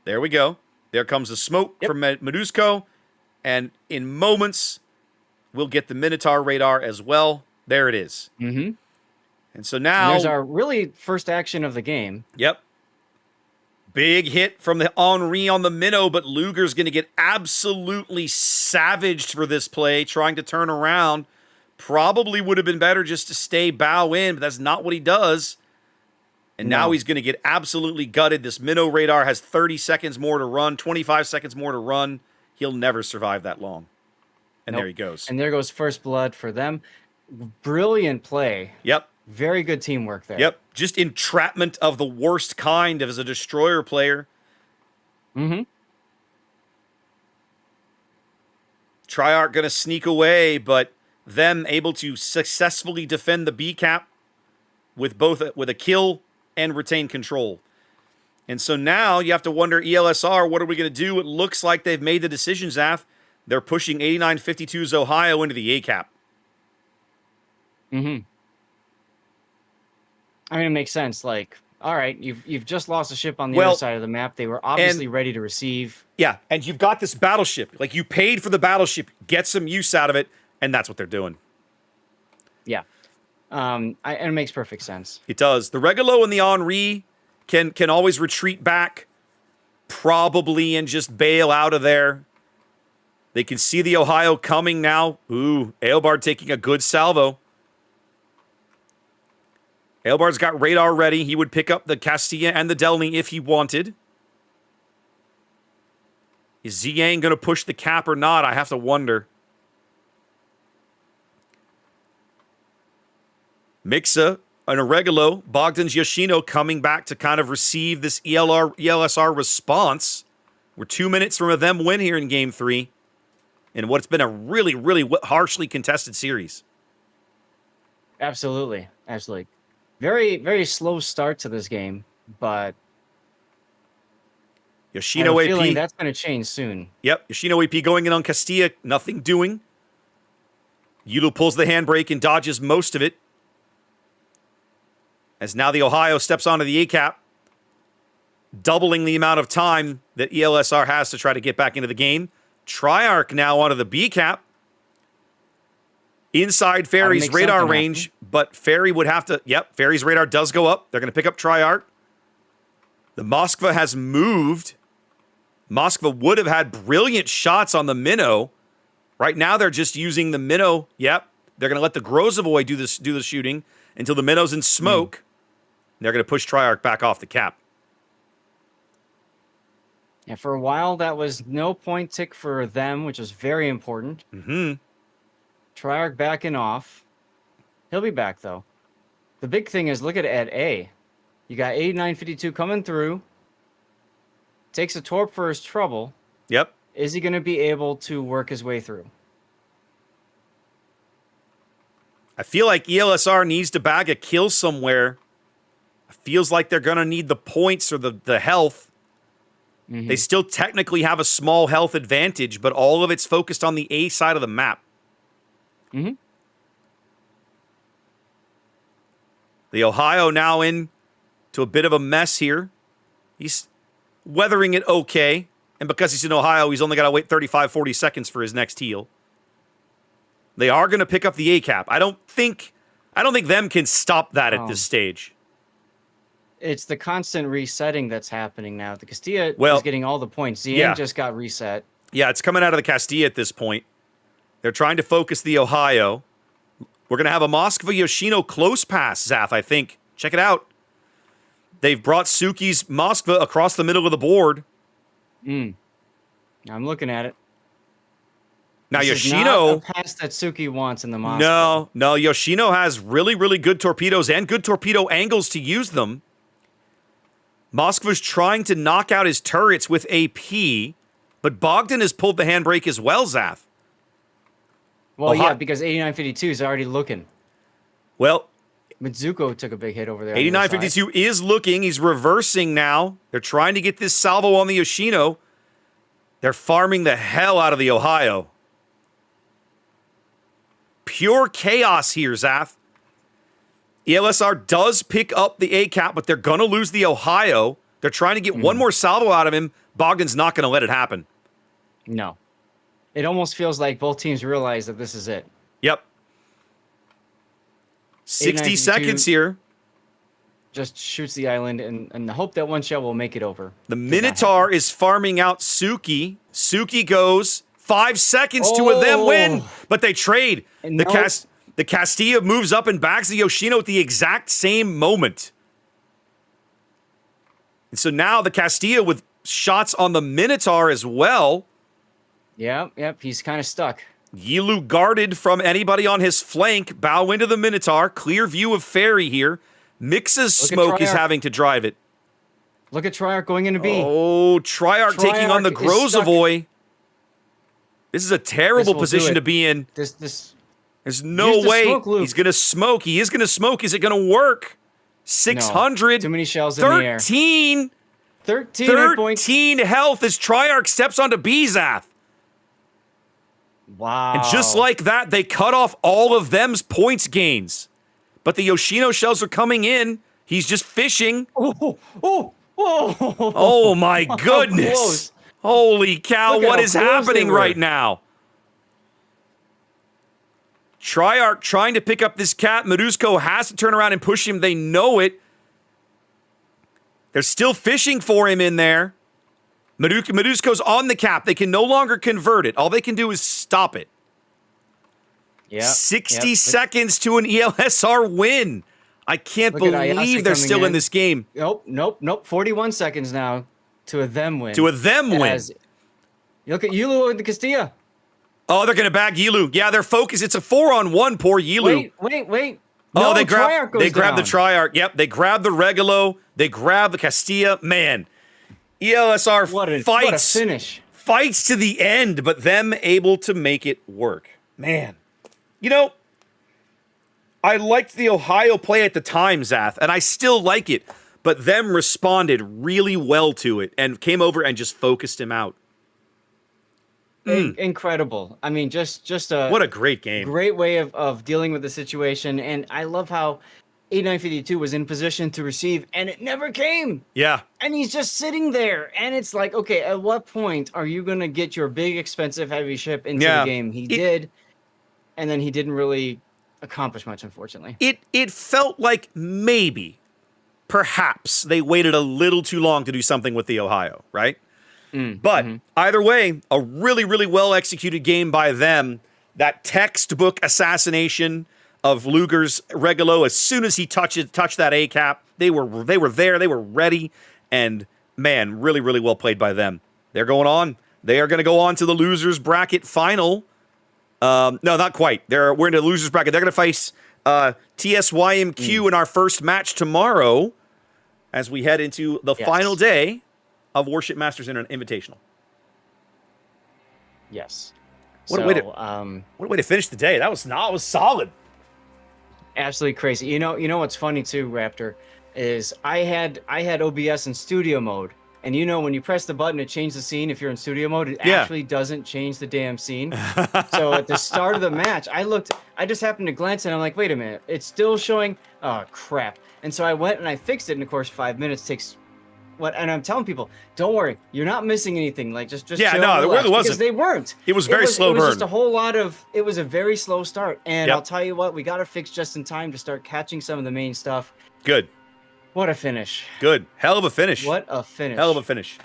There we go. There comes the smoke from Medusko. And in moments, we'll get the Minotaur radar as well. There it is. And so now... And there's our really first action of the game. Yep. Big hit from the Henri on the Minnow, but Luger's going to get absolutely savaged for this play, trying to turn around. Probably would have been better just to stay bow in, but that's not what he does. And now he's going to get absolutely gutted. This Minnow radar has 30 seconds more to run, 25 seconds more to run. He'll never survive that long. And there he goes. And there goes first blood for them. Brilliant play. Yep. Very good teamwork there. Yep. Just entrapment of the worst kind as a destroyer player. Triarch going to sneak away, but them able to successfully defend the B cap with a kill and retain control. And so now you have to wonder, ELSR, what are we going to do? It looks like they've made the decision, Zath. They're pushing 8952's Ohio into the A cap. I mean, it makes sense. Like, all right, you've just lost a ship on the other side of the map. They were obviously ready to receive. Yeah, and you've got this battleship. Like, you paid for the battleship, get some use out of it, and that's what they're doing. Yeah. And it makes perfect sense. It does. The Regalo and the Henri can always retreat back, probably, and just bail out of there. They can see the Ohio coming now. Ooh, Aelbard taking a good salvo. Aelbard's got radar ready. He would pick up the Castilla and the Delny if he wanted. Is Ziyang going to push the cap or not? I have to wonder. Mixa, an Regalo, Bogdan's Yoshino coming back to kind of receive this ELSR response. We're 2 minutes from a them win here in Game 3. In what's been a really, really harshly contested series. Absolutely. Absolutely. Very, very slow start to this game, but Yoshino I have a AP. feeling that's going to change soon. Yep, Yoshino AP going in on Castilla, nothing doing. Yudo pulls the handbrake and dodges most of it. As now the Ohio steps onto the A-cap, doubling the amount of time that ELSR has to try to get back into the game. Triarch now onto the B-cap. Inside Ferry's radar range, but Ferry would have to... Yep, Ferry's radar does go up. They're going to pick up Triarch. The Moskva has moved. Moskva would have had brilliant shots on the Minnow. Right now, they're just using the Minnow. Yep, they're going to let the Grozovoy do the shooting until the Minnow's in smoke. They're going to push Triarch back off the cap. Yeah, for a while, that was no point tick for them, which was very important. Triarch backing off. He'll be back, though. The big thing is, look at A. You got 8952 coming through. Takes a torp for his trouble. Yep. Is he going to be able to work his way through? I feel like ELSR needs to bag a kill somewhere. It feels like they're going to need the points or the health. They still technically have a small health advantage, but all of it's focused on the A side of the map. The Ohio now in to a bit of a mess here. He's weathering it okay. And because he's in Ohio, he's only got to wait 35, 40 seconds for his next heal. They are going to pick up the A-cap. I don't think them can stop that at this stage. It's the constant resetting that's happening now. The Castilla is getting all the points. Ziyang just got reset. Yeah, it's coming out of the Castilla at this point. They're trying to focus the Ohio. We're going to have a Moskva Yoshino close pass, Zath, I think. Check it out. They've brought Suki's Moskva across the middle of the board. I'm looking at it. Now, this Yoshino... is not a pass that Suki wants in the Moskva. No. Yoshino has really, really good torpedoes and good torpedo angles to use them. Moskva's trying to knock out his turrets with AP, but Bogdan has pulled the handbrake as well, Zath. Well, yeah, because 8952 is already looking. Well... Mizuko took a big hit over there. 8952 is looking. He's reversing now. They're trying to get this salvo on the Yoshino. They're farming the hell out of the Ohio. Pure chaos here, Zath. ELSR does pick up the A-cap, but they're going to lose the Ohio. They're trying to get one more salvo out of him. Bogdan's not going to let it happen. No. It almost feels like both teams realize that this is it. Yep. 60 seconds here. Just shoots the island and hope that one shell will make it over. The Minotaur is farming out Suki. Suki goes 5 seconds to a them win, but they trade. The Castilla moves up and bags the Yoshino at the exact same moment. And so now the Castilla with shots on the Minotaur as well. Yep, he's kind of stuck. Yilu guarded from anybody on his flank. Bow into the Minotaur. Clear view of Ferry here. Mix's smoke is having to drive it. Look at Triarch going into B. Oh, Triarch taking on the Grozavoy. This is a terrible position to be in. There's no way he's going to smoke. He is going to smoke. Is it going to work? 600. No, too many shells in the air. 13 health as Triarch steps onto Bzath. Wow. And just like that, they cut off all of them's points gains. But the Yoshino shells are coming in. He's just fishing. Oh my goodness. Holy cow, what is happening right now? Triarch trying to pick up this cat. Meduzco has to turn around and push him. They know it. They're still fishing for him in there. Meduzco's on the cap. They can no longer convert it. All they can do is stop it. 60 seconds to an ELSR win. I can't believe they're still in this game. Nope. 41 seconds now to a them win. To a them win. Look at Yilu and the Castilla. Oh, they're going to bag Yilu. Yeah, they're focused. It's a 4-on-1, poor Yilu. Wait. No, they grab the Triarch. Yep, they grab the Regalo. They grab the Castilla. Man, ELSR what a finish. Fights to the end, but them able to make it work. Man, you know, I liked the Ohio play at the time, Zath, and I still like it, but them responded really well to it and came over and just focused him out. Incredible. I mean, just a what a great game. Great way of dealing with the situation, and I love how 8952 was in position to receive, and it never came. Yeah. And he's just sitting there, and it's like, okay, at what point are you going to get your big, expensive, heavy ship into the game? He did, and then he didn't really accomplish much, unfortunately. It felt like perhaps, they waited a little too long to do something with the Ohio, right? But either way, a really, really well-executed game by them. That textbook assassination of Luger's Regalo, as soon as he touched that A-cap, they were there, they were ready, and man, really, really well played by them. They're going on. They are going to go on to the losers bracket final. No, not quite. We're in the losers bracket. They're going to face TSYMQ in our first match tomorrow as we head into the final day of Warship Masters Invitational. Yes. What a way to finish the day. That was solid. Absolutely crazy. You know what's funny too, Raptor, is I had OBS in studio mode, and when you press the button to change the scene, if you're in studio mode, it actually doesn't change the damn scene. So at the start of the match, I just happened to glance and I'm like, wait a minute, it's still showing. Oh crap! And so I went and I fixed it, and of course 5 minutes takes. And I'm telling people, don't worry, you're not missing anything. Like just no, there really wasn't. Because they weren't. It was very slow burn. It was just a whole lot of. It was a very slow start, and I'll tell you what, we got to fix just in time to start catching some of the main stuff. Good. What a finish. Good. Hell of a finish. What a finish. Hell of a finish.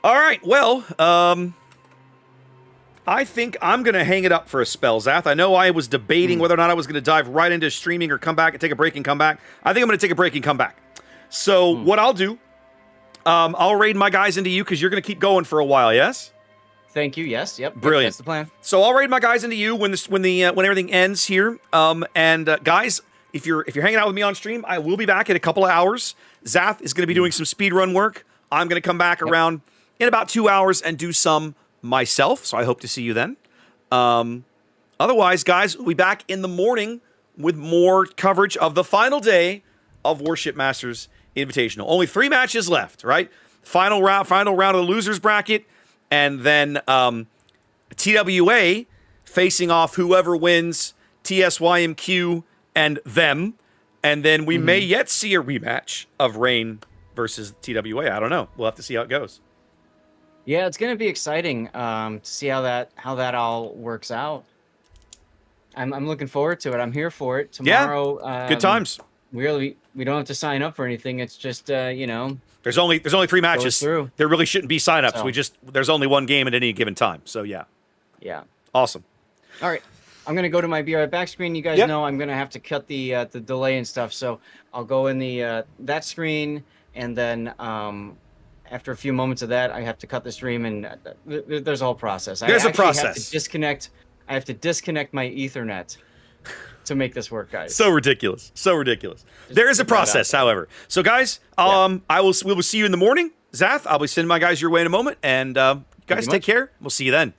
All right. Well, I think I'm going to hang it up for a spell, Zath. I know I was debating whether or not I was going to dive right into streaming or come back and take a break and come back. I think I'm going to take a break and come back. So what I'll do, I'll raid my guys into you because you're going to keep going for a while, yes? Thank you. Yes. Yep. Brilliant. That's the plan. So I'll raid my guys into you when everything ends here. Guys, if you're hanging out with me on stream, I will be back in a couple of hours. Zath is going to be doing some speedrun work. I'm going to come back around in about 2 hours and do some myself. So I hope to see you then. Otherwise, guys, we'll be back in the morning with more coverage of the final day of Warship Masters Invitational. Only 3 matches left, right? Final round of the losers bracket, and then TWA facing off whoever wins TSYMQ and them, and then we may yet see a rematch of Rain versus TWA. I don't know. We'll have to see how it goes. Yeah, it's gonna be exciting to see how that all works out. I'm looking forward to it. I'm here for it tomorrow. Yeah, good times. We don't have to sign up for anything. It's just There's only 3 matches. Through. There really shouldn't be signups. So. There's only one game at any given time. So yeah. Awesome. All right. I'm gonna go to my Be Right Back screen. You guys know I'm gonna have to cut the delay and stuff. So I'll go in the that screen, and then after a few moments of that, I have to cut the stream, and there's a whole process. There's a process. I have to disconnect my Ethernet to make this work, guys. So ridiculous. There is a process, however. So guys, we will see you in the morning. Zath, I'll be sending my guys your way in a moment, and guys, take care. We'll see you then.